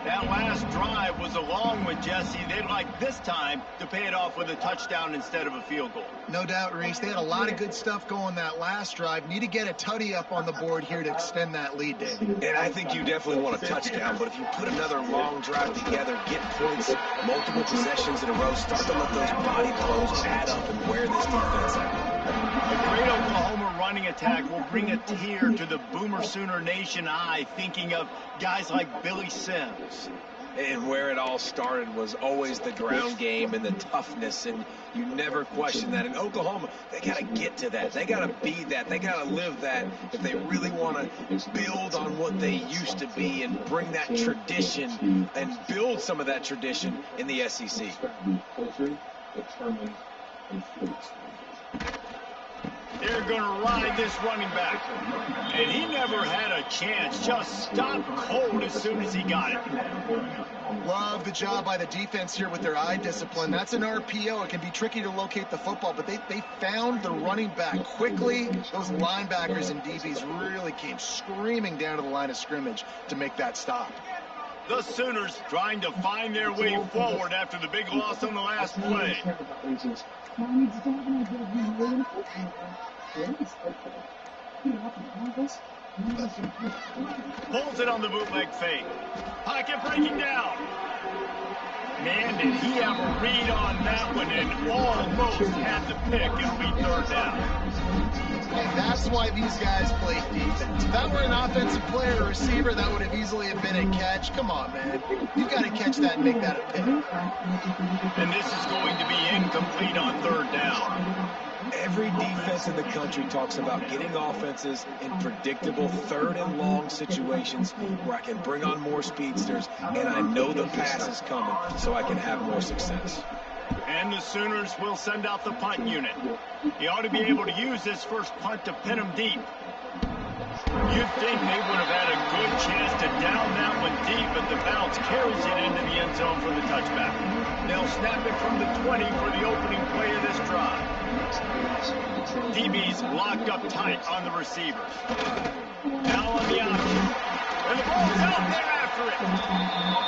That last drive was a long one, Jesse. They'd like this time to pay it off with a touchdown instead of a field goal. No doubt, Reese. They had a lot of good stuff going that last drive. Need to get a tutty up on the board here to extend that lead, Dave. And I think you definitely want a touchdown, but if you put another long drive together, get points, multiple possessions in a row, start to let those body blows add up and wear this defense out. The great Oklahoma running attack will bring a tear to the Boomer Sooner Nation eye, thinking of guys like Billy Sims. And where it all started was always the ground game and the toughness, and you never question that. In Oklahoma, they got to get to that. They got to be that. They got to live that if they really want to build on what they used to be and bring that tradition and build some of that tradition in the SEC. They're going to ride this running back. And he never had a chance. Just stopped cold as soon as he got it. Love the job by the defense here with their eye discipline. That's an RPO. It can be tricky to locate the football, but they found the running back quickly. Those linebackers and DBs really came screaming down to the line of scrimmage to make that stop. The Sooners trying to find their way forward after the big loss on the last play. Pulls it on the bootleg fake. Pocket breaking down. Man, did he have a read on that one and almost had the pick. It'll be third down. And that's why these guys play defense. If that were an offensive player or receiver, that would have easily have been a catch. Come on, man. You got to catch that and make that a pick. And this is going to be incomplete on third down. Every defense in the country talks about getting offenses in predictable third and long situations where I can bring on more speedsters and I know the pass is coming so I can have more success. And the Sooners will send out the punt unit. He ought to be able to use this first punt to pin him deep. You'd think they would have had a good chance to down that one deep, but the bounce carries it into the end zone for the touchback. They'll snap it from the 20 for the opening play of this drive. DB's locked up tight on the receivers. Now on the option. And the ball's out there after it.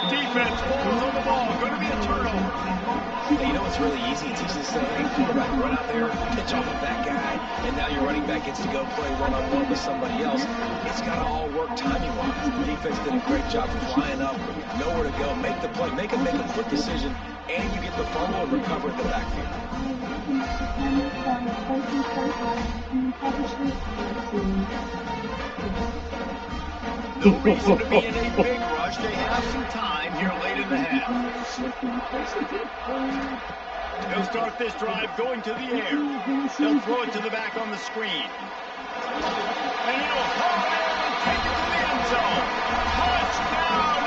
Defense falls on the ball. Going to be a turnover. Hey, you know what's really easy? It's easy to say, hey, quarterback, run out there, pitch off of that guy, and now your running back gets to go play one-on-one with somebody else. It's got to all work timing-wise. The defense did a great job flying up, nowhere to go, make the play, make a quick decision, and you get the fumble and recover in the backfield. No reason to be in a big rush. They have some time here late in the half. They'll start this drive going to the air. They'll throw it to the back on the screen. And he'll haul it in and take it to the end zone. Touchdown,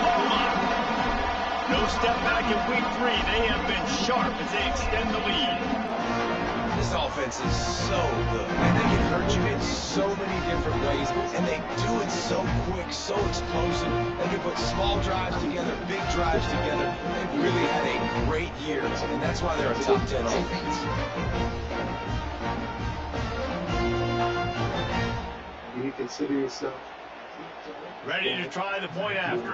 Oklahoma! No step back in week 3. They have been sharp as they extend the lead. This offense is so good, and they can hurt you in so many different ways, and they do it so quick, so explosive. They can put small drives together, big drives together. They've really had a great year, and that's why they're a top 10 offense. you consider yourself? Ready to try the point after.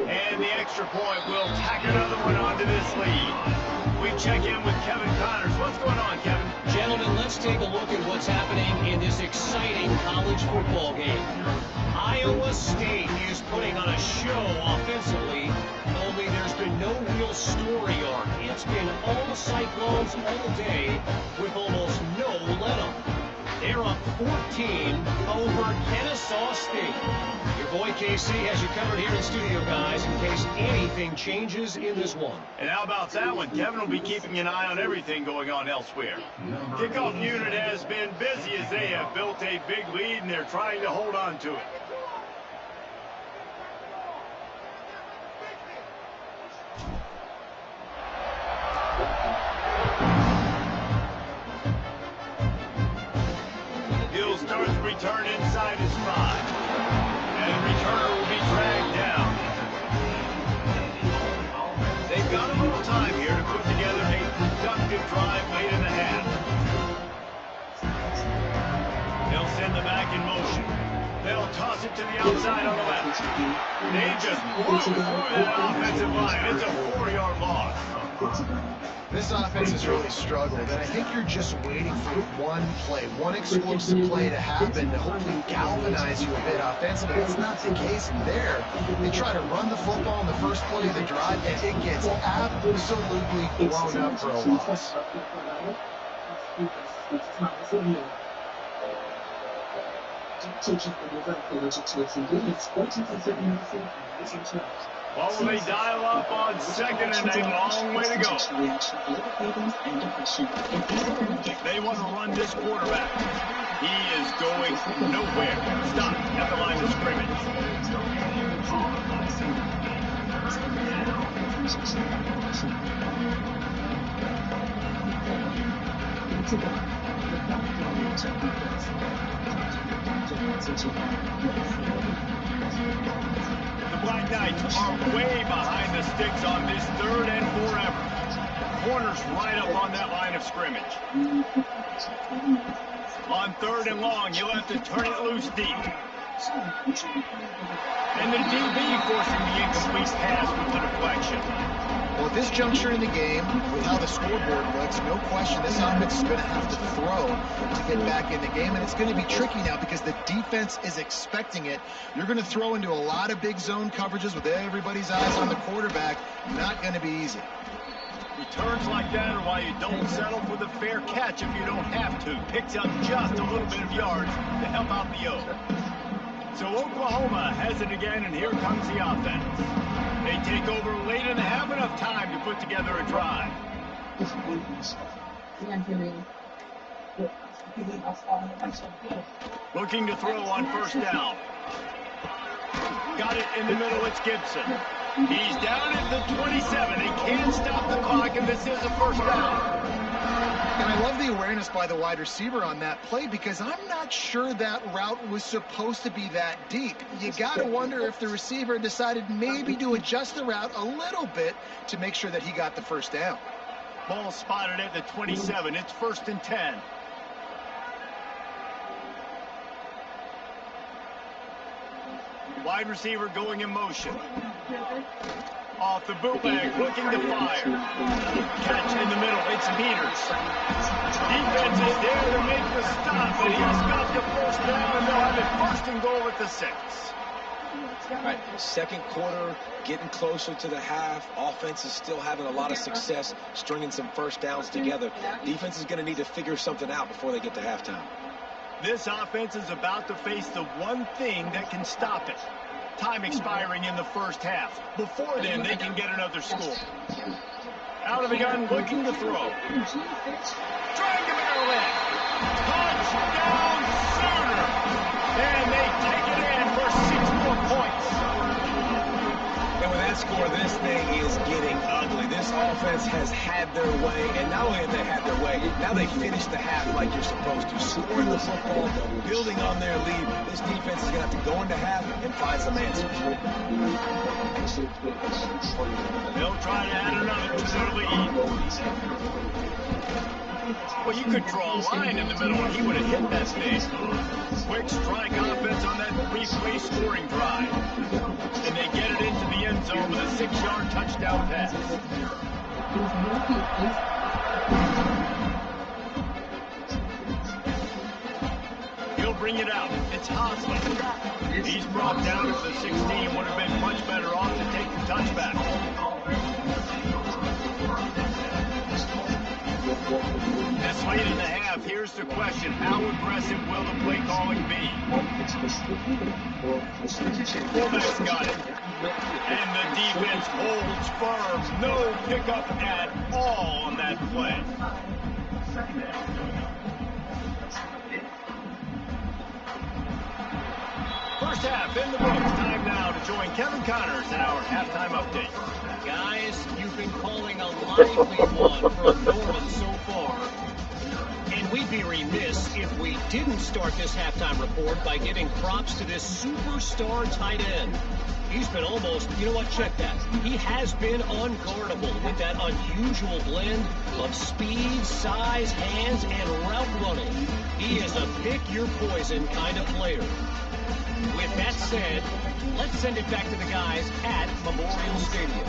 And the extra point will tack another one onto this lead. We check in with Kevin Connors. What's going on, Kevin? Gentlemen, let's take a look at what's happening in this exciting college football game. Iowa State is putting on a show offensively, only there's been no real story arc. It's been all Cyclones all day with almost no let-up. They're up 14 over Kennesaw State. Your boy KC has you covered here in studio, guys, in case anything changes in this one. And how about that one? Kevin will be keeping an eye on everything going on elsewhere. Kickoff unit has been busy as they have built a big lead, and they're trying to hold on to it. He'll start the return inside his 5. And the returner will be dragged down. They've got a little time here to put together a productive drive late in the half. They'll send the back in motion. They'll toss it to the outside on the left. They just blew through that offensive line. It's a 4-yard loss. This offense has really struggled, and I think you're just waiting for one play, one explosive play to happen to hopefully galvanize you a bit offensively. That's not the case there. They try to run the football in the first play of the drive, and it gets absolutely blown up for a loss. Well, they dial up on second and a long way to go. They want to run this quarterback. He is going nowhere. Stop at the line of scrimmage. The Black Knights are way behind the sticks on this 3rd and 4 effort. Corners right up on that line of scrimmage. On 3rd and long, you'll have to turn it loose deep. And the DB forcing the incomplete pass with the deflection. Well, at this juncture in the game, with how the scoreboard looks, no question this offense is going to have to throw to get back in the game, and it's going to be tricky now because the defense is expecting it. You're going to throw into a lot of big zone coverages with everybody's eyes on the quarterback. Not going to be easy. Returns like that are why you don't settle for the fair catch if you don't have to. Picks up just a little bit of yards to help out the O. So Oklahoma has it again, and here comes the offense. They take over late in the half, enough time to put together a drive. Looking to throw on 1st down. Got it in the middle, it's Gibson. He's down at the 27. He can't stop the clock, and this is a 1st down. And I love the awareness by the wide receiver on that play because I'm not sure that route was supposed to be that deep. You got to wonder if the receiver decided maybe to adjust the route a little bit to make sure that he got the 1st down. Ball spotted at the 27. It's 1st and 10. Wide receiver going in motion. Off the bootleg, looking to fire. Catch in the middle, it's Peters. Defense is there to make the stop, but he's got the 1st down, and they'll have it 1st and goal at the 6. All right, 2nd quarter, getting closer to the half. Offense is still having a lot of success stringing some 1st downs together. Defense is going to need to figure something out before they get to halftime. This offense is about to face the one thing that can stop it. Time expiring in the 1st half. Before then, they can get another score. Out of the gun, looking to throw. Trying to barrel in. Touchdown Sooner! And they take it in for 6 more points. And with that score, this thing is getting ugly. This offense has had their way, and not only have they had their way, now they finished the half like you're supposed to. Scoring the football, building on their lead. This defense is going to have to go into half and find some answers. They'll try to add another to their lead. Well, you could draw a line in the middle and he would have hit that thing. Quick strike offense on that three-play scoring drive. And they get it into the end zone with a 6-yard touchdown pass. He'll bring it out. It's Hosley. He's brought down at the 16. Would have been much better off to take the touchback. This late in the half, here's the question. How aggressive will the play calling be? Fullback's got it. And the defense holds firm. No pickup at all on that play. First half in the books. Time now to join Kevin Connors in our halftime update. Guys, you've been calling a lively one from Norman so far. And we'd be remiss if we didn't start this halftime report by giving props to this superstar tight end. He's been almost, you know what, check that. He has been unguardable with that unusual blend of speed, size, hands, and route running. He is a pick-your-poison kind of player. With that said, let's send it back to the guys at Memorial Stadium.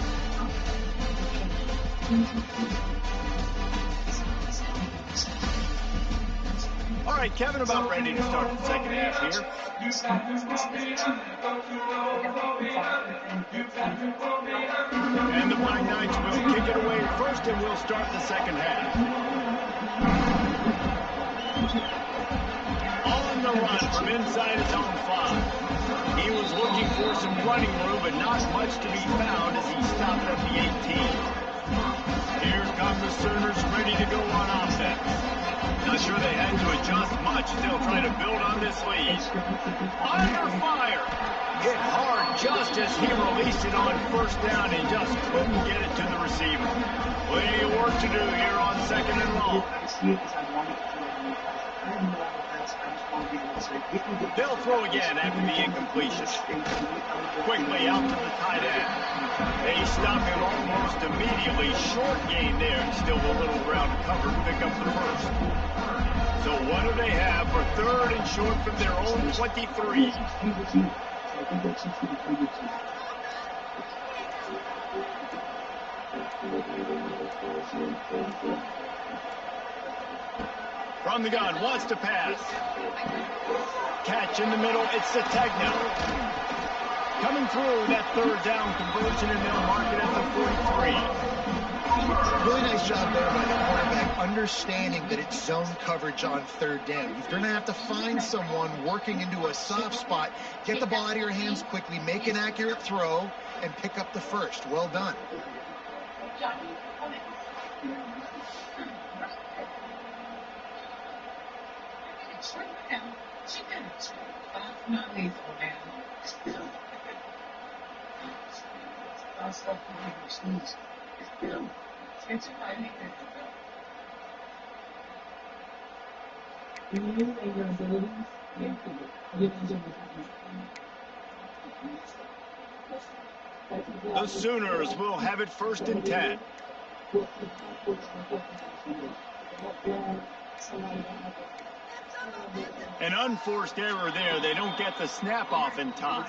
All right, Kevin, about ready to start the second half here. And the Black Knights will kick it away first, and we'll start the second half. On the run from inside his own 5. He was looking for some running room, but not much to be found as he stopped at the 18. Here come the Sooners ready to go on offense. Not sure they had to adjust much, still trying to build on this lead. Under fire! Hit hard just as he released it on first down and just couldn't get it to the receiver. Plenty of work to do here on second and long. They'll throw again after the incompletion. Quickly out to the tight end. They stop him almost immediately. Short gain there, and still a little ground covered to pick up the first. So what do they have for third and short from their own 23? From the gun, wants to pass. Catch in the middle, it's the Tegna. Coming through that third down conversion, and they'll mark it at the 43. Really nice job there by the quarterback, understanding that it's zone coverage on third down. You're going to have to find someone working into a soft spot, get the ball out of your hands quickly, make an accurate throw, and pick up the first. Well done. The Sooners will have it first and 10. An unforced error there. They don't get the snap off in time.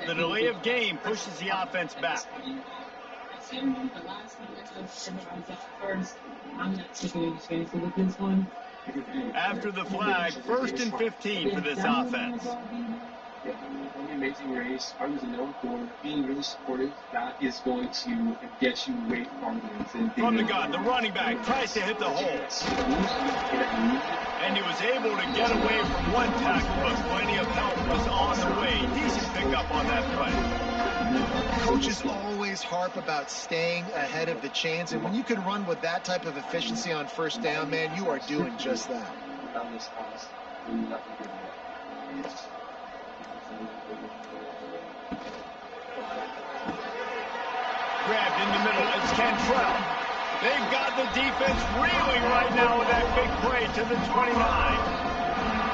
The delay of game pushes the offense back. After the flag, first and 15 for this offense. Amazing race. I was known for being really supportive. That is going to get you way farther. From the gun, the running back tries to hit the hole. And he was able to get away from one tackle, but plenty of help was on the way. Decent pickup on that play. Coaches always harp about staying ahead of the chains, and when you can run with that type of efficiency on first down, man, you are doing just that. Grabbed in the middle, it's Cantrell. They've got the defense reeling right now with that big play to the 29.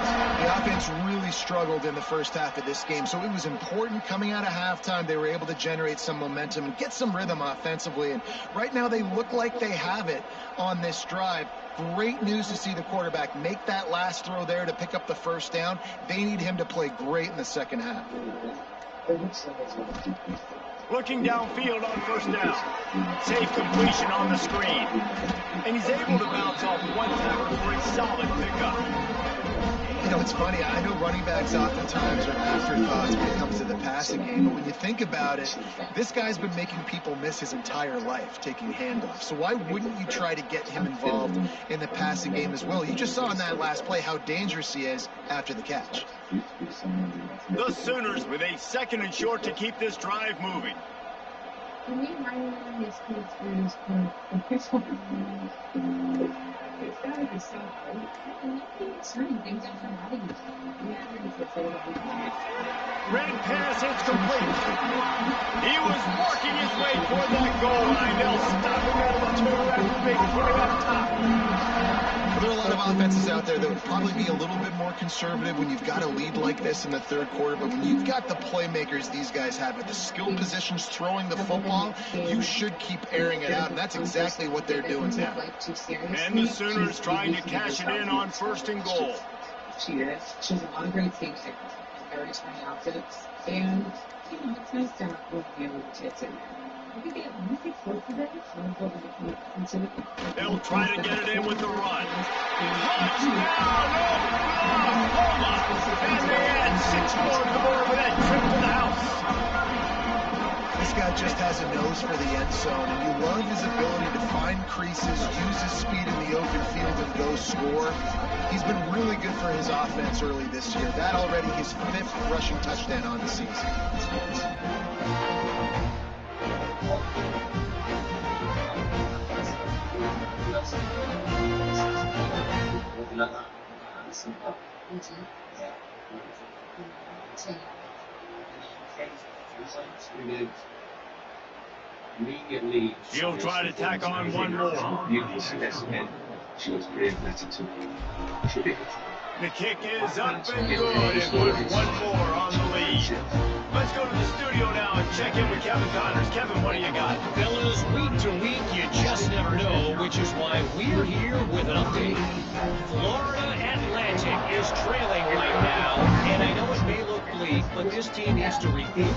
The offense really struggled in the first half of this game, so it was important coming out of halftime. They were able to generate some momentum and get some rhythm offensively, and right now they look like they have it on this drive. Great news to see the quarterback make that last throw there to pick up the first down. They need him to play great in the second half. Looking downfield on first down. Safe completion on the screen. And he's able to bounce off one tackle for a solid pickup. You know, it's funny. I know running backs oftentimes are afterthoughts when it comes to the passing game, but when you think about it, this guy's been making people miss his entire life taking handoffs. So why wouldn't you try to get him involved in the passing game as well? You just saw in that last play how dangerous he is after the catch. The Sooners with a 2nd and short to keep this drive moving. Red pass, it's complete. He was working his way toward that goal line. They'll stop him at the 2 after they put him up top. There are a lot of offenses out there that would probably be a little bit more conservative when you've got a lead like this in the third quarter, but when you've got the playmakers these guys have at the skill positions throwing the football, you should keep airing it out, and that's exactly what they're doing now. And the Sooners trying to cash it in on 1st and goal. She is. She has a lot of great things there. Very tiny outfits. And, you know, it's nice to have one of the other kids in there. They'll try to get it in with the run. Touchdown, Oklahoma! And they add 6 more to the board with that trip to the house. This guy just has a nose for the end zone, and you love his ability to find creases, use his speed in the open field, and go score. He's been really good for his offense early this year. That already his 5th rushing touchdown on the season. Immediately, He'll try to tack on one more. She was brave, that's it too. She did it. The kick is up and good, and put one more on the lead. Let's go to the studio now and check in with Kevin Connors. Kevin, what do you got? Fellas, week to week, you just never know, which is why we're here with an update. Florida Atlantic is trailing right now, and I know it may look bleak, but this team needs to regroup,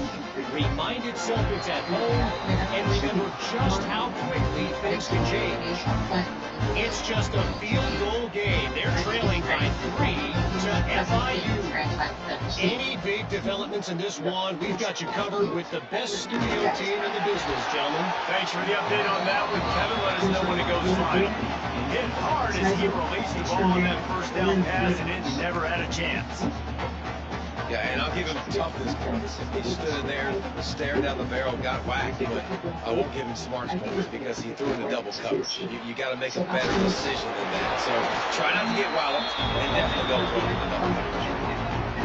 remind itself it's at home, and remember just how quickly things can change. It's just a field goal game. They're trailing by 3 to FIU. Any big developments in this one, we've got you covered with the best studio team in the business, gentlemen. Thanks for the update on that with Kevin. Let us know when it goes final. Hit hard as he released the ball on that first down pass, and it never had a chance. Yeah, and I'll give him toughness points. He stood in there, stared down the barrel, got whacked, but I won't give him smarts points because he threw into double coverage. You got to make a better decision than that. So try not to get walloped, and definitely don't throw into double coverage.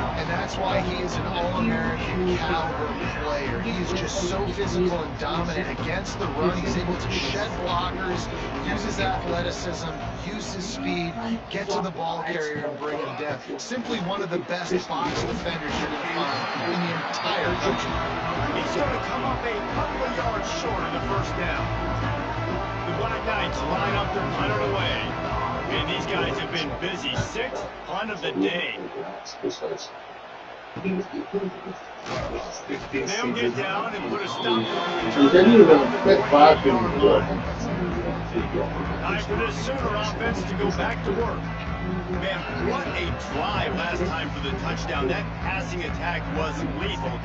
And that's why he is an All-American caliber player. He is just so physical and dominant against the run. He's able to shed blockers, use his athleticism, use his speed, get to the ball carrier and bring him down. Simply one of the best box defenders you're going to find in the entire country. He's going to come up a couple of yards short of the first down. The Black Knights line up their punter away. And these guys have been busy. 6th punt of the day. They'll get down and put a stop on the time for this Sooner offense to go back to work. Man, what a drive last time for the touchdown. That passing attack was lethal.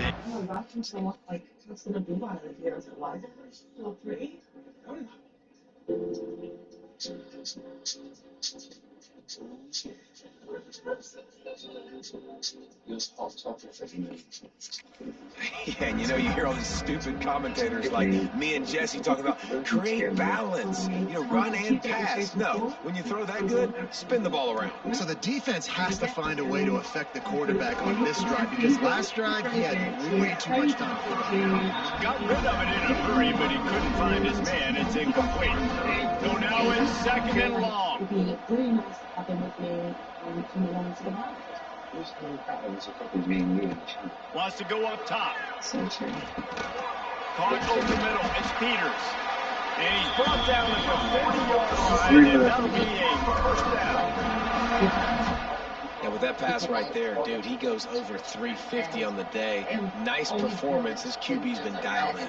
Yeah, and you know, you hear all these stupid commentators like me and Jesse talking about create balance, you know, run and pass. No, when you throw that good, spin the ball around. So the defense has to find a way to affect the quarterback on this drive, because last drive he had way too much time. Got rid of it in a hurry, but he couldn't find his man. It's incomplete. So now it's 2nd and long. Wants to go up top. Caught over the middle. It's Peters. And he's brought down at the 40-yard line, and that'll be a first down. Yeah, with that pass right there, dude, he goes over 350 on the day. Nice performance. His QB's been dialed in.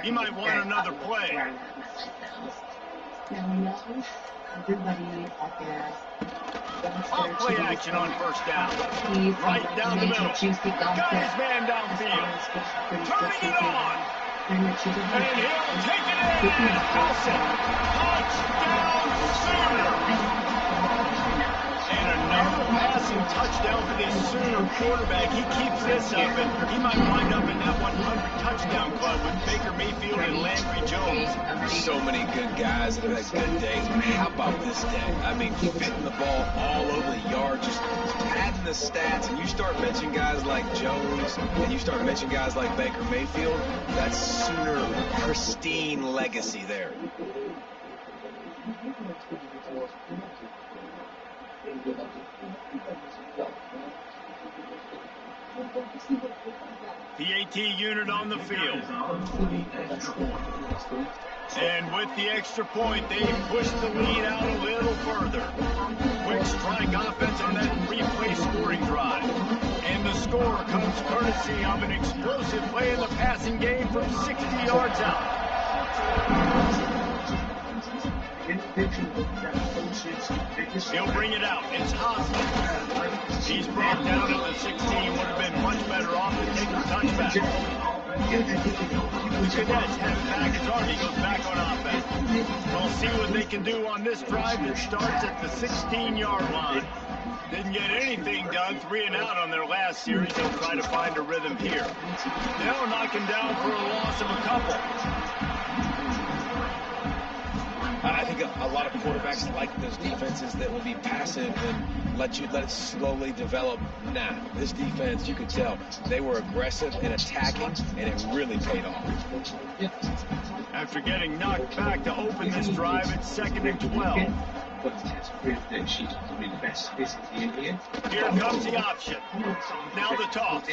He might want another play. Off play action on first down. Right down the middle. Got his man downfield. Turning it on. And he'll take it in and house it. Touchdown Sooner. And another passing touchdown for this Sooner quarterback. He keeps this up, and he might wind up in that 100 touchdown club with Baker Mayfield and Landry Jones. So many good guys that have had good days, but how about this day? I mean, fitting the ball all over the yard, just padding the stats, and you start mentioning guys like Jones, and you start mentioning guys like Baker Mayfield, that's Sooner pristine legacy there. PAT unit on the field. And with the extra point, they push the lead out a little further. Quick strike offense on that replay scoring drive. And the score comes courtesy of an explosive play in the passing game from 60 yards out. He'll bring it out. It's Hosman. He's brought down at the 16. Would have been much better off to take the touchback. The Cadets have it back as Army goes back on offense. We'll see what they can do on this drive that starts at the 16-yard line. Didn't get anything done, 3 and out on their last series. They'll try to find a rhythm here. They'll knock him down for a loss of a couple. I think a lot of quarterbacks like those defenses that will be passive and let it slowly develop. Nah, this defense, you could tell, they were aggressive and attacking, and it really paid off. After getting knocked back to open this drive, it's 2nd and 12. Here comes the option. Now the toss.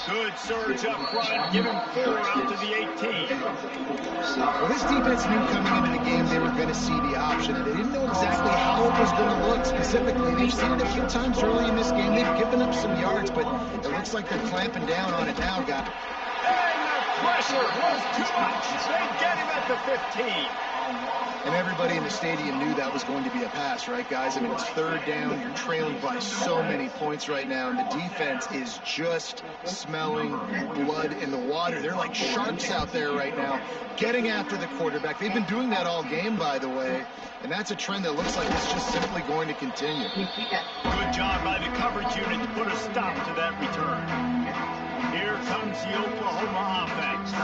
Good surge up front. Give him 4 out to the 18. Well, this defense knew coming into the game they were going to see the option, and they didn't know exactly how it was going to look specifically. They've seen it a few times early in this game. They've given up some yards, but it looks like they're clamping down on it now, guys. And the pressure was too much. They get him at the 15. And everybody in the stadium knew that was going to be a pass, right, guys? I mean, it's 3rd down. You're trailing by so many points right now, and the defense is just smelling blood in the water. They're like sharks out there right now, getting after the quarterback. They've been doing that all game, by the way, and that's a trend that looks like it's just simply going to continue. Good job by the coverage unit to put a stop to that return. Here comes the Oklahoma offense.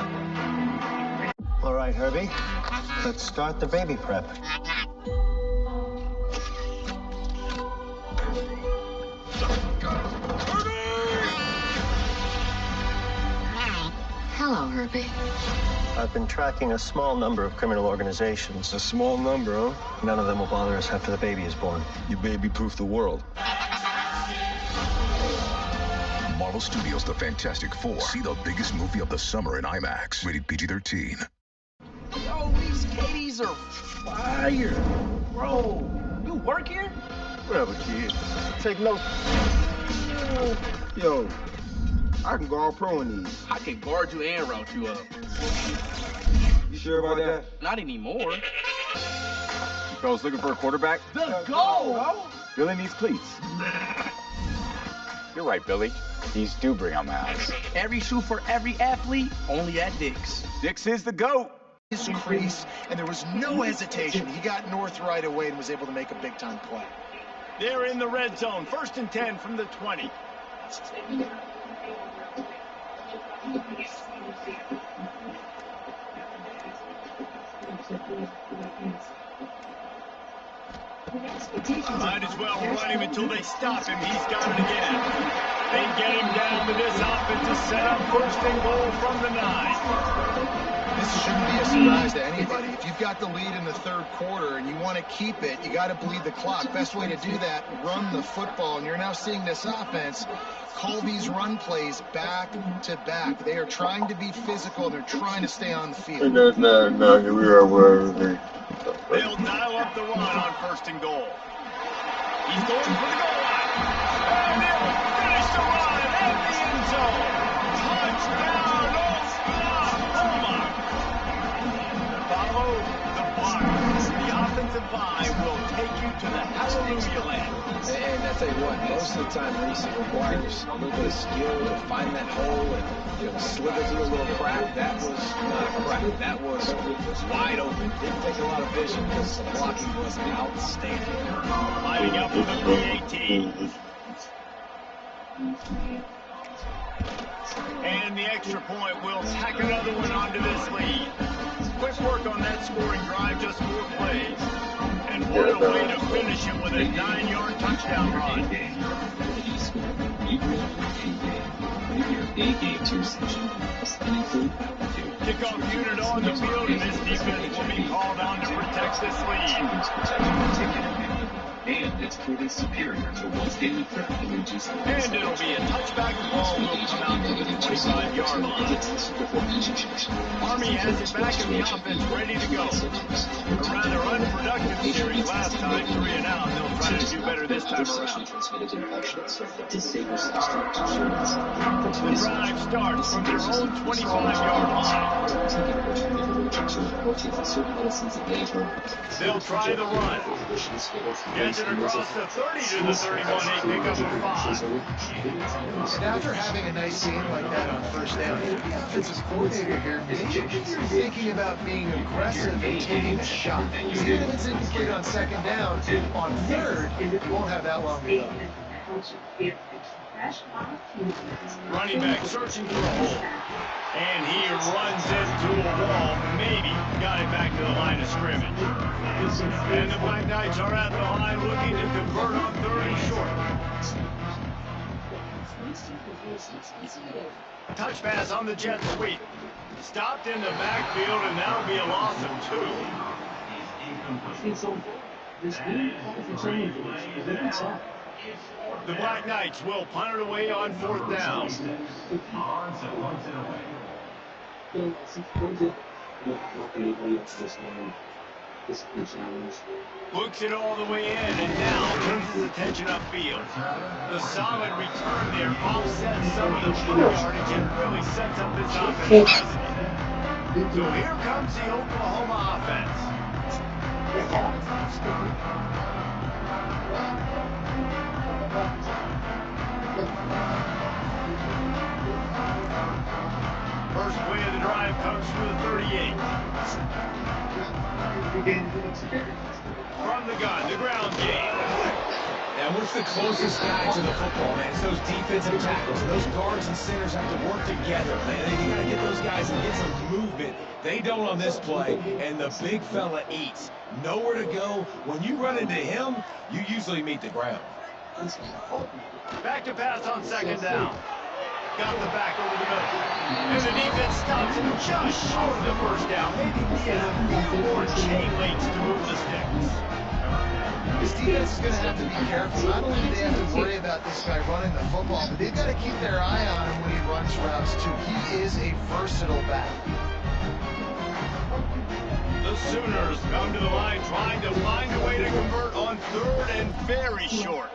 All right, Herbie, let's start the baby prep. Hello, Herbie. I've been tracking a small number of criminal organizations. A small number, huh? None of them will bother us after the baby is born. You baby-proof the world. Marvel Studios' The Fantastic Four. See the biggest movie of the summer in IMAX. Rated PG-13. Yo, these Katie's are fire. Bro, you work here? Whatever, kid. Take notes. Yo, I can go all pro in these. I can guard you and route you up. You sure about that? Not anymore. You fellas looking for a quarterback? The goal! Billy needs cleats. You're right, Billy. These do bring out my eyes. Every shoe for every athlete, only at Dick's. Dick's is the GOAT. His crease, and there was no hesitation. He got north right away and was able to make a big-time play. They're in the red zone. 1st and 10 from the 20. Might as well run him until they stop him. He's got it again. They get him down to this offense to set up 1st and goal from the 9. This shouldn't be a surprise to anybody. If you've got the lead in the 3rd quarter and you want to keep it, you got to bleed the clock. Best way to do that, run the football. And you're now seeing this offense call these run plays back to back. They are trying to be physical, and they're trying to stay on the field. No, here we are. They'll dial up the run on 1st and goal. He's going for the goal line. And they'll finish the run at the end zone. Touchdown, Oklahoma. Follow the block. The offensive line will take you to the hallelujah land. And I tell you what, most of the time, Reese, it requires a little bit of skill to find that hole and slither through a little crack. That was not a crack. That was wide open. Didn't take a lot of vision because the blocking was outstanding. Lining up with the BYTE. And the extra point will tack another one onto this lead. Quick work on that scoring drive, just 4 plays. And what a way to finish it with a 9-yard touchdown run. Kickoff unit on the field, and this defense will be called on to protect this lead. And it's proven superior to one's daily threat in reducing. And it'll be a touchback. The ball will come out to the 25-yard line. Army has it back in the offense, ready to go. A rather unproductive series last time, 3 and out. They'll try to do better this time around. The drive starts from their own 25-yard line. They'll try the run. Gets it across the 30 to the 31. They pick up a 5. And after having a nice game like that on 1st down, if the offensive coordinator here, maybe you're thinking about being aggressive and taking a shot. Even if it's incomplete on 2nd down, on 3rd, you won't have that long to go. Running back searching for a hole. And he runs into a wall. Maybe got it back to the line of scrimmage. And the Black Knights are at the line looking to convert on 3rd and short. Touch pass on the jet sweep. Stopped in the backfield, and that'll be a loss of 2. The Black Knights will punt it away on 4th down. Books it all the way in, and now turns his attention upfield. The solid return there offsets some of the field yardage and really sets up this offense. So here comes the Oklahoma offense. First play of the drive comes from the 38. From the gun, the ground game. Now, what's the closest guy to the football, man? It's those defensive tackles. Those guards and centers have to work together, man. You got to get those guys and get some movement. They don't on this play, and the big fella eats. Nowhere to go. When you run into him, you usually meet the ground. Back to pass on 2nd down. Got the back over the middle. And the defense stops him just short of the 1st down. Maybe he has a few more chain links to move the sticks. This defense is going to have to be careful. Not only do they have to worry about this guy running the football, but they've got to keep their eye on him when he runs routes, too. He is a versatile back. The Sooners come to the line trying to find a way to convert on 3rd and very short.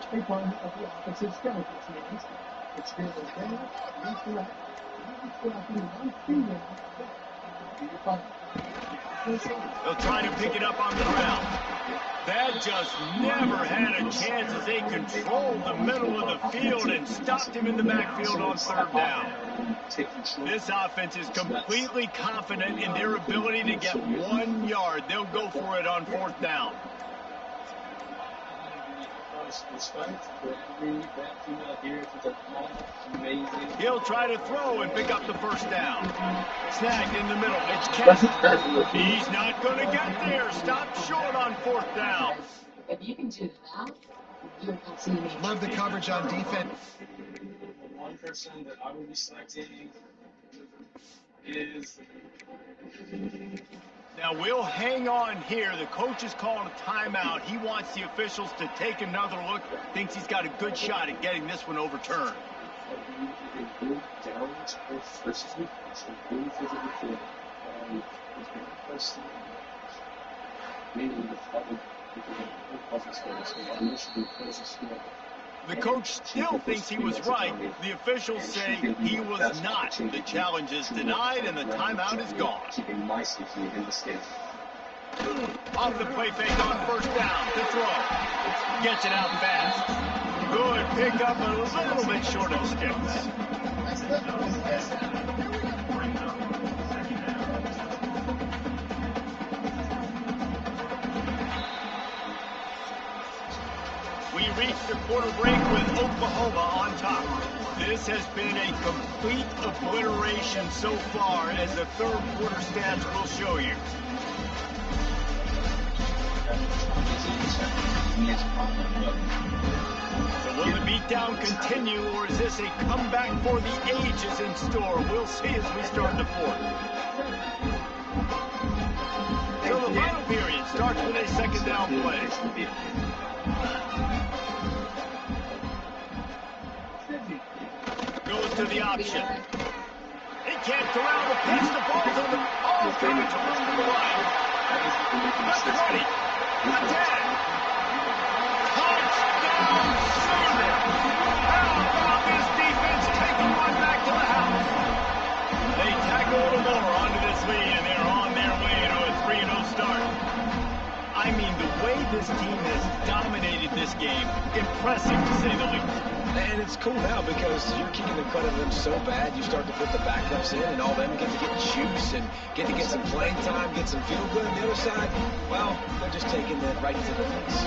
They'll try to pick it up on the ground. That just never had a chance as they controlled the middle of the field and stopped him in the backfield on 3rd down. This offense is completely confident in their ability to get 1 yard. They'll go for it on 4th down. much respect for every black female here because they're all amazing. He'll try to throw and pick up the first down. Snagged in the middle. It's Cat. He's not going to get there. Stopped short on 4th down. If you can do that, you're absolutely. Love the coverage on defense. One person that I will be selecting is. Now we'll hang on here. The coach has called a timeout. He wants the officials to take another look. Thinks he's got a good shot at getting this one overturned. The coach still thinks he was right. The officials say he was not. The challenge is denied and the timeout is gone. Off the play fake on 1st down to throw. Gets it out fast. Good pick up, a little bit short of the sticks. We reached the quarter break with Oklahoma on top. This has been a complete obliteration so far, as the 3rd quarter stats will show you. So will the beatdown continue, or is this a comeback for the ages in store? We'll see as we start the 4th. So the final period starts with a 2nd down play. Goes to the option. He can't go out the pitch. The ball's on the... Oh, coming to run to the line. The 20. The 10. Touchdown, Sooner. How about this defense taking one back to the house? They tackle a little more onto this lead, and they're on their way to a 3-0 start. I mean, the way this team has dominated this game, impressive to say the least. And it's cool now because you're kicking in front of them so bad, you start to put the backups in, and all them get to get juice and get to get some playing time, get some feel good. On the other side, well, they're just taking it right to the face.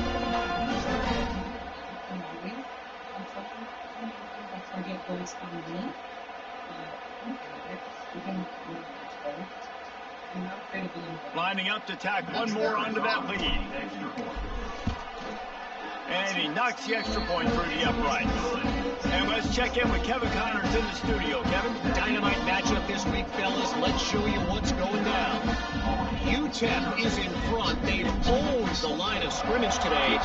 Lining up to tack one more onto that lead. And he knocks the extra point through the uprights. And let's check in with Kevin Connors in the studio. Kevin? Dynamite matchup this week, fellas. Let's show you what's going down. UTEP is in front. They've owned the line of scrimmage today.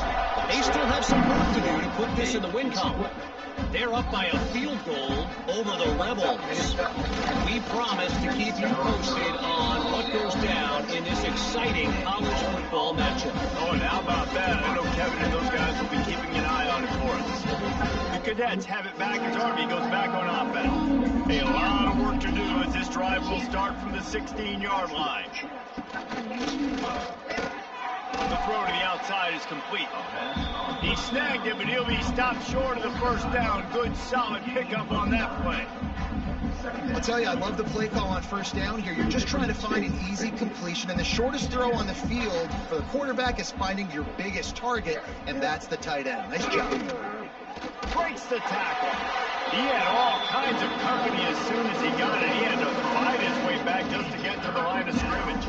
They still have some work to do to put this in the win column. They're up by a field goal over the Rebels. We promise to keep you posted on what goes down in this exciting college football matchup. Oh, and how about that? I know Kevin and those guys will be keeping an eye on it for us. The Cadets have it back as Army goes back on offense. A lot of work to do as this drive will start from the 16-yard line. The throw to the outside is complete. He snagged it, but he'll be stopped short of the first down. Good, solid pickup on that play. I'll tell you, I love the play call on 1st down here. You're just trying to find an easy completion, and the shortest throw on the field for the quarterback is finding your biggest target, and that's the tight end. Nice job. Breaks the tackle. He had all kinds of company as soon as he got it. He had to fight his way back just to get to the line of scrimmage.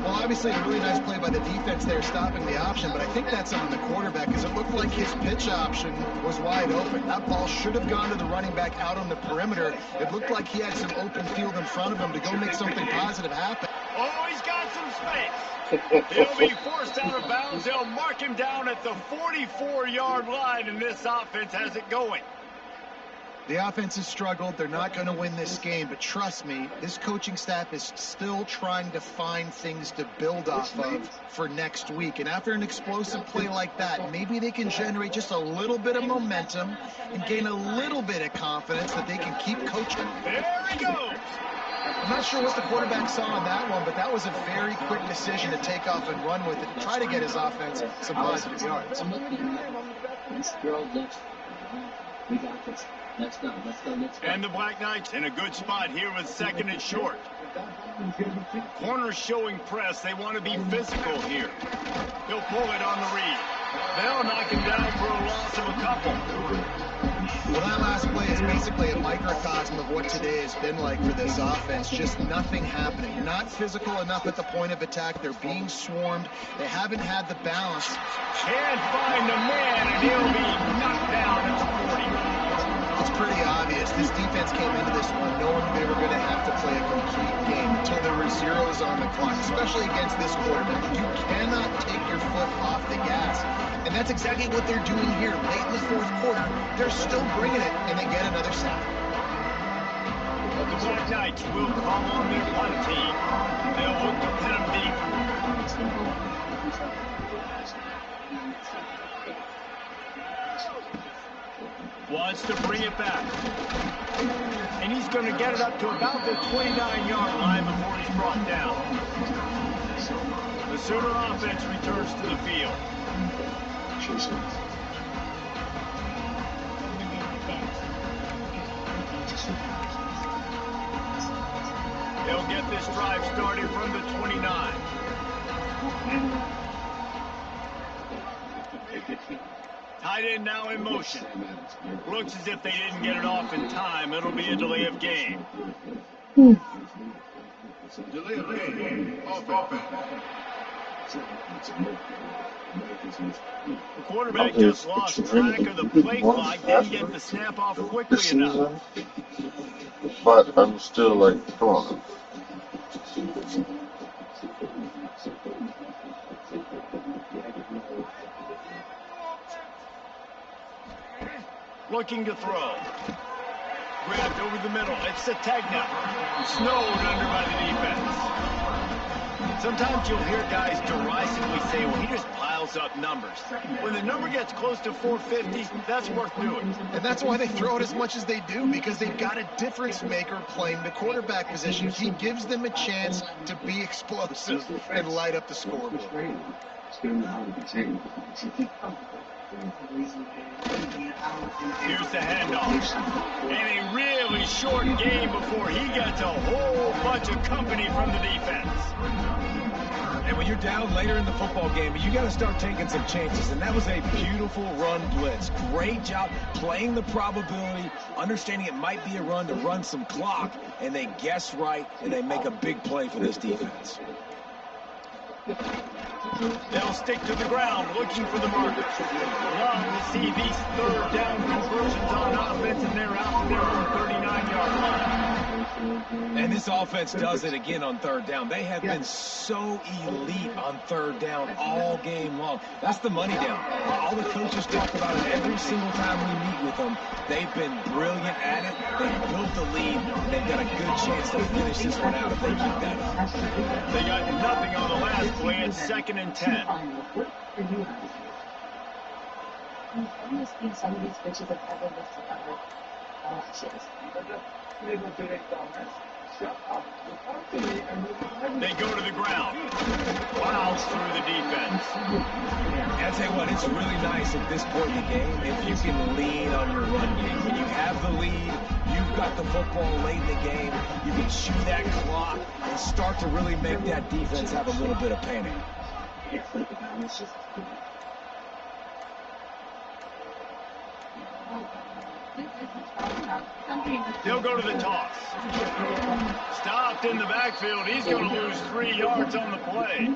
Well, obviously a really nice play by the defense there, stopping the option, but I think that's on the quarterback because it looked like his pitch option was wide open. That ball should have gone to the running back out on the perimeter. It looked like he had some open field in front of him to go make something positive happen. Oh, he's got some space. He'll be forced out of bounds. They'll mark him down at the 44-yard line, and this offense has it going. The offense has struggled. They're not going to win this game, but trust me, this coaching staff is still trying to find things to build off of for next week. And after an explosive play like that, maybe they can generate just a little bit of momentum and gain a little bit of confidence that they can keep coaching. There he goes. I'm not sure what the quarterback saw on that one, but that was a very quick decision to take off and run with it and try to get his offense some positive yards. We got this. Let's go. And the Black Knights in a good spot here with 2nd and short. Corners showing press. They want to be physical here. He'll pull it on the read. They'll knock him down for a loss of a couple. Well, that last play is basically a microcosm of what today has been like for this offense. Just nothing happening. Not physical enough at the point of attack. They're being swarmed. They haven't had the balance. Can't find the man, and he'll be knocked down at the 40. It's pretty obvious. This defense came into this one knowing they were going to have to play a complete game until there were zeros on the clock, especially against this quarterback. You cannot take your foot off the gas. And that's exactly what they're doing here. Late in the fourth quarter, they're still bringing it, and they get another sack. But the Black Knights will call on their punt team. They'll look to pin them deep. Wants to bring it back. And he's going to get it up to about the 29-yard line before he's brought down. The Sooner offense returns to the field. They'll get this drive started from the 29. Tight end now in motion. Looks as if they didn't get it off in time. It'll be a delay of game. Delay of game. Off offense. The quarterback just lost track of the play clock, didn't get the snap off quickly enough. But I'm still like, come on. Looking to throw. Grabbed over the middle. It's Sategna. Snowed under by the defense. Sometimes you'll hear guys derisively say, well, he just piles up numbers. When the number gets close to 450, that's worth doing. And that's why they throw it as much as they do, because they've got a difference maker playing the quarterback position. He gives them a chance to be explosive and light up the scoreboard. Here's the handoff. And a really short game before he gets a whole bunch of company from the defense. And when you're down later in the football game, you got to start taking some chances. And that was a beautiful run blitz. Great job playing the probability, understanding it might be a run to run some clock, and they guess right, and they make a big play for this defense. They'll stick to the ground, looking for the marker. Love to see these third down conversions on offense, and they're out to their own 39-yard line. And this offense does it again on third down. They have been so elite on third down all game long. That's the money down. All the coaches talk about it every single time we meet with them. They've been brilliant at it. They've built the lead, and they've got a good chance to finish this one out if they keep that up. They got nothing on the last play. It's 2nd and 10. Some of these bitches have ever listed other They go to the ground. Plows through the defense. I'll tell you what, it's really nice at this point in the game if you can lean on your run game. When you have the lead, you've got the football late in the game, you can chew that clock and start to really make that defense have a little bit of panic. They'll go to the toss. Stopped in the backfield. He's going to lose 3 yards on the play.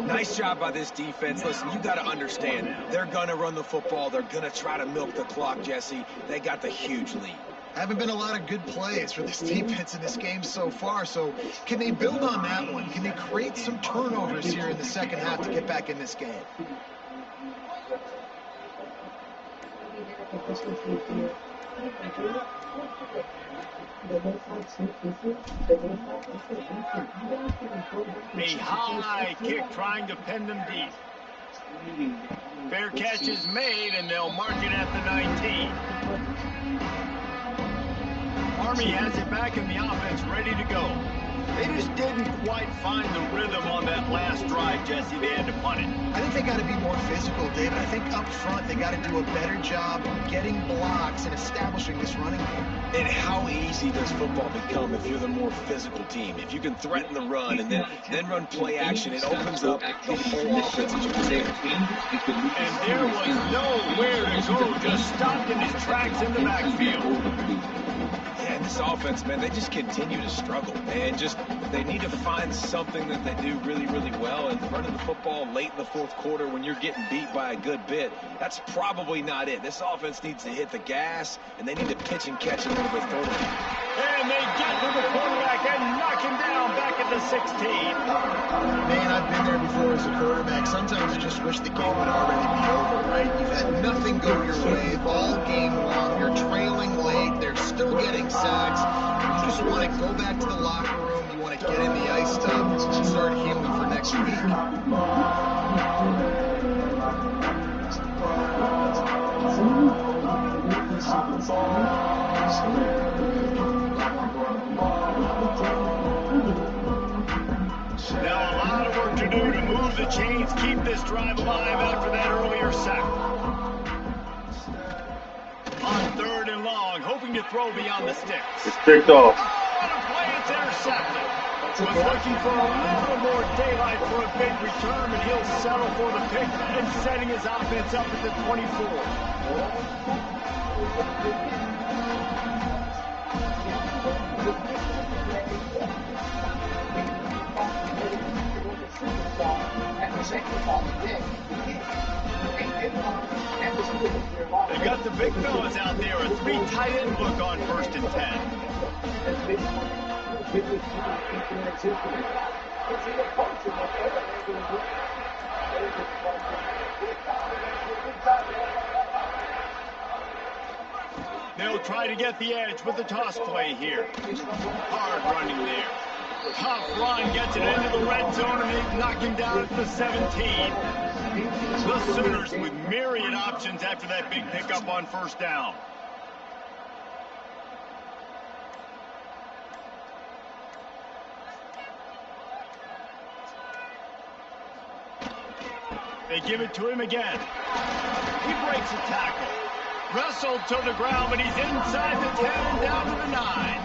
Nice job by this defense. Listen, you got to understand, they're going to run the football. They're going to try to milk the clock, Jesse. They got the huge lead. Haven't been a lot of good plays for this defense in this game so far, so can they build on that one? Can they create some turnovers here in the second half to get back in this game? A high kick trying to pin them deep. Fair catch is made, and they'll mark it at the 19. Army has it back in the offense, ready to go. They just didn't quite find the rhythm on that last drive, Jesse. They had to punt it. I think they got to be more physical, David. I think up front they got to do a better job getting blocks and establishing this running game. And how easy does football become if you're the more physical team? If you can threaten the run and then run play action, it opens up the whole offense that you can see. And there was nowhere to go, just stopped in his tracks in the backfield. Yeah, this offense, man, they just continue to struggle. And they need to find something that they do really, really well. And running the football late in the fourth quarter when you're getting beat by a good bit, that's probably not it. This offense needs to hit the gas, and they need to pitch and catch a little bit further. And they get to the quarterback and knock him down back at the 16. Man, I've been there before as a quarterback. Sometimes you just wish the game would already be over, right? You've had nothing go your way all game long. You're trailing late. They're still getting sacks. You just want to go back to the locker room. You want to get in the ice tub and start healing for next week. Now a lot of work to do to move the chains, keep this drive alive after that earlier sack. On 3rd and long, hoping to throw beyond the sticks. It's picked off. Oh, what a play, it's intercepted. Was looking for a little more daylight for a big return, and he'll settle for the pick and setting his offense up at the 24. They got the big fellas out there, a 3 tight end look on 1st and 10. They'll try to get the edge with the toss play here. Hard running there. Tough run gets it into the red zone, and they knock him down at the 17. The Sooners with myriad options after that big pickup on 1st down. They give it to him again. He breaks a tackle. Wrestled to the ground, but he's inside the 10 and down to the 9.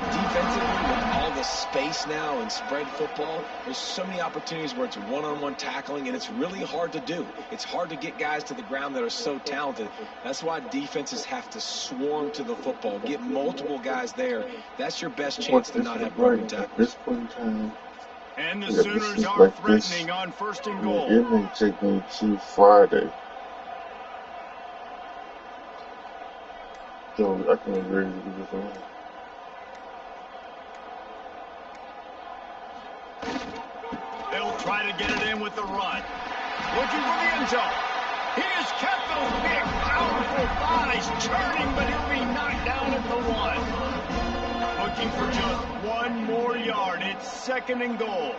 Defensively, with all the space now in spread football, there's so many opportunities where it's one-on-one tackling, and it's really hard to do. It's hard to get guys to the ground that are so talented. That's why defenses have to swarm to the football, get multiple guys there. That's your best chance to not have broken tackles. At this point in time, and the Sooners are threatening on 1st and goal. It may take me to Friday. So I can agree with this one. They'll try to get it in with the run. Looking for the end zone. He has kept those big, powerful thighs churning, but he'll be knocked down at the 1. Looking for just 1 more yard. It's 2nd and goal.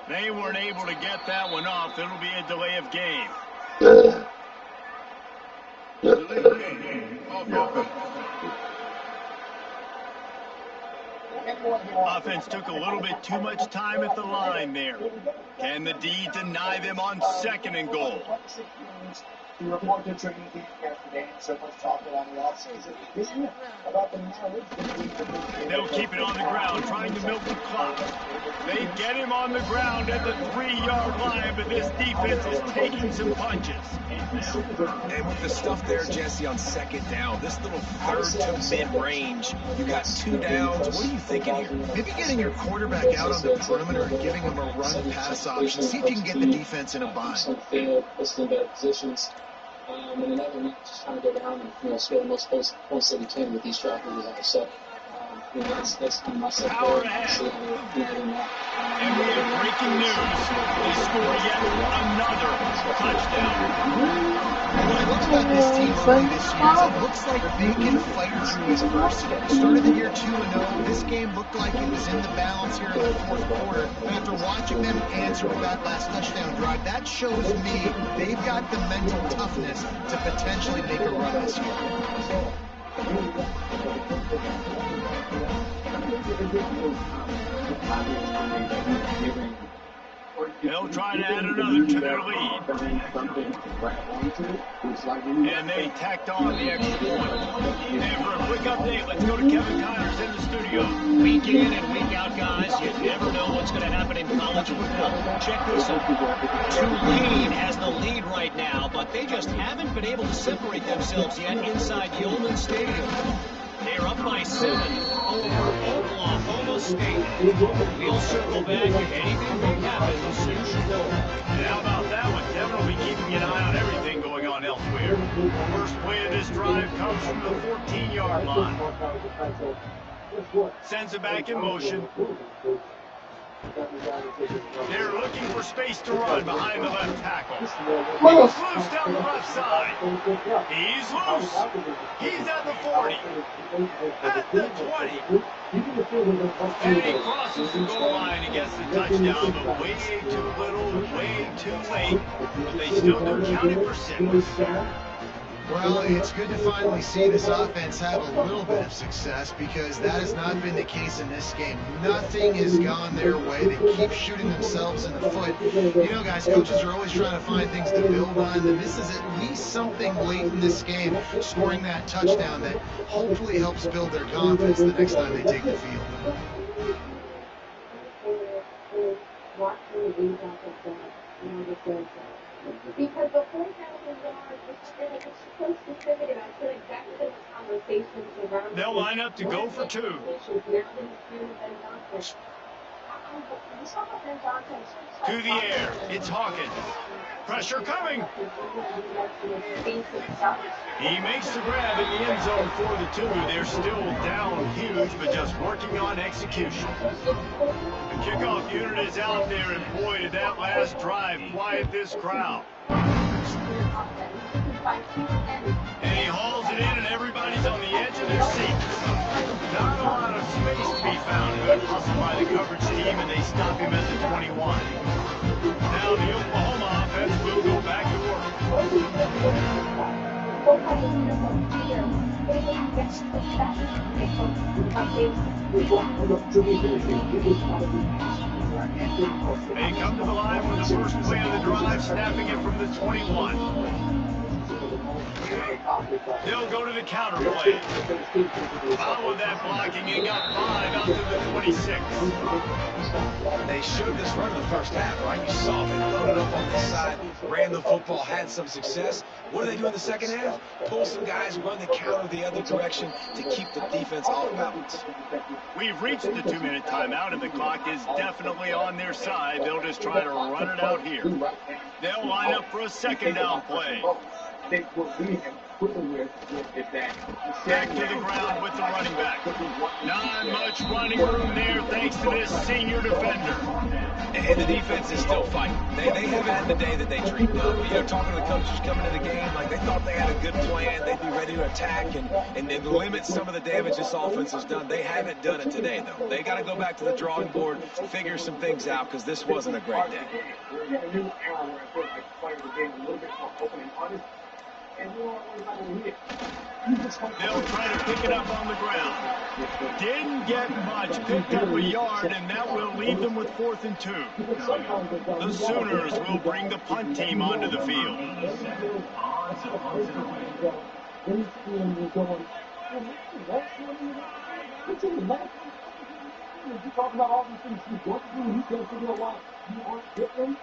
They weren't able to get that one off. It'll be a delay of game. Offense took a little bit too much time at the line there. Can the D deny them on 2nd and goal? You report to training camp yesterday, and so much talk around the offseason, isn't it? About the knowledge. They'll keep it on the ground, trying to milk the clock. They get him on the ground at the 3-yard line, but this defense is taking some punches. And with the stuff there, Jesse, on 2nd down, this little 3rd to mid-range, you got 2 downs. What are you thinking here? Maybe getting your quarterback out on the perimeter and giving him a run-pass option. See if you can get the defense in a bind. Let's in better positions. And another week, just trying to go down and score the most points that we can with these traffic we have. So, that's kind of my set power ahead. And we have breaking news. They score yet another touchdown. What I love about this team early this year is it looks like they can fight through adversity. They started the year 2-0. This game looked like it was in the balance here in the fourth quarter. But after watching them answer with that last touchdown drive, that shows me they've got the mental toughness to potentially make a run this year. They'll try to add another to their lead. And they tacked on the extra point. And for a quick update, let's go to Kevin Connors in the studio. Week in and week out, guys, you never know what's going to happen in college football. Check this out. Tulane has the lead right now, but they just haven't been able to separate themselves yet inside Yeoman Stadium. They're up by 7 over Oklahoma State. We'll circle back if anything big happens. And how about that one? Kevin will be keeping an eye on everything going on elsewhere. First play of this drive comes from the 14-yard line. Sends it back in motion. They're looking for space to run behind the left tackle. He's loose down the left side. He's loose. He's at the 40. At the 20. And he crosses the goal line and gets the touchdown, but way too little, way too late. But they still do count it for 6. Well, it's good to finally see this offense have a little bit of success because that has not been the case in this game. Nothing has gone their way. They keep shooting themselves in the foot. You know, guys, coaches are always trying to find things to build on, and this is at least something late in this game, scoring that touchdown that hopefully helps build their confidence the next time they take the field. Because the 4,000 yards, it's so specific, and I feel like that's the conversations around. They'll line up to go for 2. To the air, it's Hawkins. Pressure coming. He makes the grab in the end zone for the 2. They're still down huge, but just working on execution. The kickoff unit is out there, and boy, did that last drive quiet this crowd. And he hauls it in, and everybody's on the edge of their seats. Not a lot of space to be found. Good hustle by the coverage team, and they stop him at the 21. Now the Oklahoma offense will go back to work. They come to the line for the first play of the drive, snapping it from the 21. They'll go to the counter play. Followed that blocking and got 5 out to the 26. They showed this run in the first half, right? You saw they loaded up on this side, ran the football, had some success. What do they do in the second half? Pull some guys, run the counter the other direction to keep the defense off balance. We've reached the 2-minute timeout, and the clock is definitely on their side. They'll just try to run it out here. They'll line up for a second down play. Back to the ground with the running back. Not much running room there thanks to this senior defender. And the defense is still fighting. They haven't had the day that they dreamed of. You know, talking to the coaches coming to the game, like they thought they had a good plan. They'd be ready to attack and limit some of the damage this offense has done. They haven't done it today, though. They got to go back to the drawing board, figure some things out, because this wasn't a great day. They'll try to pick it up on the ground. Didn't get much, picked up a yard, and that will leave them with 4th and 2. The Sooners will bring the punt team onto the field. You talk about all these things you don't do, you can't figure out why you aren't getting.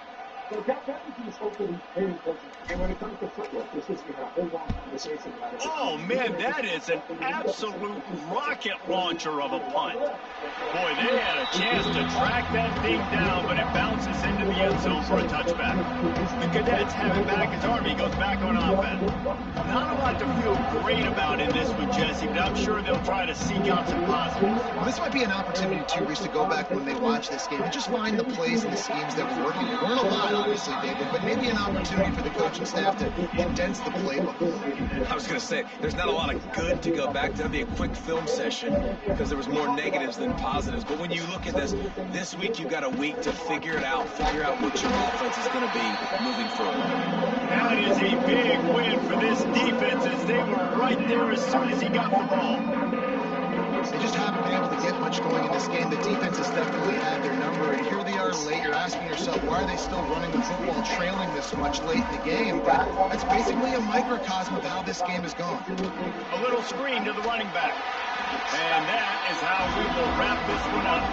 So that is hopefully very important. And when it comes to footwork, this is going to have a whole long conversation about it. Oh, man, that is an absolute rocket launcher of a punt. Boy, they had a chance to track that thing down, but it bounces into the end zone for a touchback. The Cadets have it back as Army goes back on offense. Not a lot to feel great about in this one, Jesse, but I'm sure they'll try to seek out some positives. Well, this might be an opportunity, too, Reese, to go back when they watch this game and just find the plays and the schemes that were working. There weren't a lot, obviously, David, but maybe an opportunity for the coaching staff to condense the playbook a little bit. I was going to say, there's not a lot of good to go back to. That'd be a quick film session because there was more negatives than positives. But when you look at this week you've got a week to figure it out, figure out what your offense is going to be moving forward. That is a big win for this defense as they were right there as soon as he got the ball. They just haven't been able to get much going in this game. The defense has definitely had their number, and here they are late. You're asking yourself, why are they still running the football, trailing this much late in the game? But that's basically a microcosm of how this game has gone. A little screen to the running back. And that is how we will wrap this one up.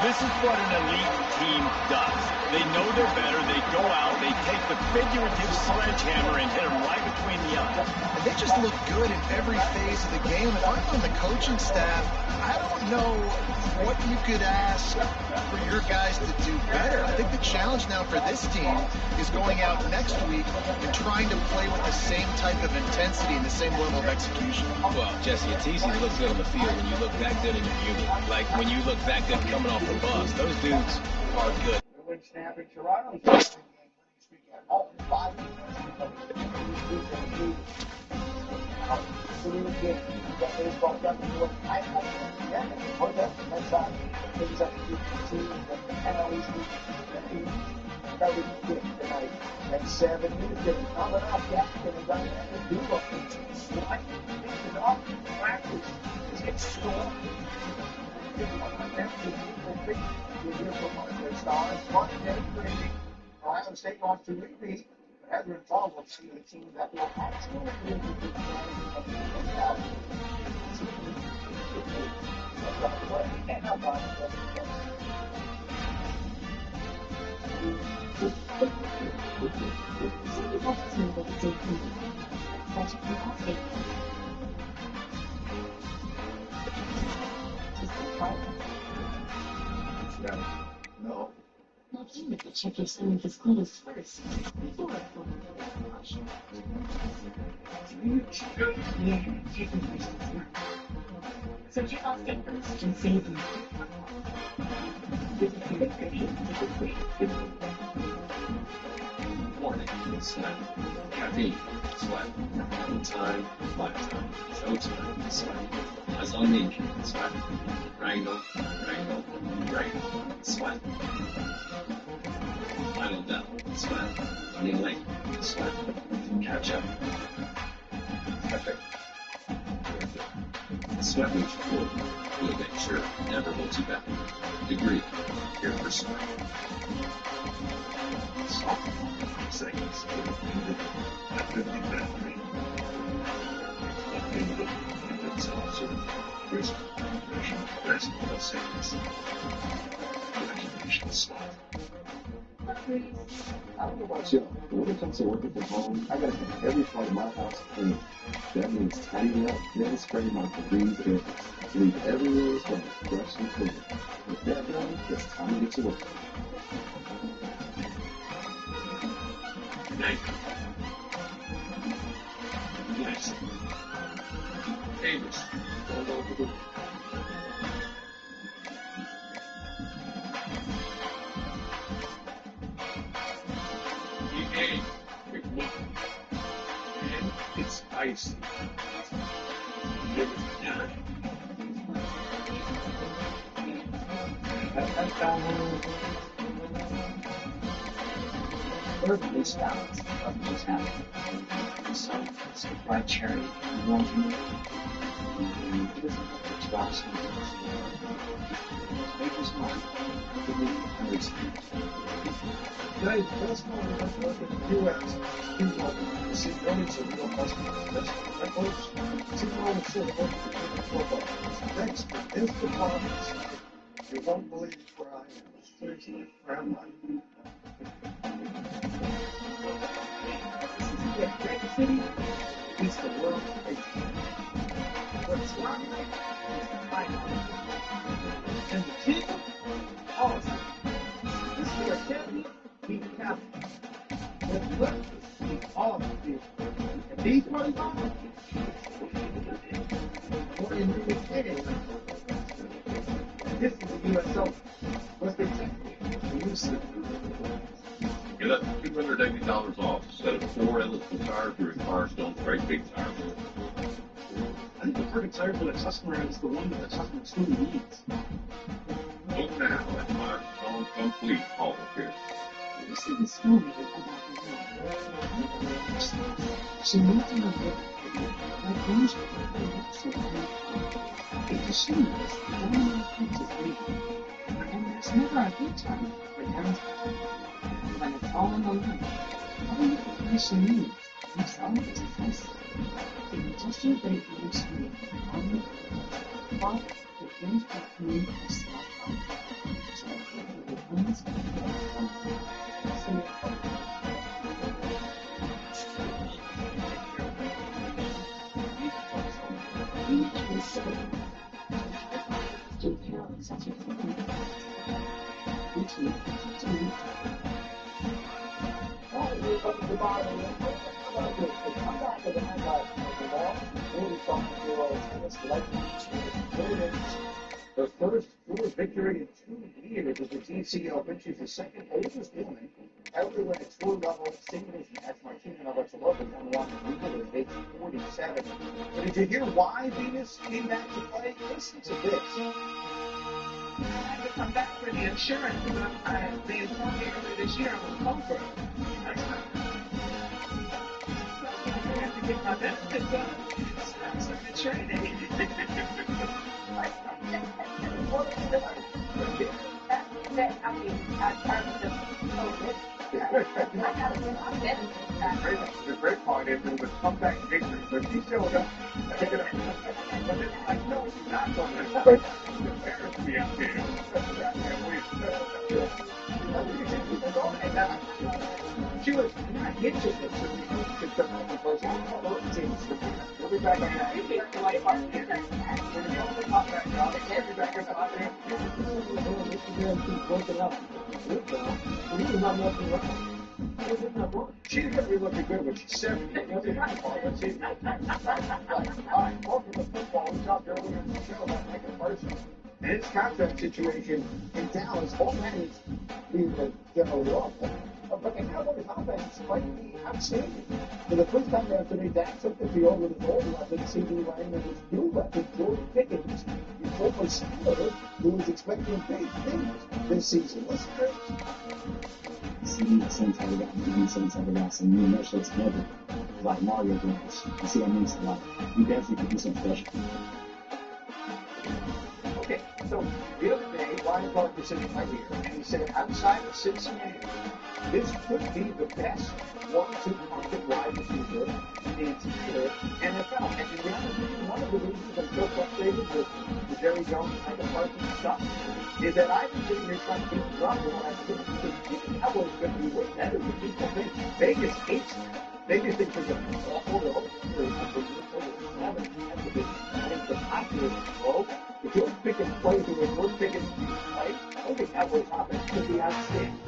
This is what an elite team does. They know they're better. They go out. They take the figurative sledgehammer and hit them right between the eyes. And they just look good in every phase of the game. If I'm on the coaching staff, I don't know what you could ask for your guys to do better. I think the challenge now for this team is going out next week and trying to play with the same type of intensity and the same level of execution. Well, Jesse, it's easy to look good on the field when you look that good in your unit. Like when you look that good coming off the bus. Those dudes are good. When snapping Toronto's game, winning streak at home, 5 game. You got baseball done with I hope again, and for that, next time, things up to the team, the penalties, that we can get tonight at 7 minutes. Coming off that, and the dynamic duo. What? It's off practice. It's storm. We hear from one of their stars, Ohio State wants to repeat, but Heather and Paul will see the team that will actually win the No. Well, you need to check your stomach's clothes first before I go to wash. Yeah, checking first is not. So check all state first and save them. Warning, sweat. Caffeine, sweat. Time, lifetime. Showtime, sweat. Azanik, sweat. Wrangle, sweat. Final Bell, sweat. Running late, sweat. Catch up. Perfect. Sweat moves forward. We'll make sure it never holds you back. Degree, here for sweat. Soft, seconds, at 50 battery. It's also risk, rest of seconds. Recognition slot. I don't know about you, but when it comes to working from home, I gotta keep every part of my house clean. That means tidying up, then spraying my Febreze edges to leave every little spot fresh and clean. With that done, it's time to get to work. Night. Yes. Neighbors, all over the world. Hey, quick look. And it's icy. Give it time. Perfectly balanced of what's happening. So it's a bright cherry, warm to me. It doesn't look much box. Make this mark. Give me 100 speeds. Guys, that's one of the U.S. people to see earnings of real customers. That's my coach. See how it's sort of football. That's the promise. You won't believe where I am. Seriously, where am I? Yeah, Kansas City is the world's greatest. What's not like is the final. And the team, awesome. This is a champion, beat the captain. But look, beat all the people. And these 25, what in the This is the U.S. Open. What's the exclusive? Get up to $280 off. Set of 4 eligible tires during Firestone Straight Big Tire. I think the perfect tire for the customer is the one that the customer truly needs. Look now at Firestone Complete Auto Care. This is the story about the woman. She moved to London, like Angel, if the shoes, the woman keeps his baby. And there's never a good time for downtime. When it's all on the line, all the information needs, it's all precise. If you just your baby in the street, on the road, walk the inch of clean or smart phone. Check the ones Her first tour victory in 2 years at the DC Open. She's the second oldest woman ever to win a tour level singles match. Martina Navratilova won one at age 47. But did you hear why Venus came back to play? Listen to this. I had to come back for the insurance. They informed me earlier this year I was over. I have to get my benefits done. So I'm in training. The great part is it was comeback victory, but she showed up. But then I know she's not going to embarrass me out there. She was not interested to me. She's the person We'll be back on that. We're going to go to pop back up. We'll be back on that. She's going to be looking good when she's 70. All right, welcome to football. We talked earlier in the show about Micah Parsons and his contract situation in Dallas. All that is being generally awful. But the Cowboys offense might be outstanding. For the first time yesterday, Dak took the field with his old weapon, CD Lamb, and his new weapon, George Pickens, his former starter, who was expecting big things this season. Listen to this. CD the same type of guy, and the same type of guy, so me and that shit together, like Mario games. You see what I mean? So like, you definitely could do something special. Okay, so the other day, Ryan Clark was sitting right here, and he said, outside of Cincinnati, this could be the best 1-2 market wide receiver in the entire NFL. And to be honest with you, one of the reasons I'm so frustrated with the Jerry Jones and Micah Parsons stuff is that I've been sitting here trying to beat Rob when I think the Cowboys are going to be way better than people think. Vegas hates them. Vegas thinks they're going to be awful. They're over 7. That's a big thing. The population is low. If George Pickens plays the way George Pickens play, I think the Cowboys offense could be outstanding.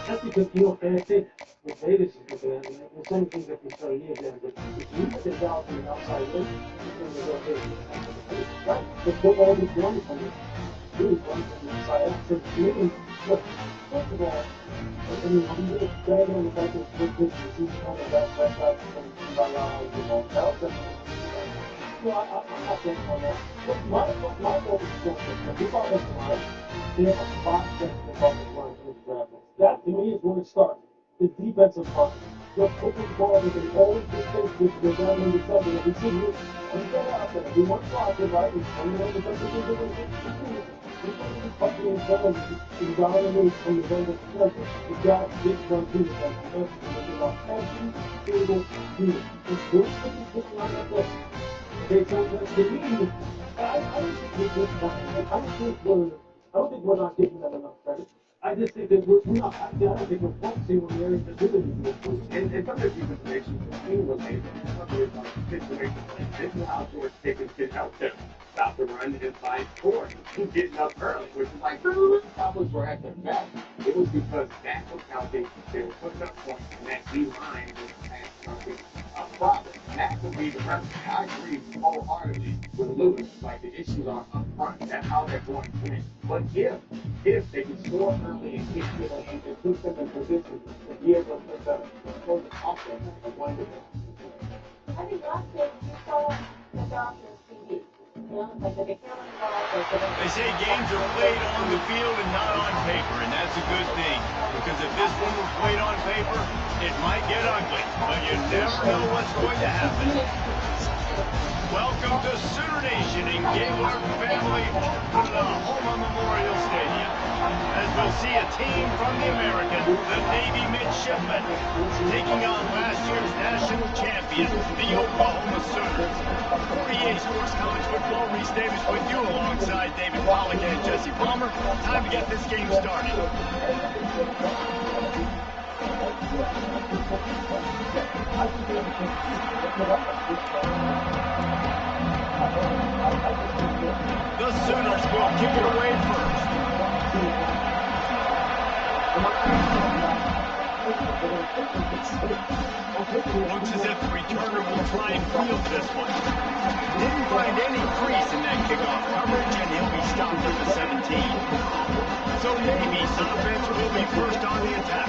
That's a good deal, and I think with Vegas is good, and the same thing that we started here again, but if you put it down to an outside look, it's going to go okay. Right, but football is wonderful. Really wonderful inside. So really, look, first of all, I mean, I'm going to bang on the fact that it's good to see kind of that out from now, well, I'm not thinking on that. But my focus is different. If I have time, they have a spot that's the offensive line to grab it. That, to me, is where it starts. The defensive line. They'll put the ball with an always good things to go down in the 7. If we see you, when you go out there, we want to block it, right? And you know, the defensive line is going to fucking in front of you. Down the way from the vendor. The guy gets done to the defense. Every single unit. It's good to be sitting on that desk. Okay, so the mean, I don't think we're not giving them enough credit. I just think that we're not. I don't think we're focusing on the areas that really need to be. And some of these situations between related, some of these situations like this is how George Pickens can help them stop the run and find scoring. He's getting up early, which is like, Cowboys were at their best It was because that was how they were putting up points, and that D line was passing a problem. That would be the rest. I agree wholeheartedly with Lewis. Like the issues are up front. That's how they're going to win. But if they can score early and put them in position to be able to close the offense, I wonder. I think last week you saw the Dodgers TV. They say games are played on the field and not on paper, and that's a good thing. Because if this one were played on paper, it might get ugly, but you never know what's going to happen. Welcome to Sooner Nation and Gaylord family to the Homa Memorial Stadium. As we'll see a team from the American, the Navy Midshipmen, taking on last year's national champion, the Oklahoma Sooners. 48 Sports College Football, Reese Davis with you alongside David Pollack and Jesse Palmer. Time to get this game started. The Sooners will kick it away first. Looks as if the returner will try and field this one. Didn't find any crease in that kickoff coverage, and he'll be stopped at the 17. So Navy's offense will be first on the attack.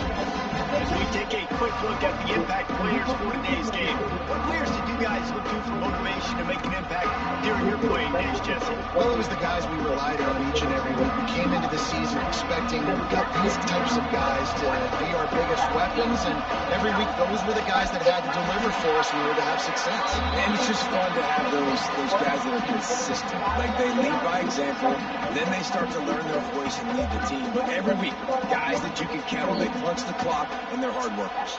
As we take a quick look at the impact players for today's game, what players did you guys look to for motivation to make an impact during your playing days, Jesse? Well, it was the guys we relied on each and every week. We came into the season expecting these types of guys to be our biggest weapons, and every week those were the guys that had to deliver for us in order to have success. And it's just fun to have those guys that are consistent. Like, they lead by example, then they start to learn their voice and lead the team. But every week, guys that you can count on, they punch the clock, and they're hard workers.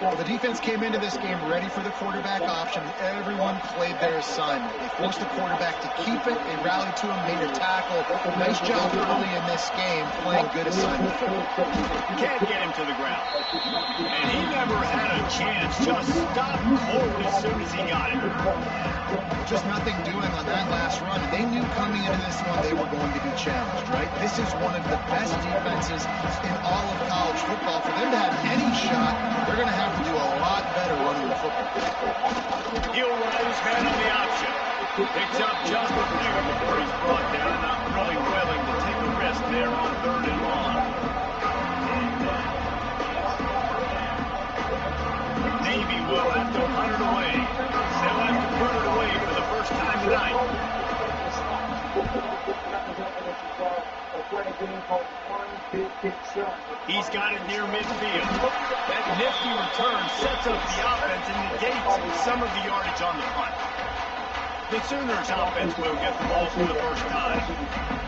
Well, the defense came into this game ready for the quarterback option. Everyone played their assignment. They forced the quarterback to keep it. They rallied to him, made a tackle. Nice job early in this game, playing good assignment football. Can't get him to the ground. And he never had a chance. Just stopped cold as soon as he got it. Just nothing doing on that last run. They knew coming into this one they were going to be challenged, right? This is one of the best defenses in all of college football. For them to have any shot, they're going to have to do a lot better running the football. He'll ride his man on the option. Picks up just a finger before he's brought down. Not really willing to take a risk there on 3rd and long. Navy will have to punt it away. They'll have to put it away for the first time tonight. He's got it near midfield. That nifty return sets up the offense and negates some of the yardage on the punt. The Sooners offense will get the ball for the first time.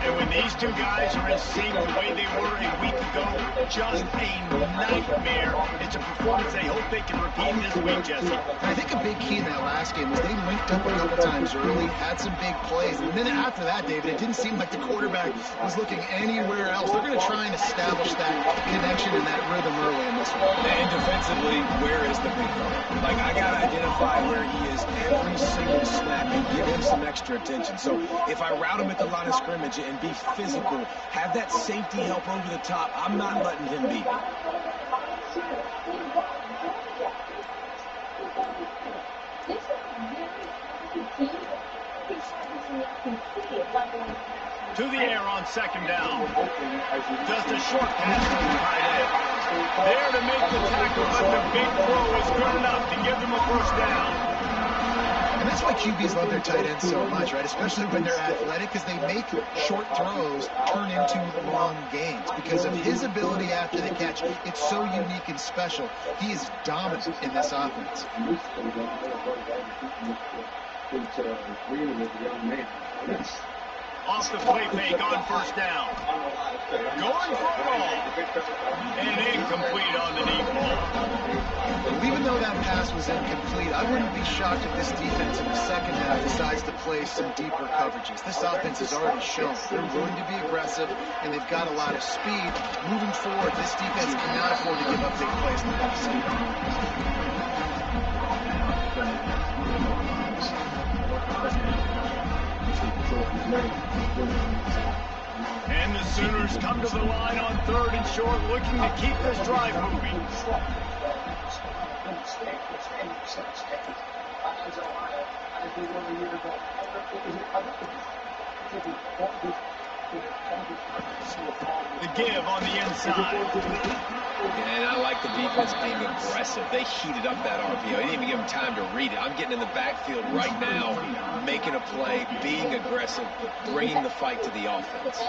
And when these two guys are in sync the way they were a week ago, just a nightmare. It's a performance they hope they can repeat this week, Jesse. I think a big key in that last game was they linked up a couple times early, had some big plays. And then after that, David, it didn't seem like the quarterback was looking anywhere else. They're going to try and establish that connection and that rhythm early in this one. And defensively, where is the big fella? Like, I got to identify where he is every single snap and give him some extra attention. So if I route him at the line of scrimmage and be physical, have that safety help over the top, I'm not letting him beat me. To the air on 2nd down. Just a short pass to the tight end. There to make the tackle, but the big throw is good enough to give them a first down. And that's why QBs love their tight ends so much, right? Especially when they're athletic, because they make short throws turn into long gains. Because of his ability after the catch, it's so unique and special. He is dominant in this offense. Off the play fake on 1st down. Going for a ball. And incomplete on the deep ball. Well, even though that pass was incomplete, I wouldn't be shocked if this defense in the second half decides to play some deeper coverages. This offense has already shown they're willing to be aggressive, and they've got a lot of speed. Moving forward, this defense cannot afford to give up big plays in the passing game. And the Sooners come to the line on 3rd and short, looking to keep this drive moving. The give on the inside. And I like the defense being aggressive. They heated up that RPO. They didn't even give them time to read it. I'm getting in the backfield right now, making a play, being aggressive, bringing the fight to the offense.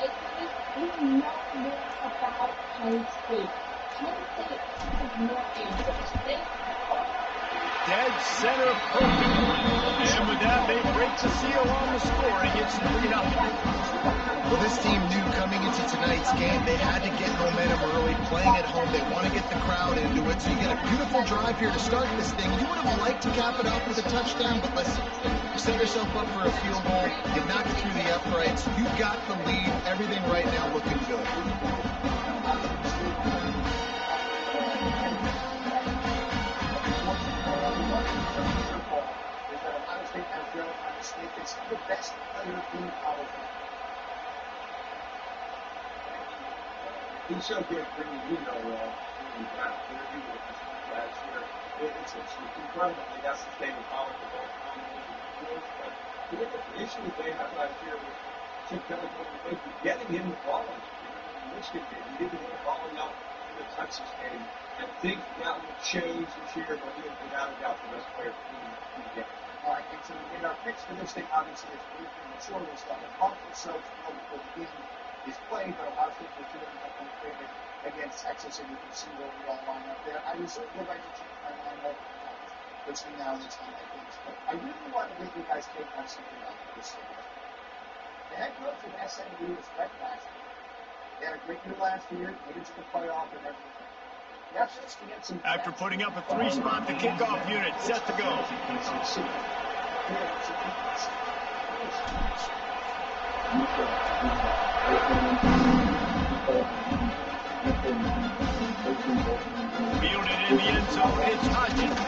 We know more about Penn State. Penn State has more answers. Dead center perfect. And with that, they break the seal on the scoring. It's 3-0. Well, this team knew coming into tonight's game they had to get momentum early, playing at home. They want to get the crowd into it. So you get a beautiful drive here to start this thing. You would have liked to cap it off with a touchdown, but listen, you set yourself up for a field goal. You knock it through the uprights. You got the lead. Everything right now looking good. It's the best player in college. He's so good bringing, back interview with his last year. It's incredible. That's the thing with college football. But the issue that they had last year was Chip Kelly getting him the ball. Michigan did. He didn't get the ball enough in the Texas game. I think that will change this year, but he is without a doubt the best player in the game. All right, and so in our picks for this thing, obviously, it's pretty premature. We'll start the pump itself before the game is played, but Ohio State was doing that kind of favorite against Texas, and you can see where we all line up there. I would like to change my mind over between now and the time I think. But I really want to get you guys' take on something out of this year. The head coach of SMU was Brett last year. They had a great year last year, made it to the playoff and everything. After putting up a 3-spot, the kickoff unit set to go. Fielded in the end zone, it's Hodgins.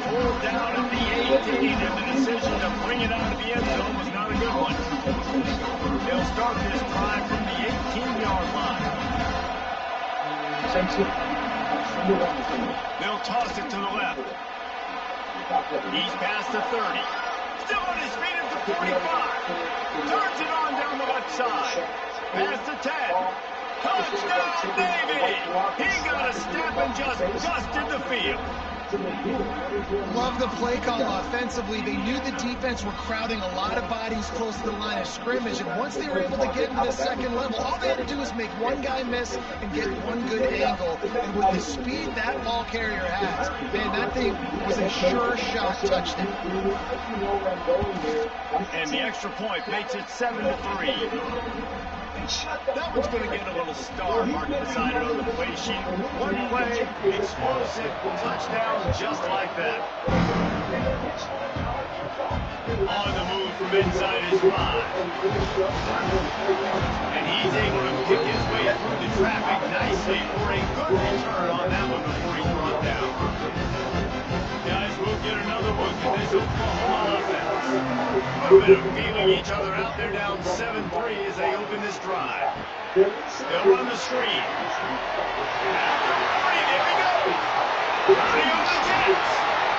Pulled down at the 18, and the decision to bring it out of the end zone was not a good one. They'll start this drive from the 18-yard line. They'll toss it to the left. He's past the 30. Still on his feet at the 45. Turns it on down the left side. Past the 10. Touchdown, Navy! He got a step and just dusted the field. Love the play call offensively. They knew the defense were crowding a lot of bodies close to the line of scrimmage, and once they were able to get into the second level, all they had to do was make one guy miss and get one good angle. And with the speed that ball carrier has, man, that thing was a sure shot touchdown. And the extra point makes it 7-3. That one's going to get a little star mark beside it on the play sheet. One play, explosive, touchdown, just like that. On the move from inside his 5. And he's able to kick his way through the traffic nicely for a good return on that one before he's brought down. Guys, we'll get another look at this Oklahoma offense. A bit of feeling each other out there down 7-3 as they open this drive. They'll run the screen. There he goes. Running on the Jets.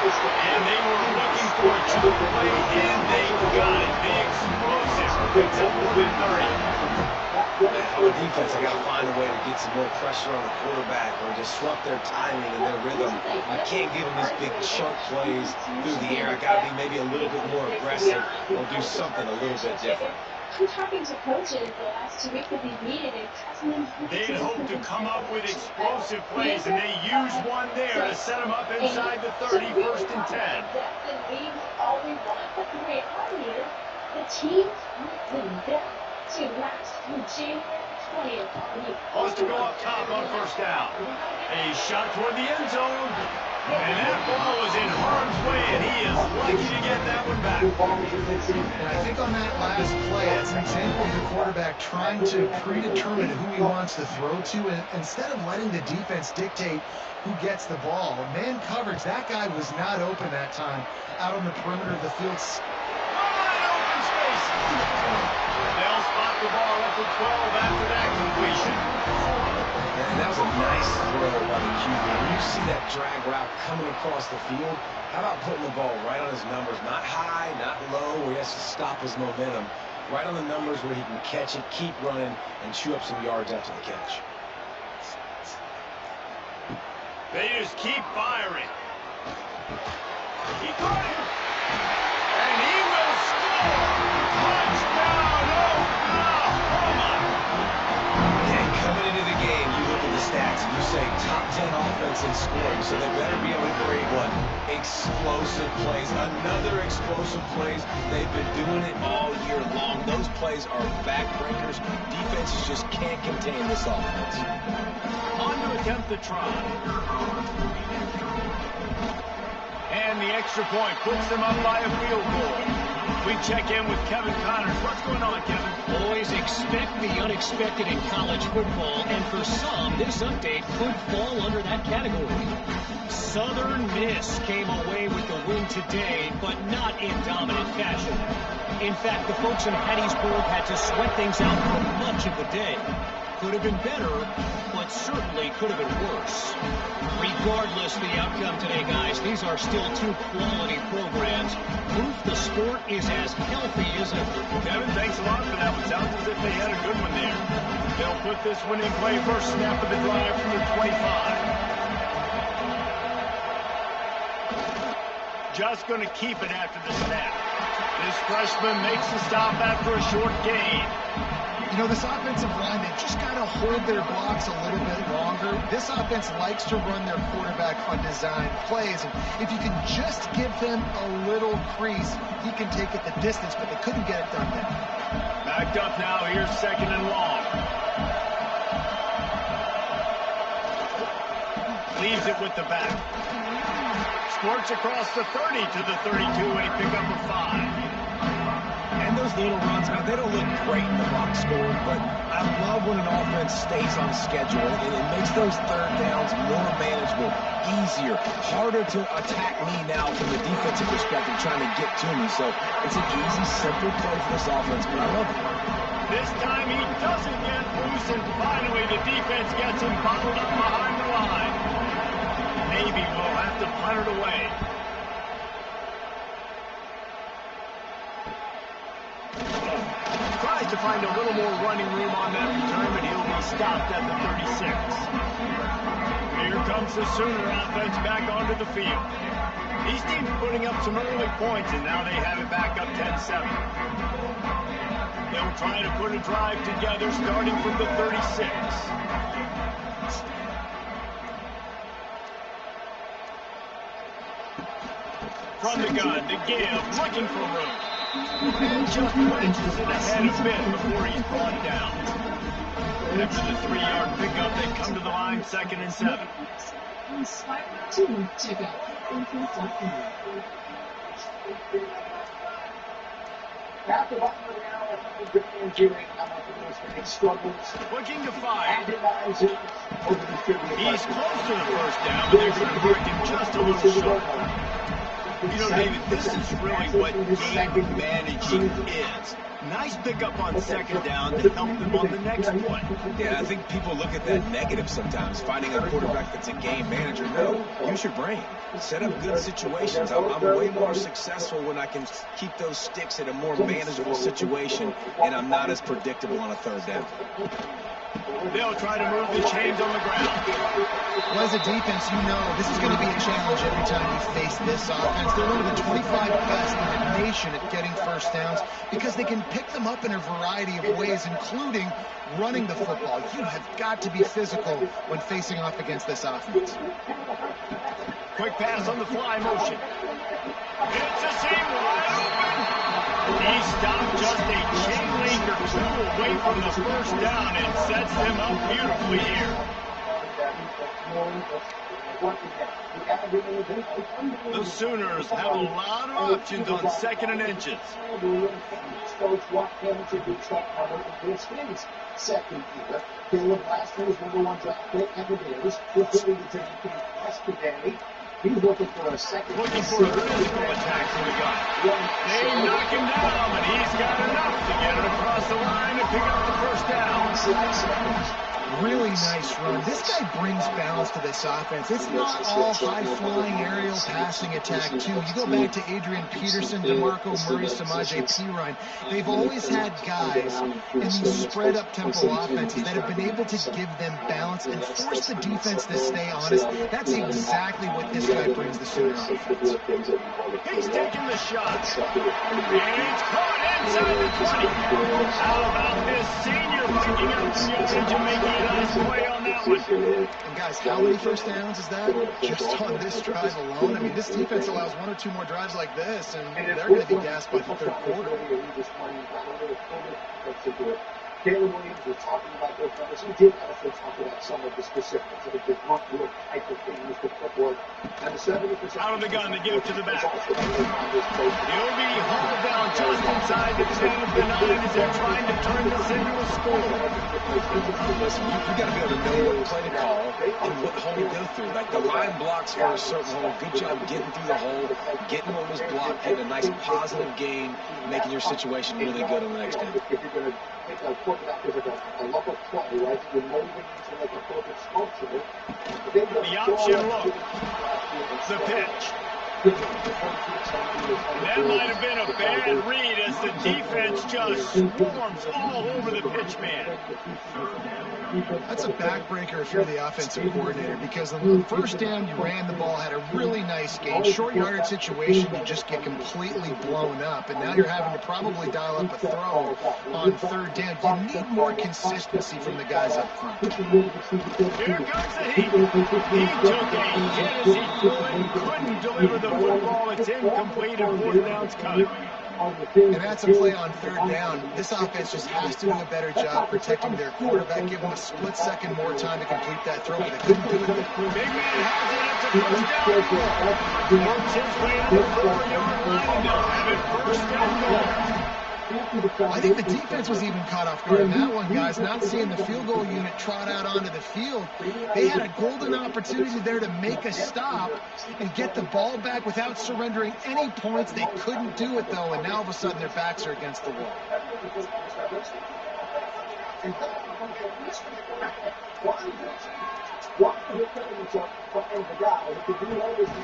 And they were looking for a chunk play, and they got it. The explosive picks up more than 30. On the defense, I got to find a way to get some more pressure on the quarterback or disrupt their timing and their rhythm. I can't give them these big chunk plays through the air. I got to be maybe a little bit more aggressive or do something a little bit different. I'm talking to coaches the last 2 weeks that they've needed it. They'd hoped to come up with explosive plays, and they used one there to set them up inside the 30, 1st and 10. All we want, but the reality is the team's been down to last from January 20th. Wants to go up top on 1st down. A shot toward the end zone. And that ball was in harm's way, and he is lucky to get that one back. And I think on that last play, it's an example of the quarterback trying to predetermine who he wants to throw to, and instead of letting the defense dictate who gets the ball. Man coverage, that guy was not open that time out on the perimeter of the field. Wide open space. They'll spot the ball at for 12 after that completion. And that was a nice throw by the QB. When you see that drag route coming across the field, how about putting the ball right on his numbers? Not high, not low, where he has to stop his momentum. Right on the numbers where he can catch it, keep running, and chew up some yards after the catch. They just keep firing. He got him. And he will score. Touchdown, Oklahoma. And coming into the game, you look at the stats and you say top 10 offense in scoring, so they better be able to create one. Explosive plays, another explosive plays. They've been doing it all year long. Those plays are backbreakers. Defenses just can't contain this offense. On to attempt the try. And the extra point puts them up by a field goal. We check in with Kevin Connors. What's going on, Kevin? Boys, expect the unexpected in college football, and for some, this update could fall under that category. Southern Miss came away with the win today, but not in dominant fashion. In fact, the folks in Hattiesburg had to sweat things out for much of the day. Could have been better, but certainly could have been worse. Regardless the outcome today, guys, these are still two quality programs. Proof the sport is as healthy as ever. Kevin, thanks a lot for that one. Sounds as if they had a good one there. They'll put this one in play first snap of the drive from the 25. Just going to keep it after the snap. This freshman makes the stop after a short gain. You know, this offensive line, they just got to hold their blocks a little bit longer. This offense likes to run their quarterback on design plays, and if you can just give him a little crease, he can take it the distance, but they couldn't get it done there. Backed up now, here's second and long. Leaves it with the back. Squirts across the 30 to the 32, and a pickup of 5. And those little runs, man, they don't look great in the box score, but I love when an offense stays on schedule, and it makes those third downs more manageable, easier, harder to attack me now from the defensive perspective trying to get to me. So it's an easy, simple play for this offense, but I love it. This time he doesn't get loose, and finally the defense gets him bottled up behind the line. Maybe we'll have to punt it away. Tries to find a little more running room on that return, but he'll be stopped at the 36. Here comes the Sooner offense back onto the field. These teams putting up some early points, and now they have it back up 10-7. They'll try to put a drive together starting from the 36. From the gun to give, looking for room. And just wedges it ahead a bit before he's brought down. After the 3-yard pickup, they come to the line 2nd and 7. After Butler now, injury, struggles. Looking to fire. Agonizing over the distributor. He's close to the first down, but they're going to mark him just a little short. You know, David, this is really what game managing is. Nice pickup on 2nd down to help them on the next play. Yeah, I think people look at that negative sometimes, finding a quarterback that's a game manager. No, use your brain. Set up good situations. I'm way more successful when I can keep those sticks at a more manageable situation, and I'm not as predictable on a 3rd down. They'll try to move the chains on the ground. Well, as a defense, you know this is going to be a challenge every time you face this offense. They're one of the 25 best in the nation at getting first downs because they can pick them up in a variety of ways, including running the football. You have got to be physical when facing off against this offense. Quick pass on the fly motion. It's a seam wide open. He stopped just a chain link or 2 away from the first down and sets them up beautifully here. The Sooners have a lot of options on 2nd and inches. Second year, Caleb last year's #1 draft pick and the Bears were putting the yesterday. He's looking for a second. Looking for a physical attack from the gun. They knock him down, but he's got enough to get it across the line and pick up the first down. Really nice run. This guy brings balance to this offense. It's not all high-flying aerial passing attack, too. You go back to Adrian Peterson, DeMarco Murray, Samaje Perine. They've always had guys in these spread-up tempo offenses that have been able to give them balance and force the defense to stay honest. That's exactly what this guy brings the Sooner offense. He's taking the shot. And it's caught inside the 20. How about this senior picking up the yardage and making a nice play on that one? And guys, how many first downs is that? Just on this drive alone? I mean, this defense allows one or two more drives like this, and they're going to be gassed by the third quarter. Caleb Williams was talking about those numbers. He did also talk about some of the specifics. I think there's one real type of thing with the footwork. And the 70% out of the gun to give it to the back. He'll be hauled down just inside the 10 of the 9 as they're trying to turn this into a score. Listen, you got to be able to know what play to call and what hole to go through. Like the line blocks for a certain hole. Good job getting through the hole, getting what was blocked, getting a nice positive gain, making your situation really good on the next down. Make a quarterback is like a lump of clay, right? You're molding into like a perfect sculpture. The option look. The pitch. That might have been a bad read as the defense just swarms all over the pitch man. That's a backbreaker if you're the offensive coordinator, because on the first down, you ran the ball, had a really nice gain. Short yardage situation, you just get completely blown up, and now you're having to probably dial up a throw on third down. You need more consistency from the guys up front. Here comes the heat. He took a hit as he threw it and couldn't deliver the football. It's incomplete and fourth down's coming. And that's a play on third down. This offense just has to do a better job protecting their quarterback, give them a split second more time to complete that throw, but they couldn't do it. Big man has it. It's a first down. Works his way to the 4-yard line, and they'll have it first and goal. I think the defense was even caught off guard in that one, guys. Not seeing the field goal unit trot out onto the field. They had a golden opportunity there to make a stop and get the ball back without surrendering any points. They couldn't do it, though, and now all of a sudden their backs are against the wall.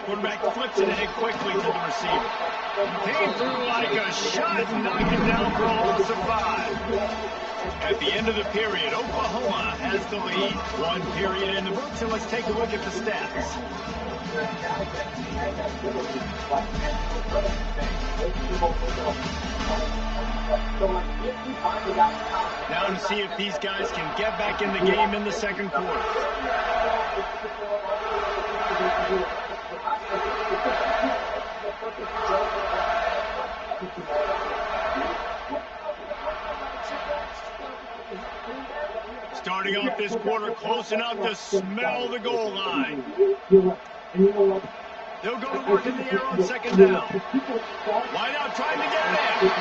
Quarterback flips it ahead quickly to the receiver. Came through like a shot and knocked it down for a loss of 5. At the end of the period, Oklahoma has the lead. One period in the books, and let's take a look at the stats. Now to see if these guys can get back in the game in the second quarter. Starting off this quarter close enough to smell the goal line. They'll go to work in the air on second down. Line out trying to get in.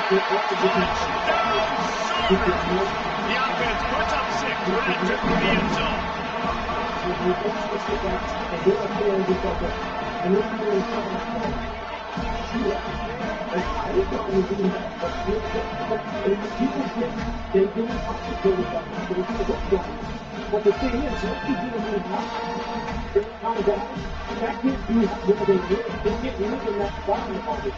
Touchdown, Sooners. The offense puts up 6 with that trip to the end zone. But the thing is, that gives you that bottom of it.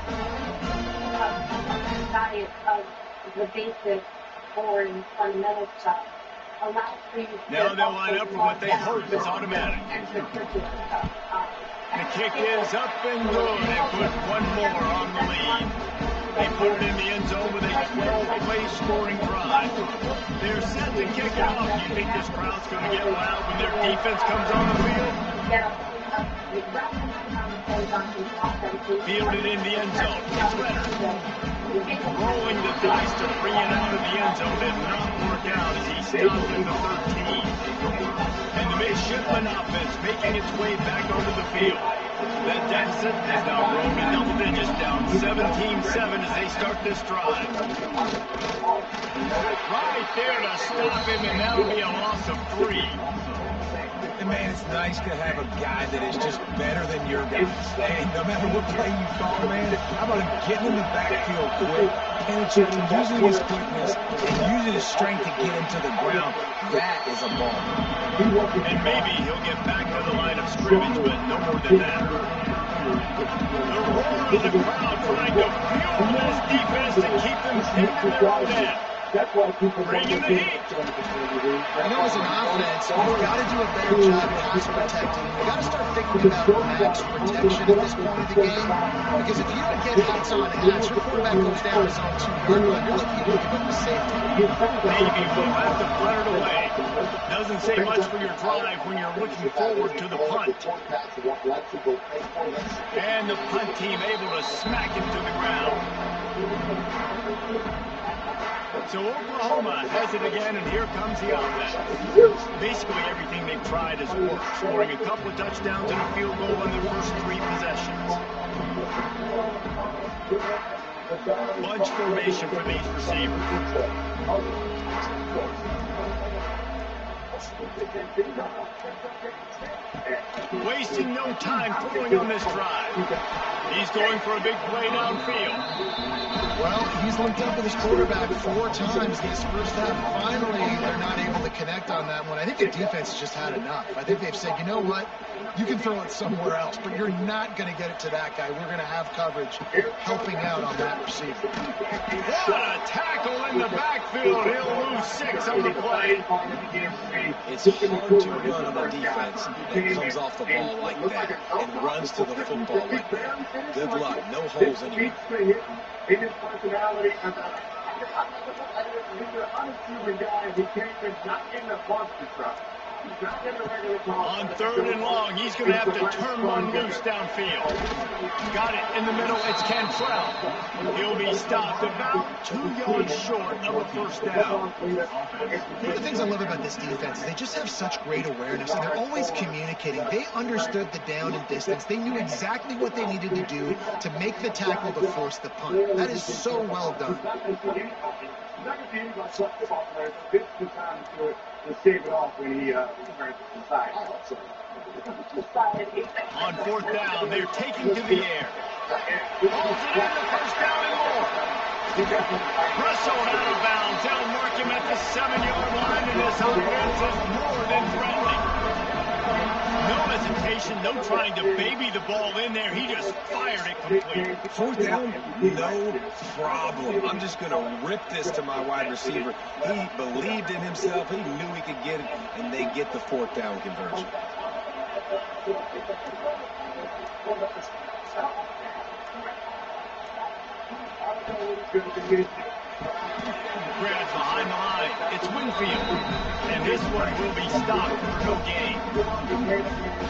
Diet of the basic boring fundamental stuff allows for you to now they'll line up for what they hope is automatic. The kick is up and good. They put one more on the lead. They put it in the end zone with a 12-play scoring drive. They're set to kick it off. Do you think this crowd's going to get loud when their defense comes on the field? Fielded in the end zone. It's Leonard. Rolling the dice to bring it out of the end zone. Did not work out as he stopped at the 13. And the midshipman offense making its way back onto the field. That deficit has now grown to double digits, down 17-7 as they start this drive. Right there to stop him, and that'll be a loss of 3. And man, it's nice to have a guy that is just better than your guys. And no matter what play you call, man, how about him getting in the backfield quick, penetrating, using his quickness, and using his strength to get him to the ground. That is a ball. And maybe he'll get back to the line of scrimmage, but no more than that. The roar of the crowd trying to fuel this defense to keep them pinned in their own end. Bringing the heat. You know, as an offense, you've got to do a better job pass protecting. You've got to start thinking about max protection at this point of the game. Because if you don't get hats on hats, your quarterback goes down his own 2-yard line. You're lucky to give up the safety. Maybe we'll have to punt it away. Doesn't say much for your drive when you're looking forward to the punt. And the punt team able to smack him to the ground. So Oklahoma has it again, and here comes the offense. Basically everything they've tried has worked, scoring a couple of touchdowns and a field goal in their first 3 possessions. Bunch formation for these receivers. Wasting no time throwing on this drive. He's going for a big play downfield. Well, he's linked up with his quarterback 4 times this first half. Finally, they're not able to connect on that one. I think the defense has just had enough. I think they've said, you know what? You can throw it somewhere else, but you're not going to get it to that guy. We're going to have coverage helping out on that receiver. What a tackle in the backfield. He'll lose 6 on the play. It's hard to run on a defense that comes off the ball like that and runs to the football like that. Good luck. No holes anymore. In his personality, he's an unassuming guy. He came in not in the monster truck. On 3rd and long, he's going to have to turn one loose downfield. Got it in the middle. It's Cantrell. He'll be stopped about 2 yards short of a first down. One of the things I love about this defense is they just have such great awareness, and they're always communicating. They understood the down and distance. They knew exactly what they needed to do to make the tackle to force the punt. That is so well done. To save it off when he turns it inside. On 4th down, they're taking to the air. Holds it in the first down and more. Wrestled out of bounds. They'll mark him at the 7-yard line, and this offense is more than threatening. No hesitation, no trying to baby the ball in there. He just fired it complete. 4th down, no problem. I'm just going to rip this to my wide receiver. He believed in himself. He knew he could get it, and they get the 4th down conversion. Grabs behind the line. It's Winfield. And this one will be stopped for no gain.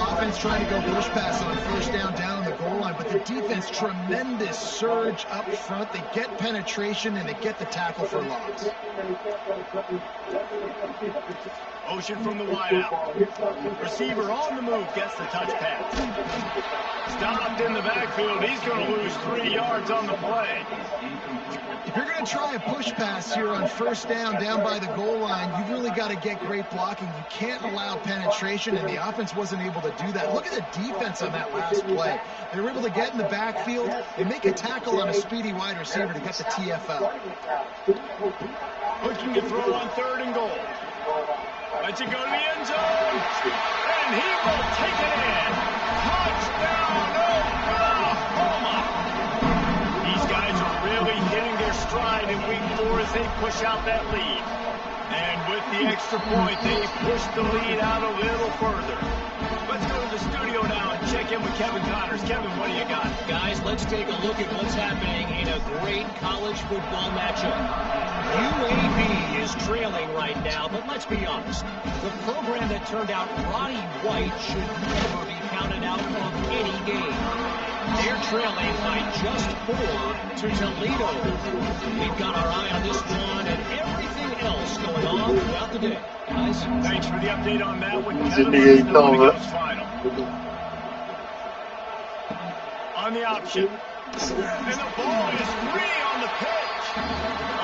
Offense trying to go push pass on 1st down on the goal line, but the defense, tremendous surge up front. They get penetration, and they get the tackle for loss. Motion from the wideout. Receiver on the move gets the touch pass. Stopped in the backfield. He's going to lose 3 yards on the play. If you're going to try a push pass here on 1st down by the goal line, you've really got to get great blocking. You can't allow penetration, and the offense wasn't able to do that. Look at the defense on that last play. They were able to get in the backfield and make a tackle on a speedy wide receiver to get the TFL. Looking to throw on 3rd and goal. Lets it go to the end zone, and he will take it in. Touchdown, Oklahoma! These guys are really hitting their stride in week 4 as they push out that lead. And with the extra point, they push the lead out a little further. Let's go to the studio now and check in with Kevin Connors. Kevin, what do you got? Guys, let's take a look at what's happening in a great college football matchup. UAB is trailing right now, but let's be honest. The program that turned out Roddy White should never be counted out of any game. They're trailing by just 4 to Toledo. We've got our eye on this one and everything else going on throughout the day. Guys, thanks for the update on that one. Final. On the option. And the ball is free on the pitch.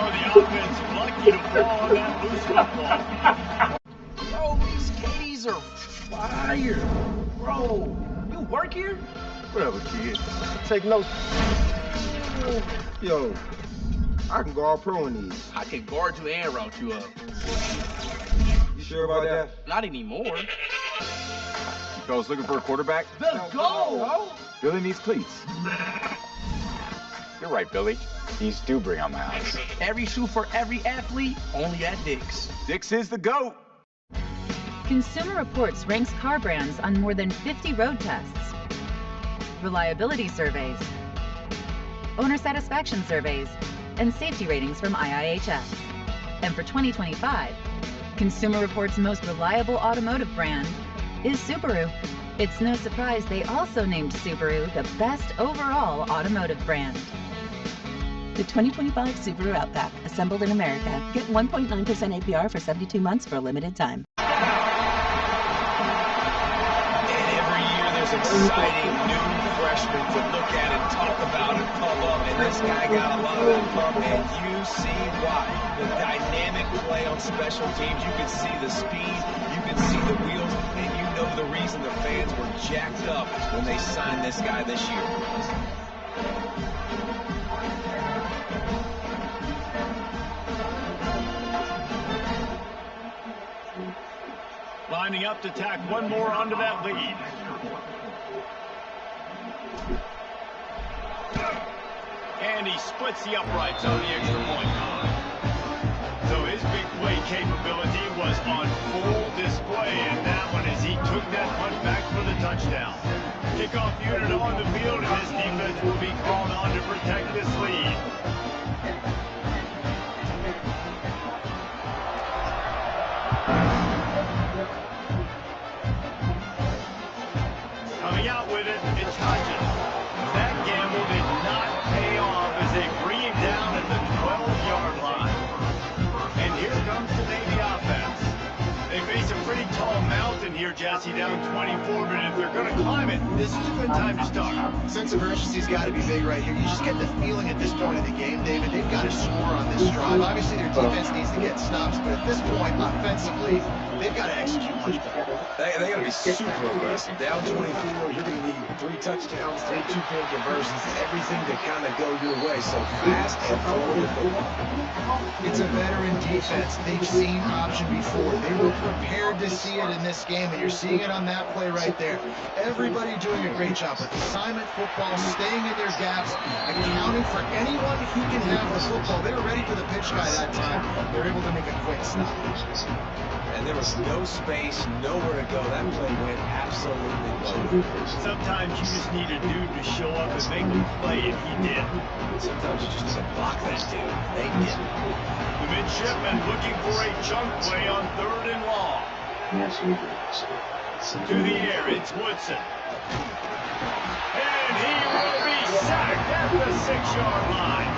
Oh, the offense lucky to fall on that loose football. Oh, these Katie's These are fire. Bro, you work here? Whatever, kid. Take notes. Yo, I can guard pro in these. I can guard you and route you up. You sure about that? Not anymore. You fellas looking for a quarterback? The goal! Billy needs cleats. You're right, Billy. These do bring out my house. Every shoe for every athlete, only at Dick's. Dick's is the GOAT. Consumer Reports ranks car brands on more than 50 road tests, reliability surveys, owner satisfaction surveys, and safety ratings from IIHS. And for 2025, Consumer Reports' most reliable automotive brand is Subaru. It's no surprise they also named Subaru the best overall automotive brand. The 2025 Subaru Outback, assembled in America. Get 1.9% APR for 72 months for a limited time. And every year there's exciting new freshmen to look at and talk about and pump up. And this guy got a lot of that pump, and you see why. The dynamic play on special teams. You can see the speed, you can see the wheels, and you know the reason the fans were jacked up when they signed this guy this year. Lining up to tack one more onto that lead. And he splits the uprights on the extra point. So his big play capability was on full display in that one as he took that punt back for the touchdown. Kickoff unit on the field, and this defense will be called on to protect this lead. Coming out with it, it's Hodges. That gamble did not pay off as they bring him down at the 12-yard line. And here comes the Navy offense. They face a pretty tall mountain here, Jesse, down 24, but if they're going to climb it, this is a good time to start. Sense of urgency's got to be big right here. You just get the feeling at this point of the game, David, they've got to score on this drive. Obviously, their defense needs to get stops, but at this point, offensively, they've got to execute much better. They got to be super aggressive. Down 24, you're going to need 3 touchdowns, 3 two-point conversions, everything to kind of go your way. So fast and forward football. It's a veteran defense. They've seen option before. They were prepared to see it in this game, and you're seeing it on that play right there. Everybody doing a great job with assignment football, staying in their gaps, accounting for anyone who can have the football. They were ready for the pitch guy that time. They're able to make a quick stop. And there was no space, nowhere to go. That play went absolutely low. Sometimes you just need a dude to show up and make a play, and he did. Sometimes you just need to block that dude. They did. The midshipman looking for a chunk play on 3rd and long. To the air, it's Woodson. And he will be sacked at the 6-yard line.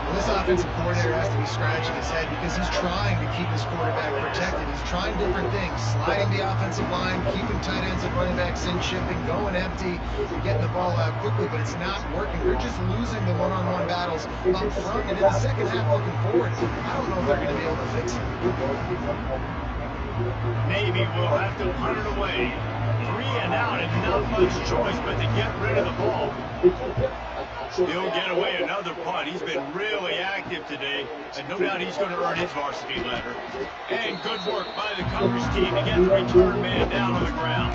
Well, this offensive coordinator has to be scratching his head because he's trying to keep his quarterback protected. He's trying different things, sliding the offensive line, keeping tight ends and running backs in, chipping, going empty, getting the ball out quickly, but it's not working. They're just losing the one-on-one battles up front, and in the second half looking forward, I don't know if they're going to be able to fix it. Navy will have to punt it away. 3 and out, and not much choice but to get rid of the ball. He'll get away another punt. He's been really active today, and no doubt he's going to earn his varsity letter. And good work by the coverage team to get the return man down on the ground.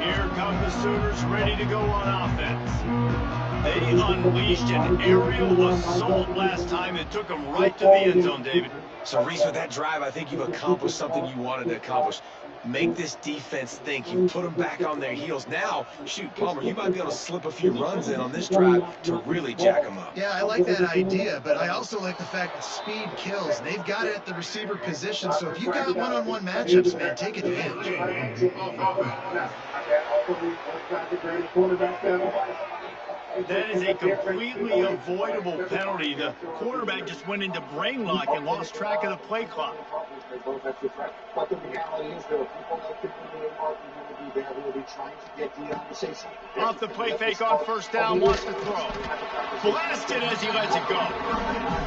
Here come the Sooners ready to go on offense. They unleashed an aerial assault last time and took them right to the end zone, David. So, Reese, with that drive, I think you've accomplished something you wanted to accomplish. Make this defense think. You put them back on their heels. Now, shoot, Palmer, you might be able to slip a few runs in on this drive to really jack them up. Yeah, I like that idea, but I also like the fact that speed kills. They've got it at the receiver position, so if you've got one-on-one matchups, man, take advantage. That is a completely avoidable penalty. The quarterback just went into brain lock and lost track of the play clock. But the reality is there are people that can be there who will be trying to get Dion to say something. Off the play fake on first down, wants to throw. Blasted as he lets it go.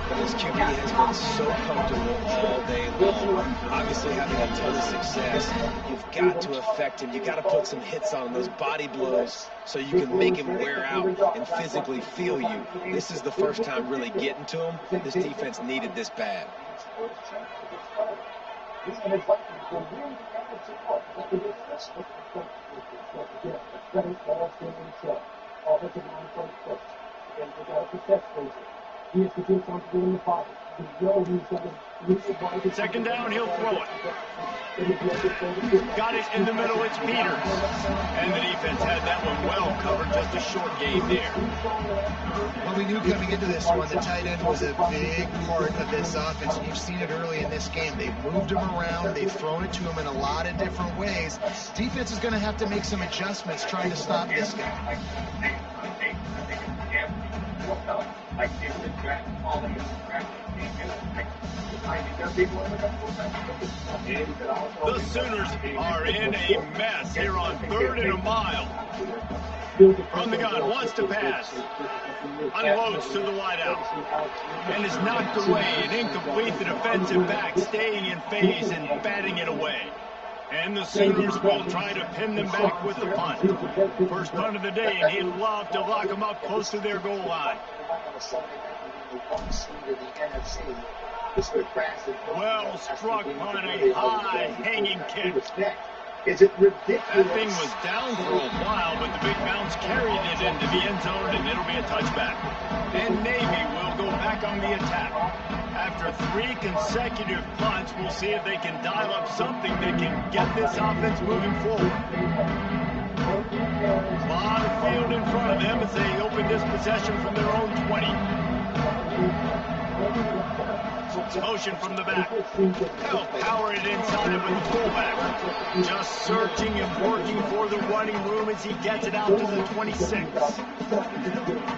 But his QB has been so comfortable all day long. Obviously having a ton of success. You've got to affect him. You've got to put some hits on him, those body blows, so you can make him wear out and physically feel you. This is the first time really getting to him. This defense needed this bad. Second down, he'll throw it. Got it in the middle, it's Peters. And the defense had that one well covered, just a short game there. Well, we knew coming into this one, the tight end was a big part of this offense. You've seen it early in this game. They've moved him around. They've thrown it to him in a lot of different ways. Defense is going to have to make some adjustments trying to stop this guy. The Sooners are in a mess here on 3rd and a mile. From the gun, wants to pass. Unloads to the wideout. And is knocked away and incomplete. The defensive back staying in phase and batting it away. And the Sooners will try to pin them back with the punt. First punt of the day, and he'd love to lock them up close to their goal line. Well struck on a high hanging kick. Is it ridiculous? That thing was down for a while, but the big bounce carried it into the end zone, and it'll be a touchback. And Navy will go back on the attack. After 3 consecutive punts, we'll see if they can dial up something that can get this offense moving forward. A lot of field in front of them as they open this possession from their own 20. Motion from the back. They'll power it inside with the fullback. Just searching and working for the running room as he gets it out to the 26.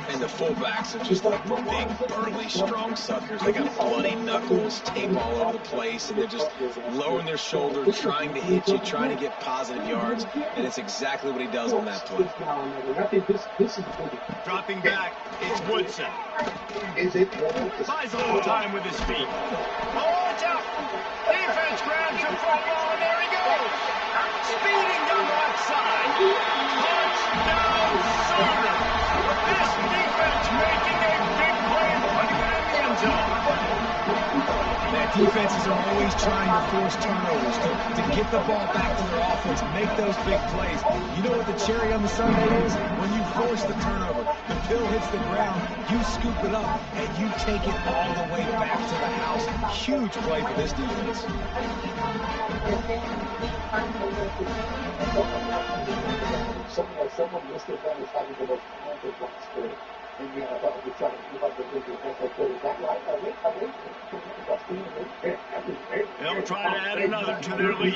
And the fullbacks are just like big, burly, strong suckers. They got bloody knuckles, tape all over the place, and they're just lowering their shoulder, trying to hit you, trying to get positive yards, and it's exactly what he does on that play. Dropping back, it's Woodson. Buys a little time with his feet. Oh, watch out! Defense grabs the football, and there he goes! Speeding down the left side. Touchdown, Sooners! This defense making a big play and putting it in the end zone. That defenses are always trying to force turnovers, to get the ball back to their offense, make those big plays. You know what the cherry on the sundae is? When you force the turnover, the pill hits the ground, you scoop it up, and you take it all the way back to the house. Huge play for this defense. Someone listed that as having the most talented ones in the NFL. We try to keep up with the defensive play. Is that right? They'll try to add another to their lead.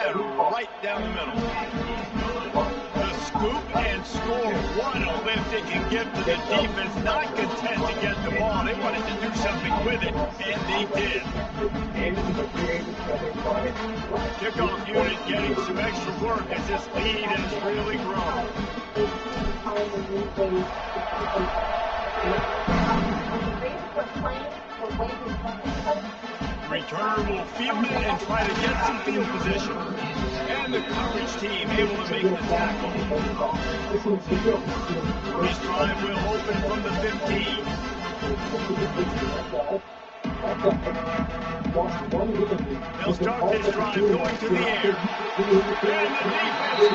And right down the middle. The scoop and score. What a lift it can give to the defense. Not content to get the ball. They wanted to do something with it, and they did. Kickoff unit getting some extra work as this lead has really grown. Returner will field it and try to get some field position. And the coverage team able to make the tackle. This drive will open from the 15. They'll start this drive going to the air. And the defense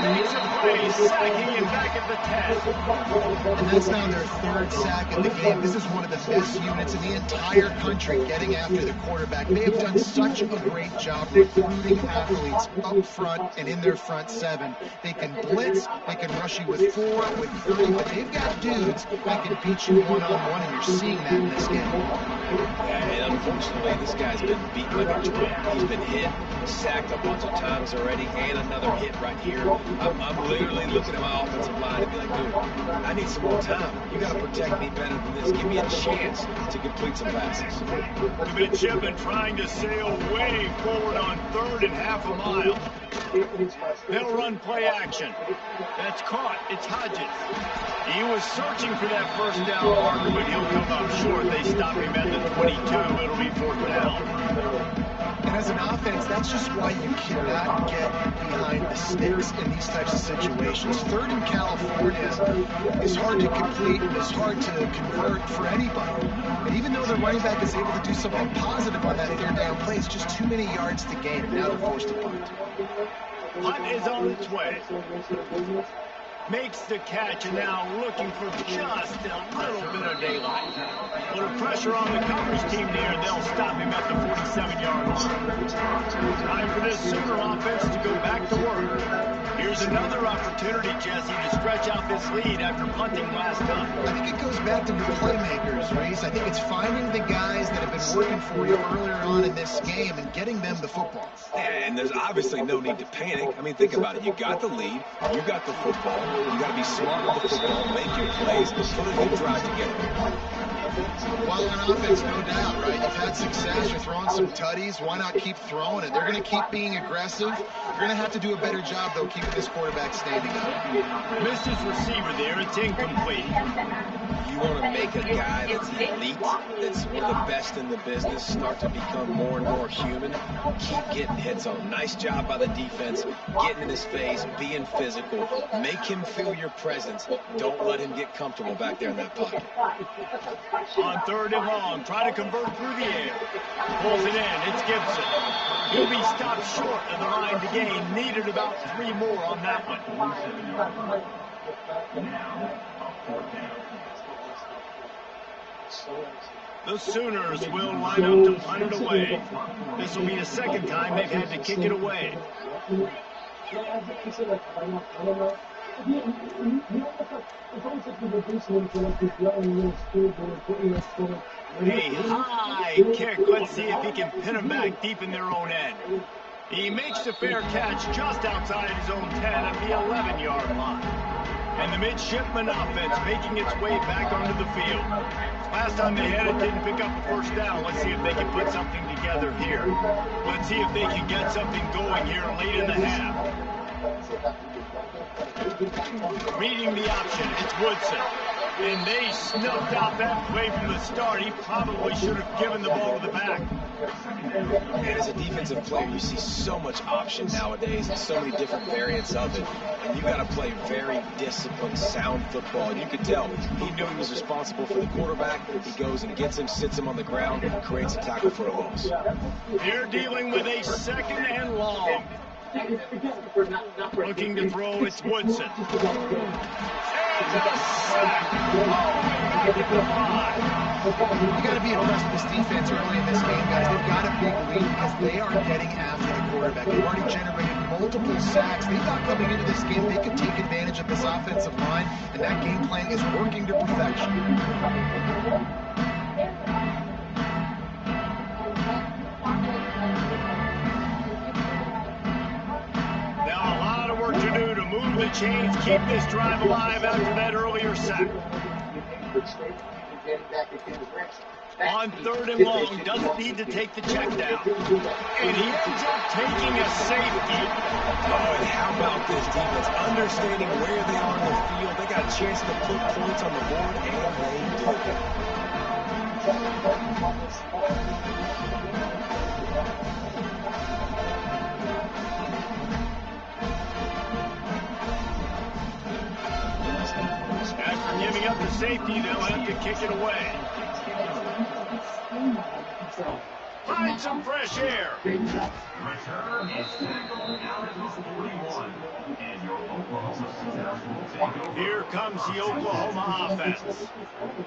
makes a play, sacking him back at the 10. And that's now their 3rd sack of the game. This is one of the best units in the entire country getting after the quarterback. They have done such a great job recruiting athletes up front and in their front 7. They can blitz, they can rush you with 4, with 3, but they've got dudes that can beat you one-on-one, and you're seeing that in this game. And unfortunately, this guy's been beat like a drum. He's been hit, sacked a bunch of times already, and another hit right here. I'm literally looking at my offensive line and be like, dude, I need some more time. You got to protect me better than this. Give me a chance to complete some passes. The midshipman trying to sail way forward on 3rd and half a mile. They'll run play action. That's caught. It's Hodges. He was searching for that first down marker, but he'll come up short. They stop him at the 22. It'll be 4th down. And as an offense, that's just why you cannot get behind the sticks in these types of situations. 3rd in California is hard to complete and is hard to convert for anybody. And even though the running back is able to do something positive on that 3rd down play, it's just too many yards to gain. And now they're forced to punt. Punt is on its way. Makes the catch, and now looking for just a little bit of daylight. A little pressure on the coverage team there. They'll stop him at the 47-yard line. Time for this Sooner offense to go back to work. Here's another opportunity, Jesse, to stretch out this lead after punting last time. I think it goes back to your playmakers, Reese. I think it's finding the guys that have been working for you earlier on in this game and getting them the football. Yeah, and there's obviously no need to panic. I mean, think about it. You got the lead. You got the football. You got to be smart with the football, make your plays, put a good drive together. Well, on offense, no doubt, right? You've had success. You're throwing some tutties. Why not keep throwing it? They're going to keep being aggressive. You're going to have to do a better job, though, keeping this quarterback standing up. Missed his receiver there. It's incomplete. You want to make a guy that's elite, that's one of the best in the business, start to become more and more human. Keep getting hits on him. Nice job by the defense, getting in his face, being physical. Make him feel your presence. Don't let him get comfortable back there in that pocket. On 3rd and long, try to convert through the air. Pulls it in. It's Gibson. He'll be stopped short of the line to gain. Needed about 3 more on that one. The Sooners will line up to punt it away. This will be the 2nd time they've had to kick it away. A high kick. Let's see if he can pin him back deep in their own end. He makes the fair catch just outside his own 10 at the 11-yard line. And the midshipman offense making its way back onto the field. Last time they had it, didn't pick up a 1st down. Let's see if they can put something together here. Let's see if they can get something going here late in the half. Reading the option, it's Woodson. And they snuffed out that play from the start. He probably should have given the ball to the back. And as a defensive player, you see so much option nowadays and so many different variants of it. And you got to play very disciplined, sound football. And you could tell he knew he was responsible for the quarterback. He goes and gets him, sits him on the ground, and creates a tackle for a loss. They're dealing with a 2nd and long. Looking to throw, it's Woodson. And a sack. Back at the 5. You got to be impressed with this defense early in this game, guys. They've got a big lead because they are getting after the quarterback. They've already generated multiple sacks. They thought coming into this game they could take advantage of this offensive line, and that game plan is working to perfection. Now a lot of work to do to move the chains, keep this drive alive after that earlier sack. On 3rd and long, doesn't need to take the check down. And he ends up taking a safety. Oh, and how about this defense? Understanding where they are in the field. They got a chance to put points on the board, and they did. After giving up the safety, they'll have to kick it away. High some fresh air. Return is tackled out at the 41. And your Oklahoma Here comes the Oklahoma offense.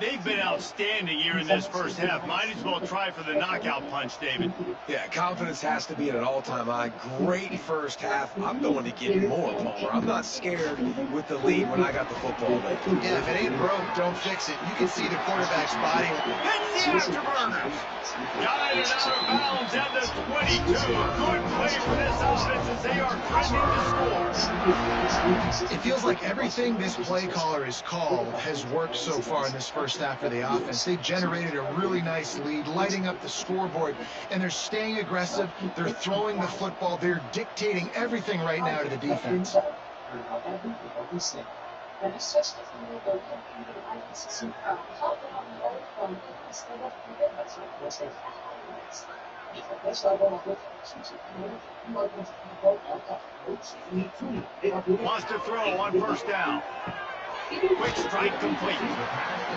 They've been outstanding here in this first half. Might as well try for the knockout punch, David. Yeah, confidence has to be at an all-time high. Great first half. I'm going to get more, Palmer. I'm not scared with the lead when I got the football late. Yeah, if it ain't broke, don't fix it. You can see the quarterback's body. Hits the afterburners. Guided out of bounds at the 22. Good play for this offense as they are trending to score. It feels like everything this play caller has called has worked so far in this first half for the offense. They generated a really nice lead, lighting up the scoreboard, and they're staying aggressive. They're throwing the football. They're dictating everything right now to the defense. Wants to throw on first down. Quick strike complete.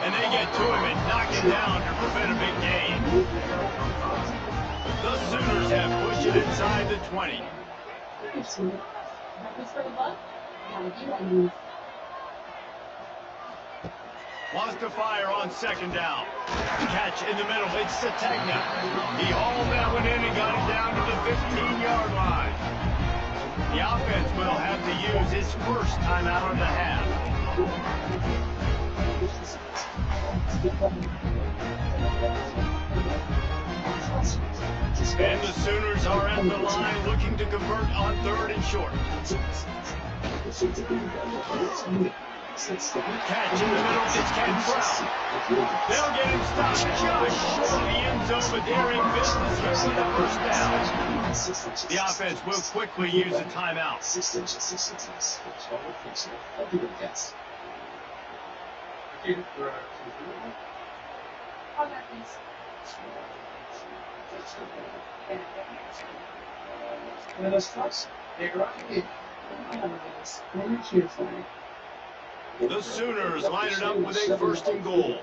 And they get to him and knock it down to prevent a big gain. The Sooners have pushed it inside the 20. Wants to fire on second down. Catch in the middle. It's Sategna. He hauled that one in and got it down to the 15-yard line. The offense will have to use its first timeout of the half. And the Sooners are at the line looking to convert on third and short. Catch in the middle, it's Cantrell. They'll get him stopped just short of the end zone, but they're in business here with the first down. The offense will quickly use a timeout. The Sooners line it up with a first and goal.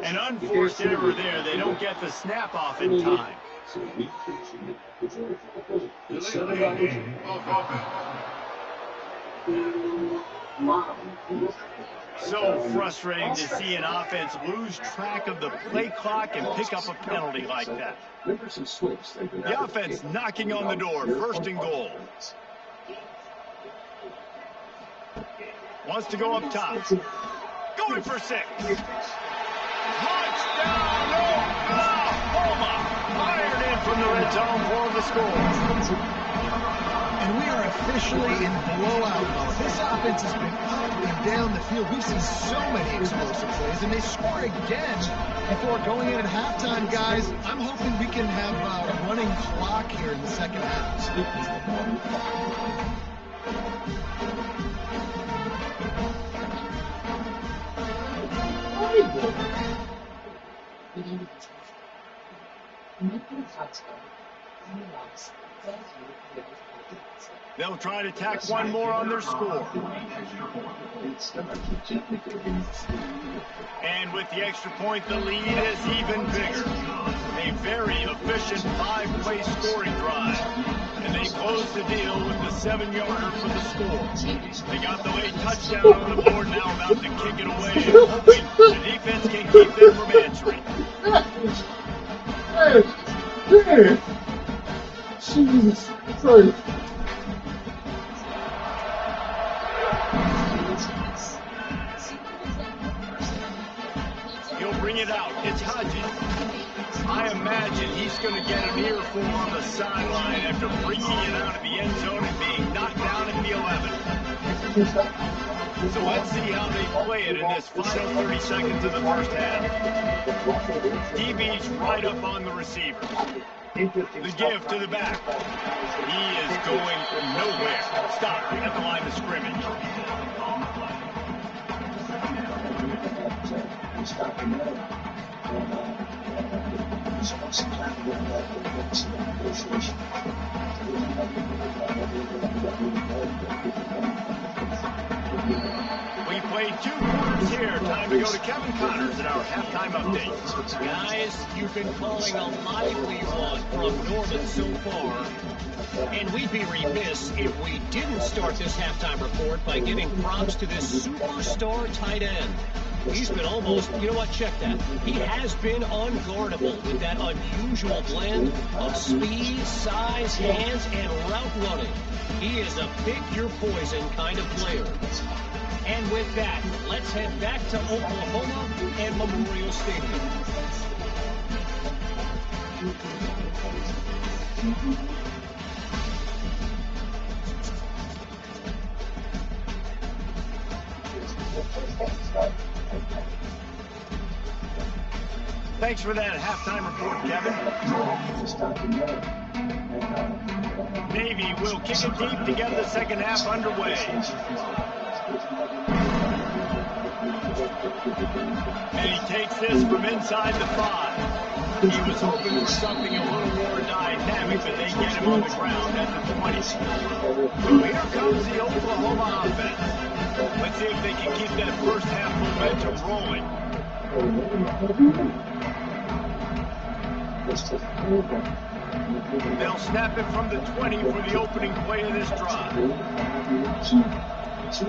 An unforced error there. They don't get the snap off in time. So frustrating to see an offense lose track of the play clock and pick up a penalty like that. The offense knocking on the door, first and goal. Wants to go up top. Going for 6. Touchdown, Oklahoma! Fired in from the red zone for the score. And we are officially in blowout mode. This offense has been up and down the field. We've seen so many explosive plays, and they score again before going in at halftime, guys. I'm hoping we can have a running clock here in the second half. They'll try to tack one more on their score. And with the extra point, the lead is even bigger. A very efficient 5-play scoring drive. And they close the deal with the 7-yarder for the score. They got the late touchdown on the board, now about to kick it away, and hoping the defense can keep them from answering. Hey, Jesus Christ. He'll bring it out. It's Hodges. I imagine he's going to get an earful on the sideline after bringing it out of the end zone and being knocked down at the 11. So let's see how they play it in this final 30 seconds of the first half. DB's right up on the receiver. The give to the back. He is going nowhere. Stop at the line of scrimmage. We played 2 quarters here. Time to go to Kevin Connors in our halftime update. Guys, you've been calling a lively one from Norman so far. And we'd be remiss if we didn't start this halftime report by giving props to this superstar tight end. He's been almost, you know what, check that. He has been unguardable with that unusual blend of speed, size, hands, and route running. He is a pick-your-poison kind of player. And with that, let's head back to Oklahoma and Memorial Stadium. Thanks for that halftime report, Kevin. Navy will kick it deep to get the second half underway. And he takes this from inside the 5. He was hoping for something a little more dynamic, but they get him on the ground at the 20. So here comes the Oklahoma offense. Let's see if they can keep that first half momentum rolling. They'll snap it from the 20 for the opening play of this drive. To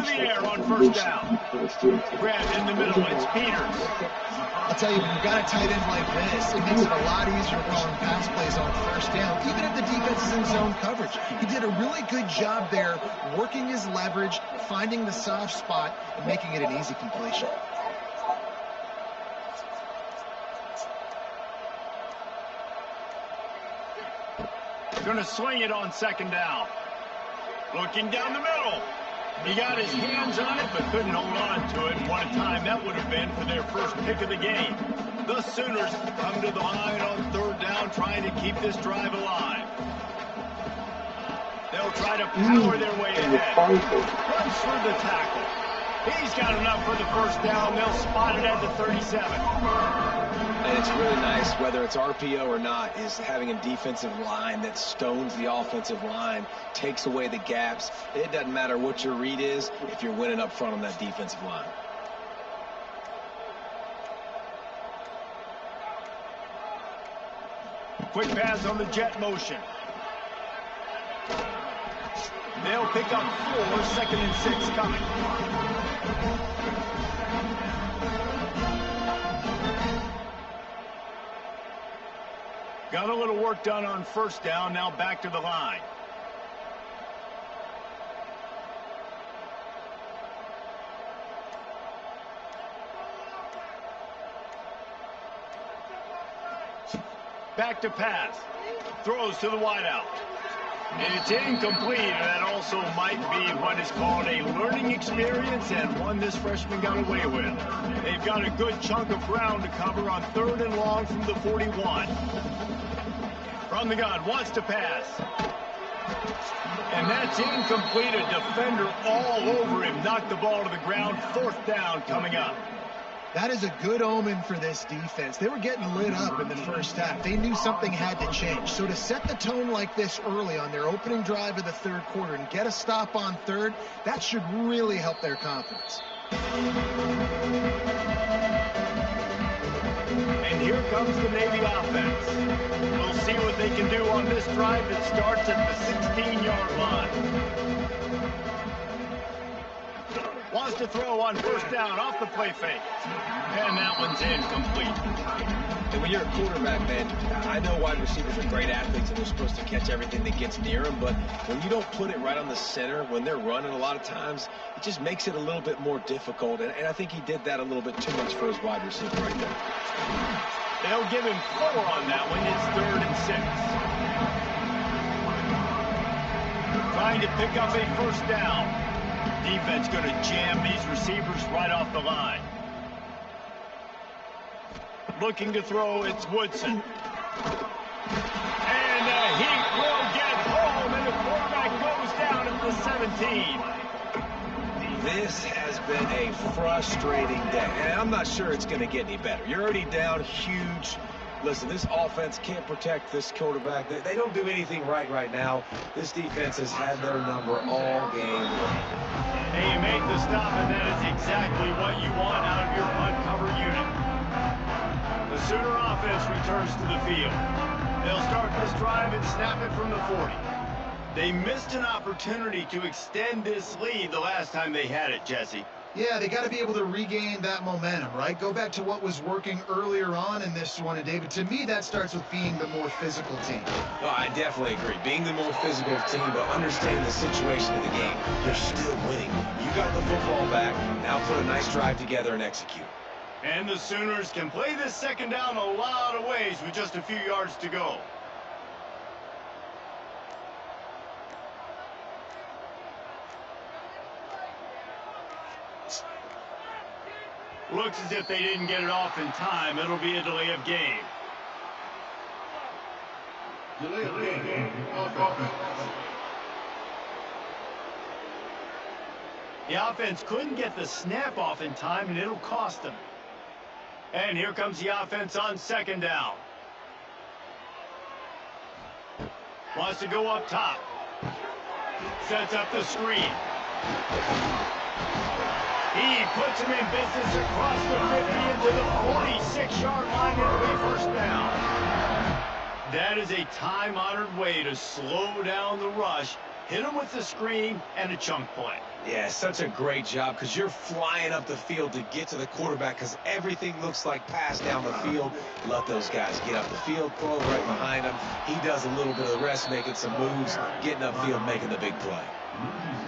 the air on first down. Grabbed in the middle, it's Peters. I'll tell you, when you've got a tight end like this, it makes it a lot easier calling pass plays on first down, even if the defense is in zone coverage. He did a really good job there, working his leverage, finding the soft spot, and making it an easy completion. Gonna swing it on second down. Looking down the middle. He got his hands on it, but couldn't hold on to it. What a time that would have been for their first pick of the game. The Sooners come to the line on third down, trying to keep this drive alive. They'll try to power their way ahead. Runs through the tackle. He's got enough for the first down. They'll spot it at the 37. And it's really nice, whether it's RPO or not, is having a defensive line that stones the offensive line, takes away the gaps. It doesn't matter what your read is if you're winning up front on that defensive line. Quick pass on the jet motion. They'll pick up 4, 2nd and 6 coming. Got a little work done on first down, now back to the line. Back to pass. Throws to the wideout. It's incomplete, and that also might be what is called a learning experience, and one this freshman got away with. They've got a good chunk of ground to cover on 3rd and long from the 41. From the gun, wants to pass. And that's incomplete. A defender all over him. Knocked the ball to the ground. 4th down coming up. That is a good omen for this defense. They were getting lit up in the first half. They knew something had to change. So to set the tone like this early on their opening drive of the 3rd quarter and get a stop on 3rd, that should really help their confidence. And here comes the Navy offense. We'll see what they can do on this drive that starts at the 16-yard line. Wants to throw on first down off the play fake. And that one's incomplete. And when you're a quarterback, man, I know wide receivers are great athletes and they're supposed to catch everything that gets near them, but when you don't put it right on the center, when they're running a lot of times, it just makes it a little bit more difficult. And I think he did that a little bit too much for his wide receiver right there. They'll give him 4 on that one. It's 3rd and 6. Trying to pick up a first down. Defense going to jam these receivers right off the line. Looking to throw, it's Woodson. And he will get home, and the quarterback goes down at the 17. This has been a frustrating day, and I'm not sure it's going to get any better. You're already down huge. Listen, this offense can't protect this quarterback. They don't do anything right now. This defense has had their number all game long. Hey, you make the stop, and that is exactly what you want out of your punt cover unit. The Sooner offense returns to the field. They'll start this drive and snap it from the 40. They missed an opportunity to extend this lead the last time they had it, Jesse. Yeah, they got to be able to regain that momentum, right? Go back to what was working earlier on in this one. And, David, to me, that starts with being the more physical team. Oh, I definitely agree. Being the more physical team, but understanding the situation of the game. You're still winning. You got the football back. Now put a nice drive together and execute. And the Sooners can play this second down a lot of ways with just a few yards to go. Looks as if they didn't get it off in time. It'll be a delay of game. The offense couldn't get the snap off in time, and it'll cost them. And here comes the offense on second down. Wants to go up top. Sets up the screen. He puts him in business across the 50 into the 46-yard line. It'll be first down. That is a time-honored way to slow down the rush, hit him with the screen, and a chunk play. Yeah, such a great job because you're flying up the field to get to the quarterback because everything looks like pass down the field. Let those guys get up the field, throw right behind him. He does a little bit of the rest, making some moves, getting upfield, making the big play.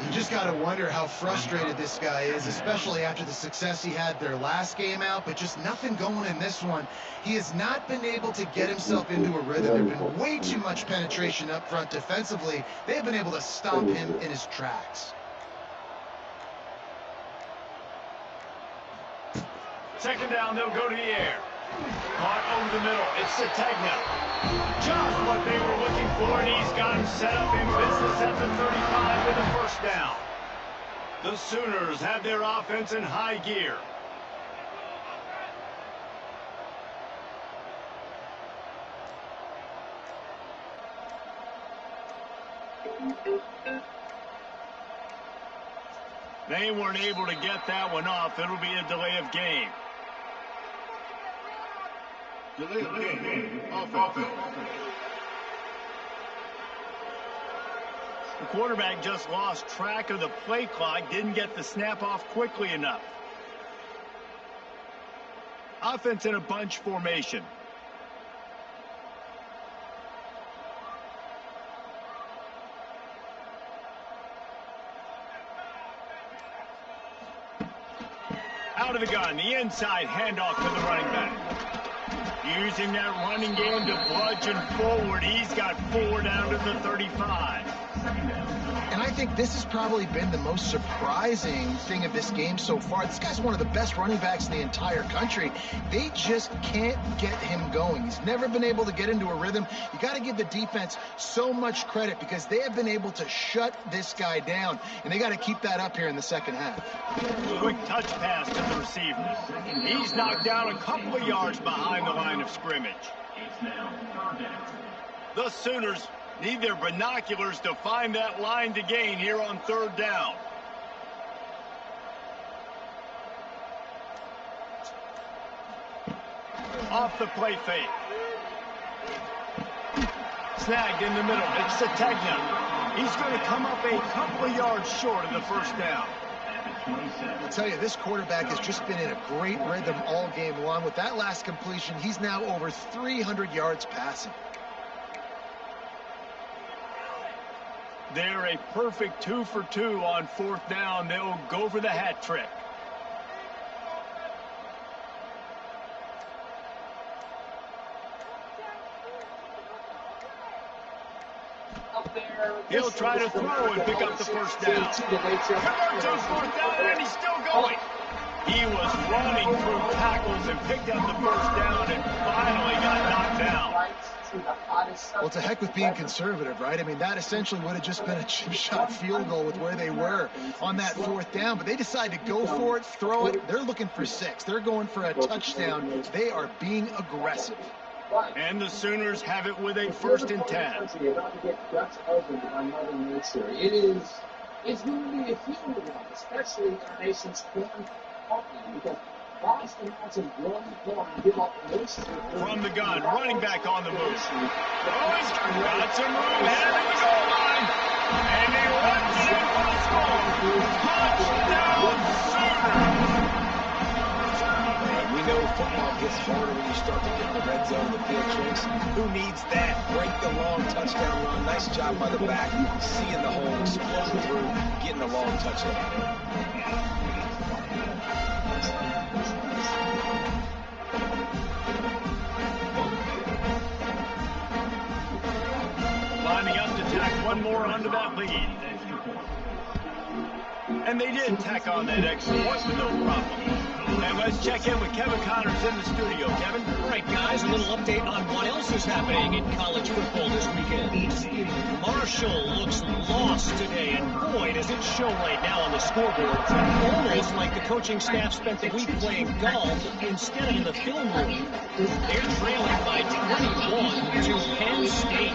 You just got to wonder how frustrated this guy is, especially after the success he had their last game out, but just nothing going in this one. He has not been able to get himself into a rhythm. There's been way too much penetration up front defensively. They've been able to stop him in his tracks. Second down, they'll go to the air. Caught over the middle. It's Sategna. Just what they were looking for, and he's got him set up in business at the 35 with a first down. The Sooners have their offense in high gear. They weren't able to get that one off. It'll be a delay of game. The quarterback just lost track of the play clock, didn't get the snap off quickly enough. Offense in a bunch formation. Out of the gun, the inside handoff to the running back. Using that running game to bludgeon forward. He's got 4 down to the 35. And I think this has probably been the most surprising thing of this game so far. This guy's one of the best running backs in the entire country. They just can't get him going. He's never been able to get into a rhythm. You got to give the defense so much credit because they have been able to shut this guy down. And they got to keep that up here in the second half. Quick touch pass to the receiver. He's knocked down a couple of yards behind the line of scrimmage. The Sooners need their binoculars to find that line to gain here on third down. Off the play fake. Snagged in the middle. It's Sategna. He's going to come up a couple of yards short of the first down. I'll tell you, this quarterback has just been in a great rhythm all game long. With that last completion, he's now over 300 yards passing. They're a perfect 2 for 2 on fourth down. They'll go for the hat trick. He'll try to throw and pick up the first down. Converts on fourth down, and he's still going. He was running through tackles and picked up the first down and finally got knocked down. Well, to heck with being conservative, right? I mean, that essentially would have just been a chip shot field goal with where they were on that fourth down. But they decide to go for it, throw it. They're looking for 6. They're going for a touchdown. They are being aggressive. And the Sooners have it with a 1st and 10. It is is going to be a huge one, especially in our nation's corn market, because vast amounts of grown corn give up most of the From the gun, running back on the move. Oh, he's got some room headed to the goal line. And he runs it in for the score. Touchdown, Sooners! We know football gets harder when you start to get in the red zone and the field tricks. Who needs that? Break the long touchdown run. Nice job by the back. Seeing the hole, explode through, getting the long touchdown. Lining up to tack one more onto that lead. And they did tack on that extra point with no problem. And let's check in with Kevin Connors in the studio. Kevin? All right, guys, a little update on what else is happening in college football this weekend. Marshall looks lost today, and boy, does it show right now on the scoreboard. Almost like the coaching staff spent the week playing golf instead of in the film room. They're trailing by 21 to Penn State.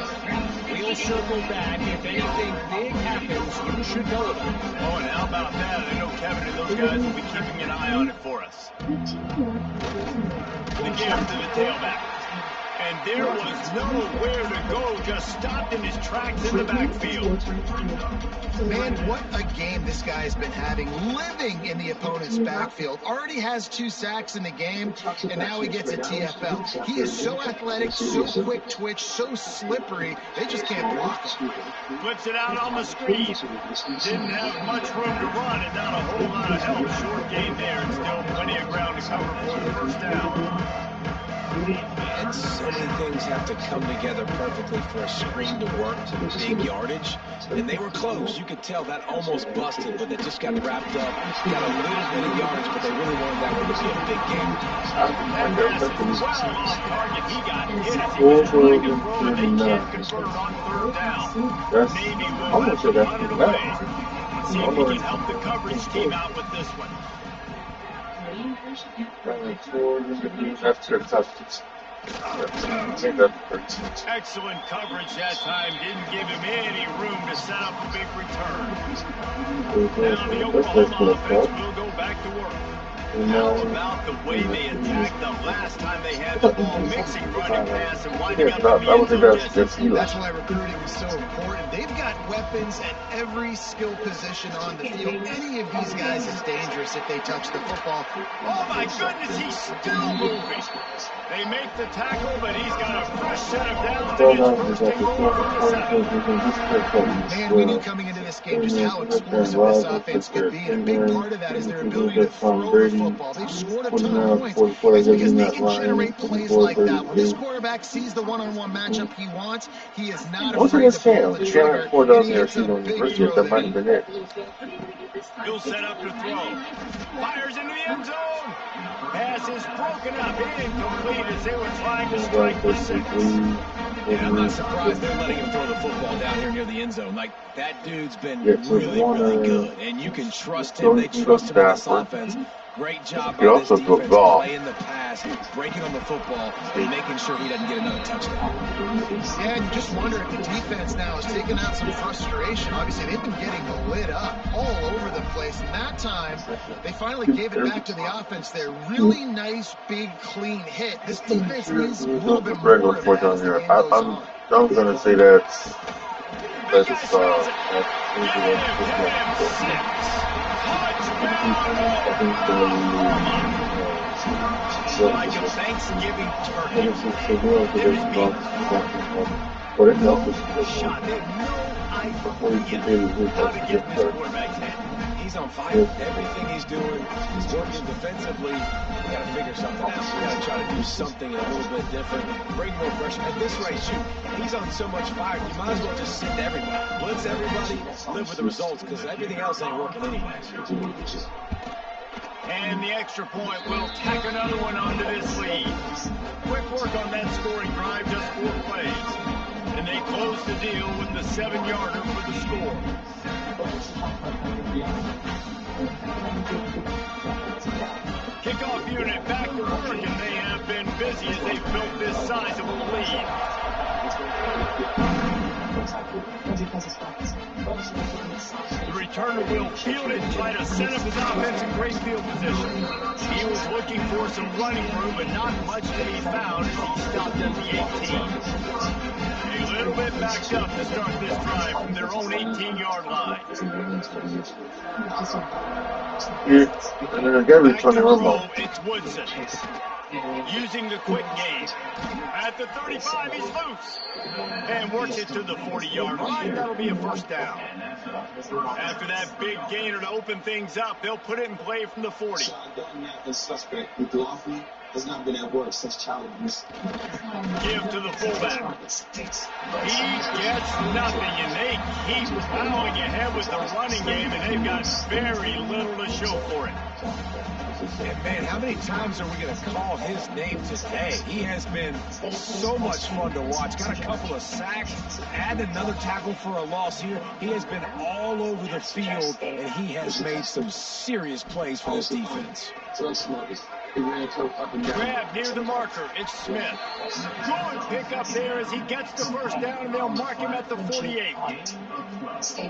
We'll circle back. If anything big happens, you should know about it. Oh, and how about that? I know Kevin and those guys will be keeping an eye on it for us. The give to the tailback. And there was nowhere to go, just stopped in his tracks in the backfield. Man, what a game this guy has been having, living in the opponent's backfield. Already has 2 sacks in the game, and now he gets a TFL. He is so athletic, so quick twitch, so slippery, they just can't block him. Flips it out on the screen. Didn't have much room to run and not a whole lot of help. Short game there, and still plenty of ground to cover for the first down. And so many things have to come together perfectly for a screen to work to big yardage. And they were close. You could tell that almost busted, but they just got wrapped up. Got a little bit of yardage, but they really wanted that one to be a big game. And this is well off target. He got hit as he was trying to throw, and they can't convert it on third down. Maybe we'll have to run it away. Let's see if we can help the coverage team out with this one. Excellent coverage that time. Didn't give him any room to set up a big return. Now the Oklahoma offense will go back to work. How about the way they attacked them last time they had the ball, mixing running pass and winding up in the end zone? That's why recruiting is so important. They've got weapons at every skill position on the field. Any of these guys is dangerous if they touch the football. Oh my goodness, he's still moving. They make the tackle, but he's got a fresh set of downs in his first takeover from the 7. Man, we knew coming into this game just how explosive this offense could be, and a big part of that is their ability to throw the football. They've scored a ton of points. It's because they can generate plays like that. When this quarterback sees the one-on-one matchup he wants, he is not afraid to pull the trigger, and he hits a big throw there. He'll set up to throw. Fires into the end zone. Pass is broken up. Incomplete as they were trying to strike for 6. Yeah, I'm not surprised they're letting him throw the football down here near the end zone. Like, that dude's been really, really good. And you can trust him. They trust him in this offense. Great job by this defense playing the pass, breaking on the football, and making sure he doesn't get another touchdown. Yeah, and you just wonder if the defense now is taking out some frustration. Obviously, they've been getting lit up all over the place. And that time, they finally gave it back to the offense there. Really nice, big, clean hit. This defense needs a little bit more of that as the game goes on. I'm going to say that's like a Thanksgiving turkey. Shot. They have no idea how to get this quarterback's head. He's on fire. Everything he's doing is working defensively. We got to figure something out. We got to try to do something a little bit different. Bring more pressure. At this rate, shoot, he's on so much fire. You might as well just send everybody. Blitz everybody. Live with the results because everything else ain't working anyway. And the extra point will tack another one onto this lead. Quick work on that scoring drive, just 4 plays. And they close the deal with the 7-yarder for the score. Kickoff unit back to work, and they have been busy as they've built this sizable lead. The returner will field it and try to set up his offense in great field position. He was looking for some running room, but not much to be found as he stopped at the 18. A little bit backed up to start this drive from their own 18-yard line. Yeah, and then again, Back to 21 throw, ball. it's Woodson. Using the quick game. At the 35, he's loose. And works it to the 40-yard line. That'll be a first down. After that big gainer to open things up, they'll put it in play from the 40. Has not been at work since childhood. Give to the fullback. He gets nothing, and they keep plowing ahead with the running game, and they've got very little to show for it. And man, how many times are we going to call his name today? He has been so much fun to watch. Got a couple of sacks, add another tackle for a loss here. He has been all over the field, and he has made some serious plays for this defense. Grab near the marker. It's Smith. Good pick up there as he gets the first down, and they'll mark him at the 48.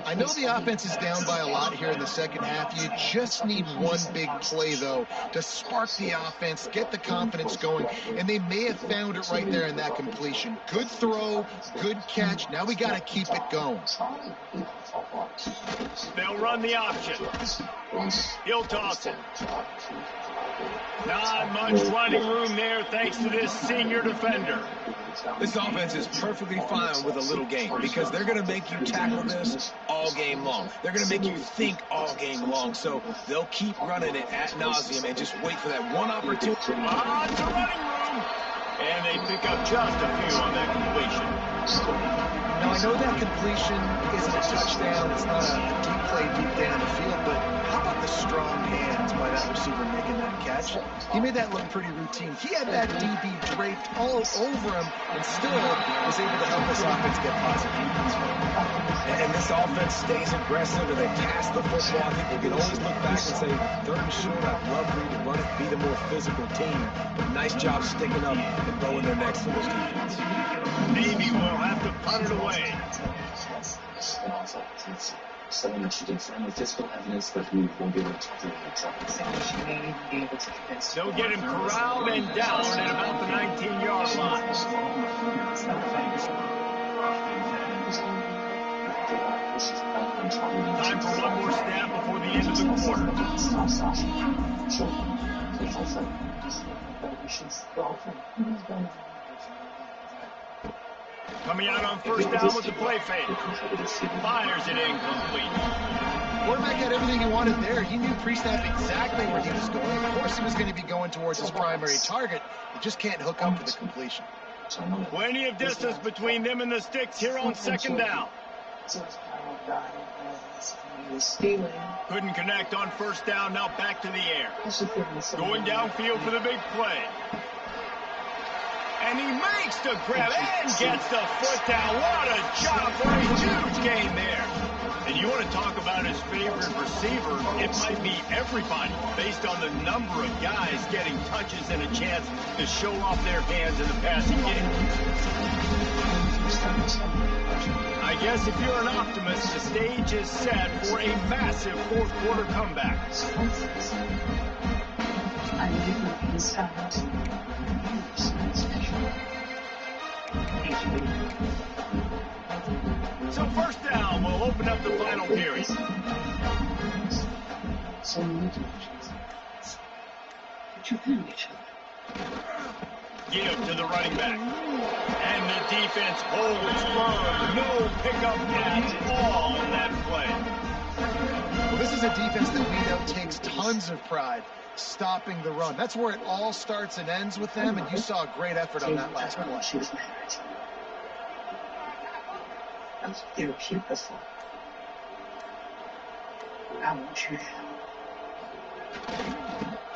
I know the offense is down by a lot here in the second half. You just need one big play, though, to spark the offense, get the confidence going, and they may have found it right there in that completion. Good throw, good catch. Now we got to keep it going. They'll run the option. He'll toss it. Not much running room there thanks to this senior defender. This offense is perfectly fine with a little game because they're going to make you tackle this all game long. They're going to make you think all game long. So they'll keep running it ad nauseum and just wait for that one opportunity. Lots of running room. And they pick up just a few on that completion. Now, I know that completion isn't a touchdown. It's not a deep play deep down the field, but how about the strong hands by that receiver making that catch? He made that look pretty routine. He had that DB draped all over him and still was able to help this offense get positive. And this offense stays aggressive and they pass the football. I think we can always look back and say, third and short, I'd love for you to run it, be the more physical team. But nice job sticking up and bowing their necks to this defense. Navy will have to punt it away. Showing that she did find the physical evidence that we won't be able to do it. They'll get him corralled and down at about the 19-yard line. Time for one more snap before the end of the quarter. Coming out on first down with the play fake. Fires it incomplete. Quarterback had everything he wanted there. He knew pre-snap exactly where he was going. Of course, he was going to be going towards his primary target. He just can't hook up for the completion. Plenty of distance between them and the sticks here on second down. Couldn't connect on first down. Now back to the air. Going downfield for the big play. And he makes the grab and gets the foot down. What a job for a huge gain there. And you want to talk about his favorite receiver, it might be everybody based on the number of guys getting touches and a chance to show off their hands in the passing game. I guess if you're an optimist, the stage is set for a massive fourth quarter comeback. So first down will open up the final period. Give to the running back. And the defense holds firm. No pickup at all in that play. Well, this is a defense that we know takes tons of pride stopping the run. That's where it all starts and ends with them, and you saw a great effort on that last play.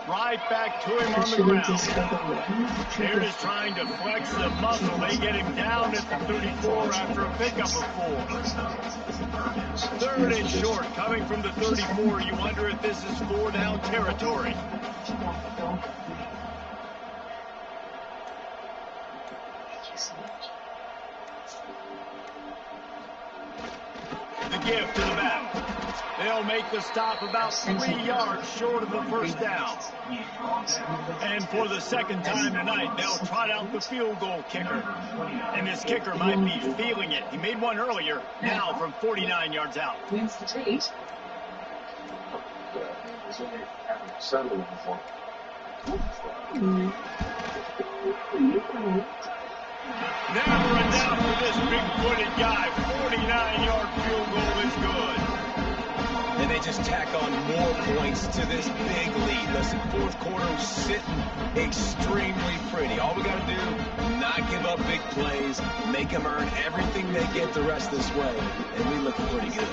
Right back to him on the ground. They're just trying to flex the muscle. They get him down at the 34 after a pickup of 4. Third and short, coming from the 34. You wonder if this is 4-down territory. The give to the back. They'll make the stop about 3 yards short of the first down. And for the second time tonight, they'll trot out the field goal kicker. And this kicker might be feeling it. He made one earlier, now from 49 yards out. Wins the treat. Never in doubt for this big-footed guy. 49-yard field goal is good. And they just tack on more points to this big lead. Listen, fourth quarter was sitting extremely pretty. All we got to do, not give up big plays, make them earn everything they get the rest this way, and we looking pretty good.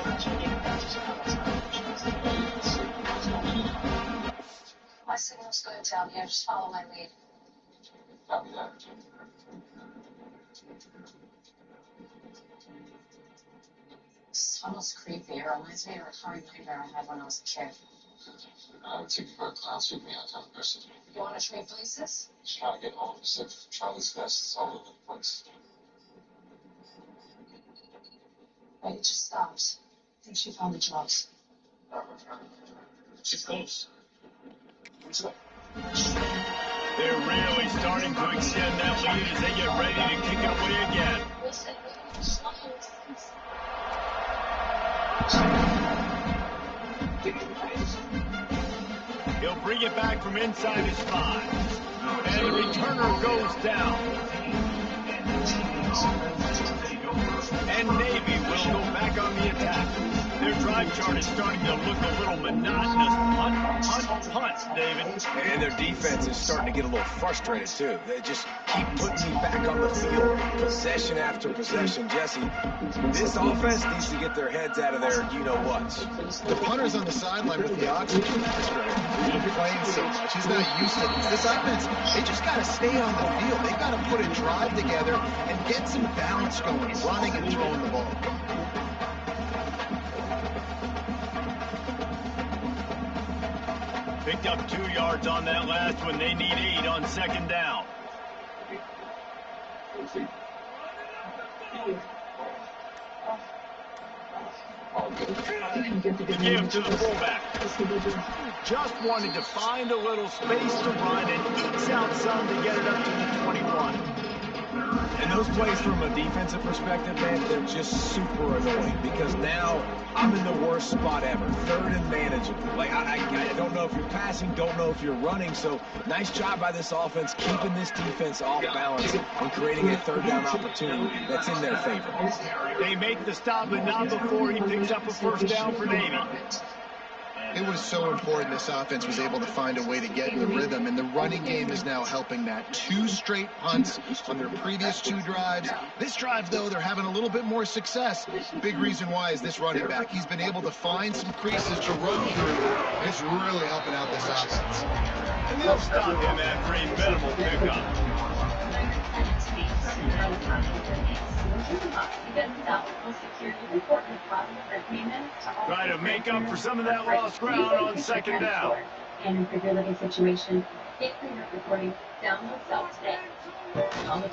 My signal's good down here. Just follow my lead. Copy that. This tunnel's creepy. It reminds me of a recurring nightmare I had when I was a kid. I would take you for a clown sweep me out town person. You want to trade places? Just trying to get home. Just Charlie's vests all over the place. Wait, it just stops. I think she found the drugs. She's close. What's up? They're really starting to extend that lead as they get ready to kick it away again. Listen, we're slow. He'll bring it back from inside his 5. And the returner goes down. And Navy will go back on the attack. Their drive chart is starting to look a little monotonous. Punt, David. And their defense is starting to get a little frustrated, too. They just keep putting me back on the field, possession after possession. Jesse, this offense needs to get their heads out of their you-know-whats. The punter's on the sideline with the oxygen mask, right? He's been playing so much. He's not used to this. This offense, they just got to stay on the field. They've got to put a drive together and get some balance going, running and throwing the ball. Picked up 2 yards on that last one. They need 8 on second down. The give to the fullback. Just wanted to find a little space to run and ekes out some to get it up to the 21. And those plays from a defensive perspective, man, they're just super annoying because now I'm in the worst spot ever. Third and manageable. Like, I don't know if you're passing, don't know if you're running. So nice job by this offense keeping this defense off balance and creating a third down opportunity that's in their favor. They make the stop, but not before he picks up a first down for Navy. It was so important this offense was able to find a way to get in the rhythm, and the running game is now helping that. 2 straight punts on their previous 2 drives. This drive, though, they're having a little bit more success. Big reason why is this running back. He's been able to find some creases to run through. It's really helping out this offense. And they'll stop him after a minimal pickup. Try to make up for some of that lost ground on second down. And for your living situation, get your reporting download self today.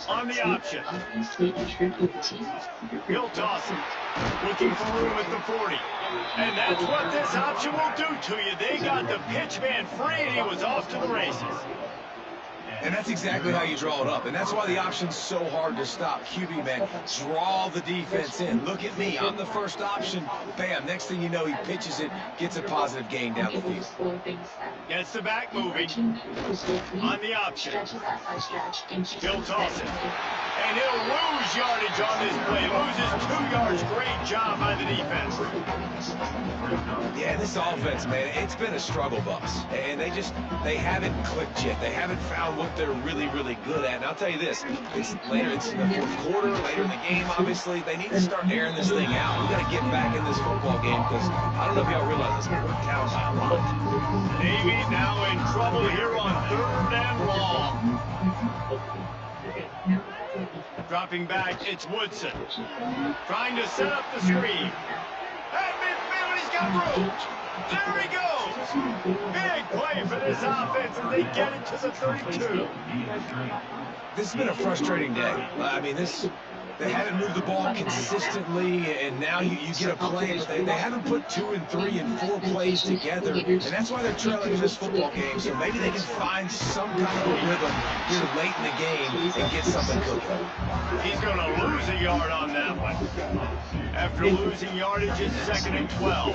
On the option. He'll toss him. Looking for room at the 40. And that's what this option will do to you. They got the pitch man free and he was off to the races. And that's exactly how you draw it up. And that's why the option's so hard to stop. QB, man, draw the defense in. Look at me. I'm the first option. Bam. Next thing you know, he pitches it, gets a positive gain down the field. Gets the back moving. On the option. He'll toss it. And he'll lose yardage on this play. Loses 2 yards. Great job by the defense. Yeah, this offense, man, it's been a struggle bus. And they haven't clicked yet. They haven't found what they're really, really good at. And I'll tell you this, it's in the fourth quarter, later in the game, obviously. They need to start airing this thing out. We got to get back in this football game because I don't know if y'all realize this, but we're down by a lot. Navy now in trouble here on 3rd and long. Dropping back, it's Woodson. Trying to set up the screen. At midfield, he's got room. There he goes. Big play for this offense as they get it to the 32. This has been a frustrating day. I mean, they haven't moved the ball consistently, and now you get a play, but they haven't put 2 and 3 and 4 plays together, and that's why they're trailing in this football game. So maybe they can find some kind of a rhythm here late in the game and get something cooking. He's going to lose a yard on that one. After losing yardage, it's 2nd and 12.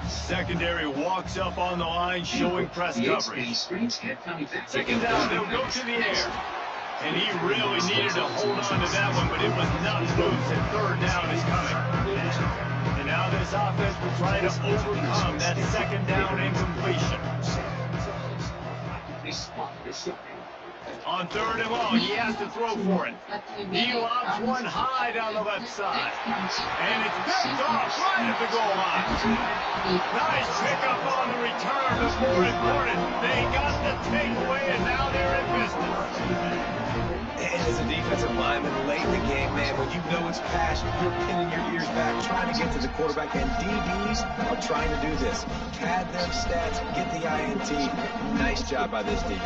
Secondary walks up on the line, showing press coverage. 2nd down, they'll go to the air. And he really needed to hold on to that one, but it was not loose, and 3rd down is coming. And now this offense will try to overcome that 2nd down incompletion. On 3rd and long, he has to throw for it. He lobs one high down the left side. And it's picked off right at the goal line. Nice pickup on the return, but more important, they got the takeaway, and now they're in business. And as a defensive lineman, late in the game, man, when you know it's passion, you're pinning your ears back, trying to get to the quarterback, and DBs are trying to do this. Pad them stats, get the INT. Nice job by this DB.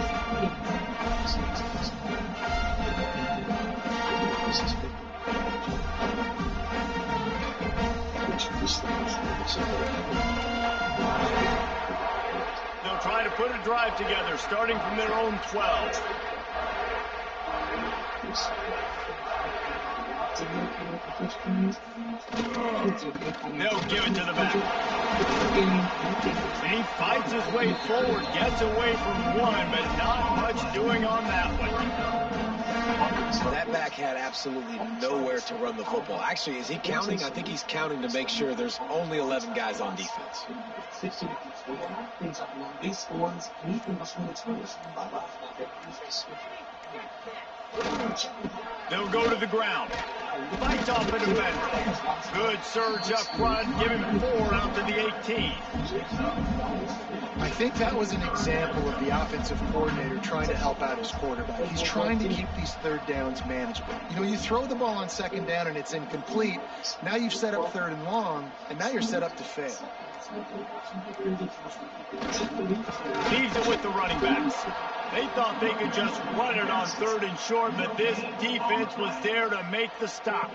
They'll try to put a drive together, starting from their own 12. They'll give it to the back. And he fights his way forward, gets away from one, but not much doing on that one. So that back had absolutely nowhere to run the football. Actually, is he counting? I think he's counting to make sure there's only 11 guys on defense. They'll go to the ground. Fights off the defender. Good surge up front. Give him 4 out to the 18. I think that was an example of the offensive coordinator trying to help out his quarterback. He's trying to keep these 3rd downs manageable. You know, you throw the ball on 2nd down and it's incomplete. Now you've set up 3rd and long, and now you're set up to fail. Leaves it with the running backs. They thought they could just run it on 3rd and short, but this defense was there to make the stop.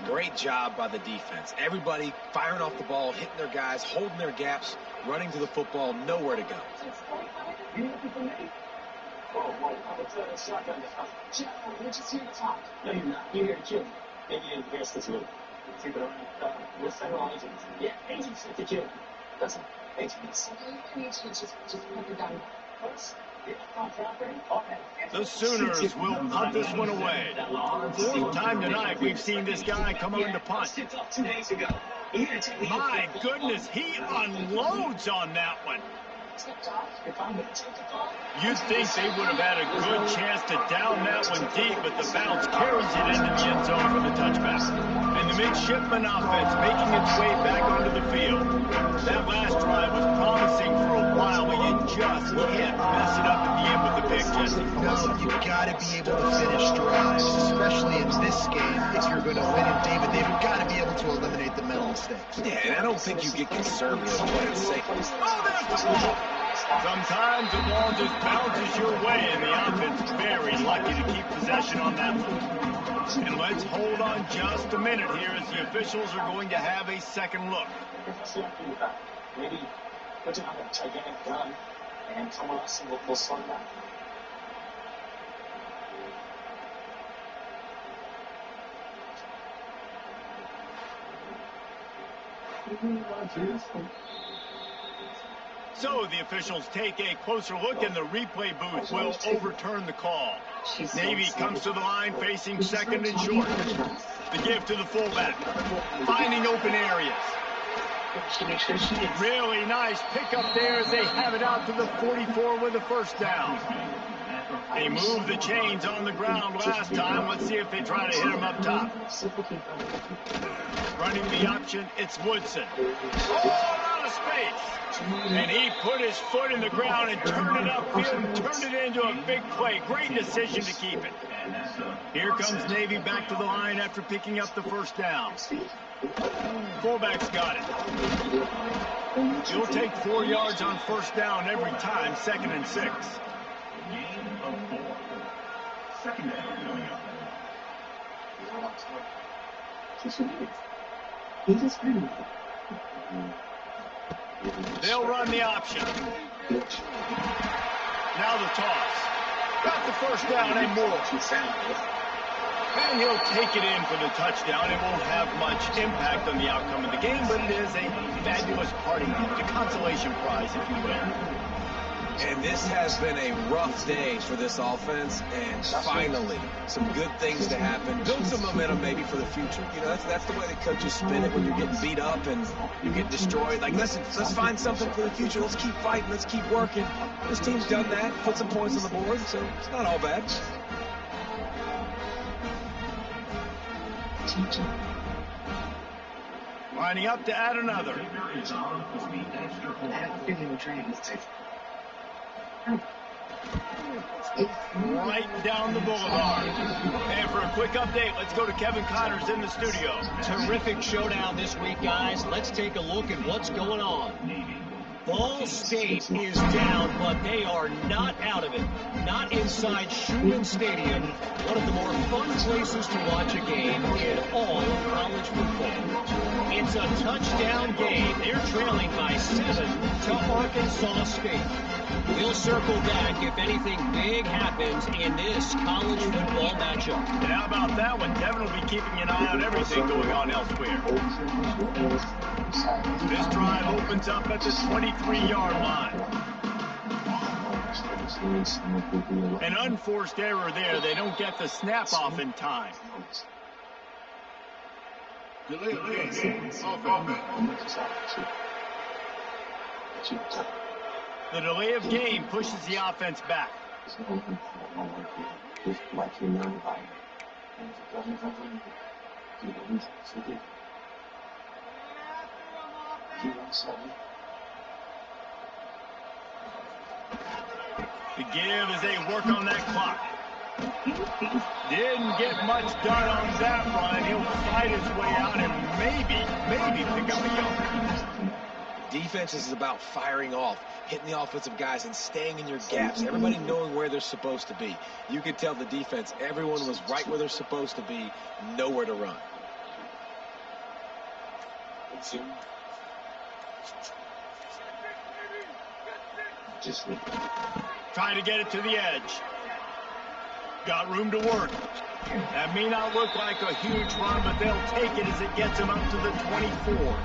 Great job by the defense. Everybody firing off the ball, hitting their guys, holding their gaps, running to the football, nowhere to go. No, you're not. You're here to kill me. Maybe you didn't guess this little. See, but we're federal agents. Yeah, agents to kill me. That's an agent. The Sooners will punt this one away. 4th time tonight we've seen this guy come on to punt. My goodness, he unloads on that one. You'd think they would have had a good chance to down that one deep, but the bounce carries it into the end zone for the touchback. And the midshipman offense making its way back onto the field. That last drive was promising for a while, but you just can't mess it up at the end with the pick, Jesse. No, you've got to be able to finish drives, especially in this game. If you're going to win in David, they've got to be able to eliminate the mental mistakes. Yeah, and I don't think you get conservative playing safe. Oh, there's the ball! Sometimes the ball just bounces your way, and the offense is very lucky to keep possession on that one. And let's hold on just a minute here as the officials are going to have a second look. Maybe put it on a gigantic gun and someone else will slow down. So the officials take a closer look, and the replay booth will overturn the call. Navy comes to the line facing 2nd and short. The give to the fullback, finding open areas. Really nice pickup there as they have it out to the 44 with a 1st down. They moved the chains on the ground last time. Let's see if they try to hit him up top. Running the option, it's Woodson. Oh, out of space. And he put his foot in the ground and turned it upfield and turned it into a big play. Great decision to keep it. Here comes Navy back to the line after picking up the 1st down. Fullback's got it. He'll take 4 yards on first down every time, 2nd and 6. Gain of 4. Second down coming up. They'll run the option. Now the toss. Got the first down and more. And he'll take it in for the touchdown. It won't have much impact on the outcome of the game, but it is a fabulous parting gift, a consolation prize, if you will. And this has been a rough day for this offense, and finally, some good things to happen. Build some momentum maybe for the future. You know, that's the way the coaches spin it when you're getting beat up and you get destroyed. Like, listen, let's find something for the future. Let's keep fighting. Let's keep working. This team's done that, put some points on the board, so it's not all bad. Lining up to add another. Right down the boulevard. And for a quick update, let's go to Kevin Connors in the studio. Terrific showdown this week, guys. Let's take a look at what's going on. Ball State is down, but they are not out of it. Not inside Schumann Stadium, one of the more fun places to watch a game in all of college football. It's a touchdown game. They're trailing by 7 to Arkansas State. We'll circle back if anything big happens in this college football matchup. And how about that one? Devin will be keeping an eye on everything going on elsewhere. This drive opens up at the 23-yard line. An unforced error there. They don't get the snap off in time. The delay of game pushes the offense back. The give as they work on that clock. Didn't get much done on that run. He'll fight his way out and maybe pick up a yard. Defense is about firing off, hitting the offensive guys and staying in your gaps. Everybody knowing where they're supposed to be. You could tell the defense, everyone was right where they're supposed to be, nowhere to run. Trying to get it to the edge. Got room to work. That may not look like a huge run, but they'll take it as it gets them up to the 24.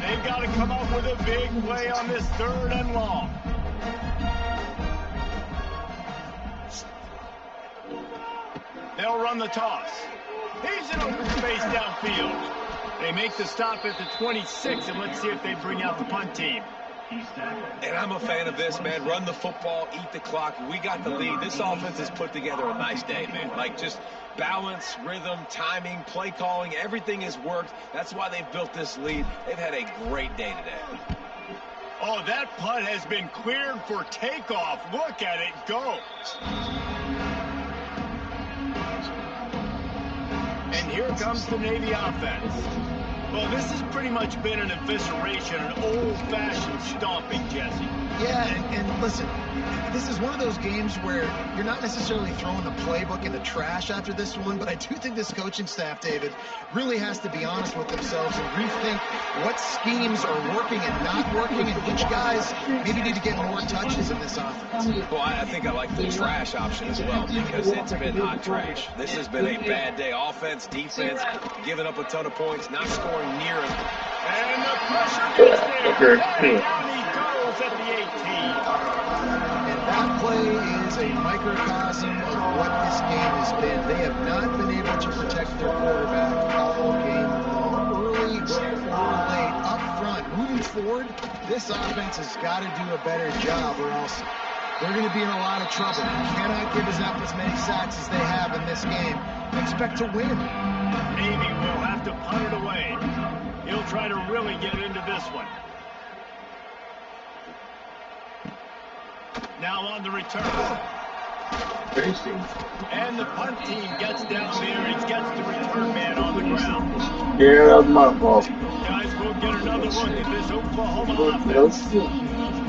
They've got to come up with a big play on this 3rd and long. They'll run the toss. He's in open space downfield. They make the stop at the 26, and let's see if they bring out the punt team. And I'm a fan of this, man. Run the football, eat the clock. We got the lead. This offense has put together a nice day, man. Like, just balance, rhythm, timing, play calling, everything has worked. That's why they've built this lead. They've had a great day today. Oh, that punt has been cleared for takeoff. Look at it go. And here comes the Navy offense. Well, this has pretty much been an evisceration, an old-fashioned stomping, Jesse. Yeah, and listen, this is one of those games where you're not necessarily throwing the playbook in the trash after this one, but I do think this coaching staff, David, really has to be honest with themselves and rethink what schemes are working and not working, and which guys maybe need to get more touches in this offense. Well, I think I like the trash option as well, because it's been hot trash. This has been a bad day. Offense, defense, giving up a ton of points, not scoring near it. And the pressure gets there. And down he goes at the 18. And that play is a microcosm of what this game has been. They have not been able to protect their quarterback all game long. Early or late, up front, moving forward, this offense has got to do a better job, or else they're going to be in a lot of trouble. You cannot give up as many sacks as they have in this game and expect to win. Navy will have to punt it away. He'll try to really get into this one. Now on the return. And the punt team gets down there and gets the return man on the ground. Yeah, that was my fault. Guys, we'll get another look at this Oklahoma offense.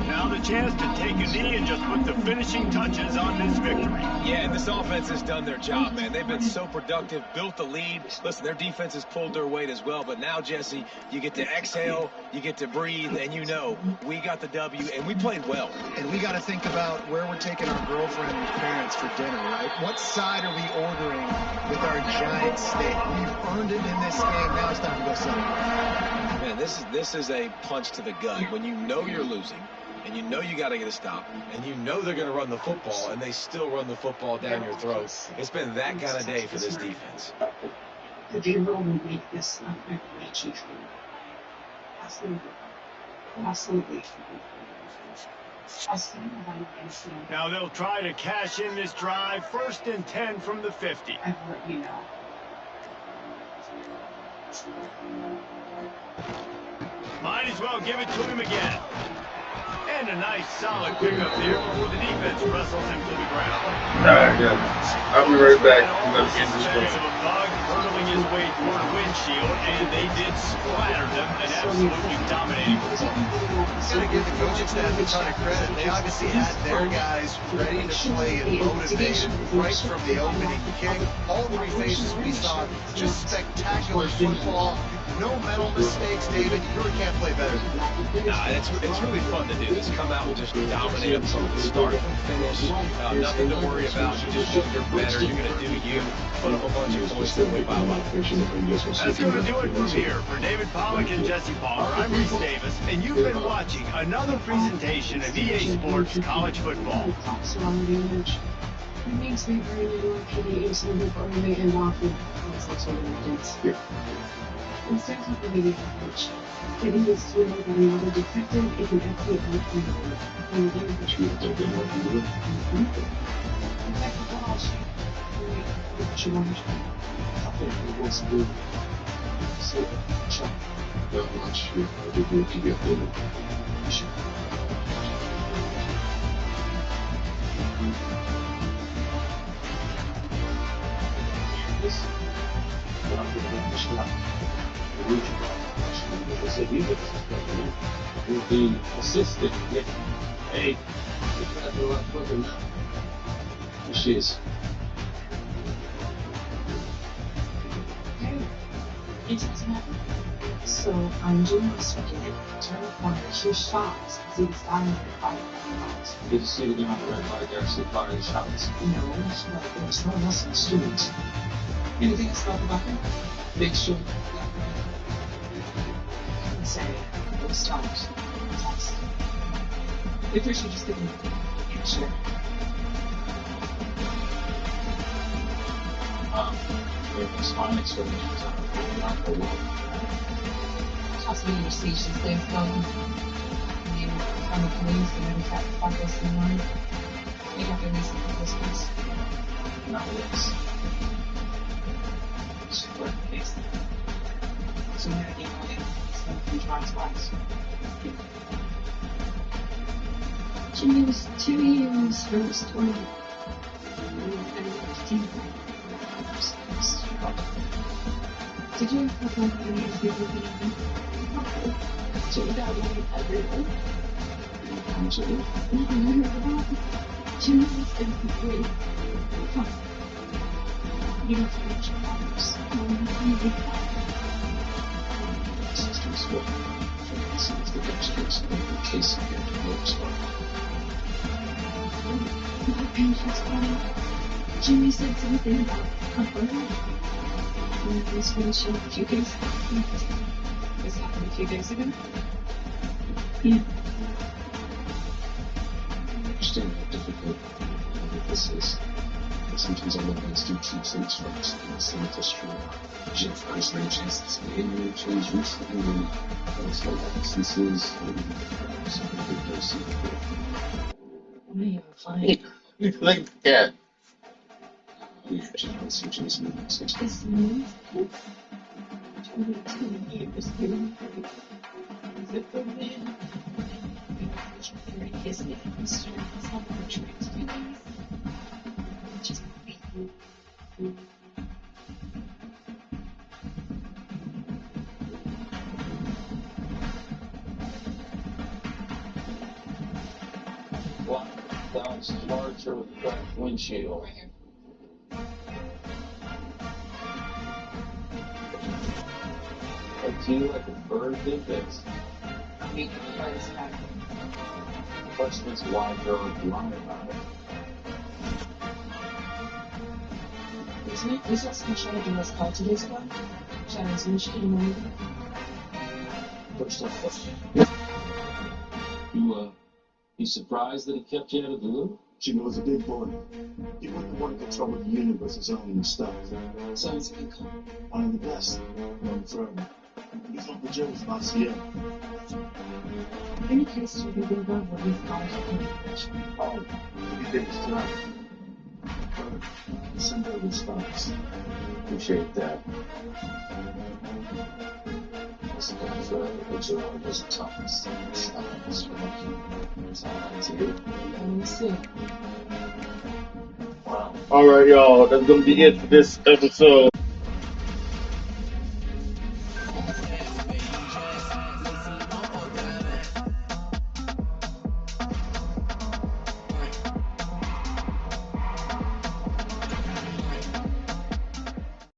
Now the chance to take a knee and just put the finishing touches on this victory. Yeah, and this offense has done their job, man. They've been so productive, built the lead. Listen, their defense has pulled their weight as well. But now, Jesse, you get to exhale, you get to breathe, and you know we got the W, and we played well. And we got to think about where we're taking our girlfriend and parents for dinner, right? What side are we ordering with our giant steak? We've earned it in this game. Now it's time to go celebrate. Man, this is a punch to the gut when you know you're losing. And you know you got to get a stop, and you know they're going to run the football, and they still run the football down your throat. It's been that kind of day for this defense. The game will make this match. Absolutely. Now they'll try to cash in this drive. 1st and 10 from the 50. I've let you know. Might as well give it to him again. And a nice solid pickup there before the defense wrestles him to the ground. Alright, yeah. I'll be right back. I'm going to get this Of a bug hurtling his way toward a windshield, and they did splatter them and absolutely dominating. Gotta give the coaching staff a ton of credit. They obviously had their guys ready to play and motivated right from the opening kick. All 3 phases we saw just spectacular football. No mental mistakes, David. You really can't play better. Nah, it's really fun to do this. Come out and just dominate them from the start to finish. Nothing to worry about. You just know you're better. You're going to do you. Put up a bunch of points and win by a lot. That's going to do it from here. For David Pollack and Jesse Palmer, I'm Reese Davis, and you've been watching another presentation of EA Sports College Football. It makes me very little PDAs in the early and often that's what it is. Instead of the media coach, getting this to know that another detective is an excellent work and they're the truth of the work and in fact, the whole shit, what you want to try. I think it was good. So, check. That much, I did need to get in. This, with the assistant, hey, you got a lot quicker now. Here she is. It doesn't matter. So I'm doing this again. Turn the corner. She shots as he was dying for 5 miles. Did you see the guy on the red light actually firing shots? No, there was no one else in the students. Anything else about him? Big shoot. I can say those times. Text. If we should just give him a sure. It's fine, it's really not the world. Possibly your siege these days going. Maybe from the police and then attack progress in line. You have to listen to this piece. Not this. It's worth the case. So now you know it. Something drives lives. Jimmy was 2 years first 20. Did you have like any of the anything? Jimmy got one everyone. Jimmy was in the grade. You don't finish your hours. Systems work. This is the next case of the case of the works work. My patient's funny. Jimmy said something about confirming. And he was finishing a few days ago. This happened a few days ago. Yeah. I understand how difficult this is. But sometimes all of us do keep things first. And it's not just true. Jim's first name chances behavior changed recently. And also absences. And something big person. What are you fine? Look at that. Yeah, General Surgeon's new message. This means 22 years in is it the man? His name is Charles Albert Transfers. Black Dodge Charger with cracked windshield. Do you like a bird did this? Make it price back. The question is why you're lying about it. Wiesz, jak słyszałem, że nas chodzi jest pan? Chciałem zniszczyć moją. First off, you surprised that he kept you out of the loop? Jimmy was a big boy. He wouldn't want to control the universe his own and stuff. Sounds like a One of the best, known forever. He's Uncle Joe's RCM. any case to be involved with this college. Oh, he did his job. Simple response. Appreciate that. Listen, but you're always the toughest. That's all I see. Let me see. Wow. All right, y'all. That's gonna be it for this episode.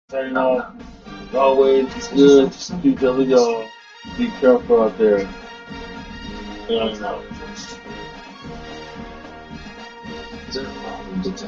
Signing off. As always, it's good to see each other, y'all. Be careful out there. Signing out. Is there a problem, Detective?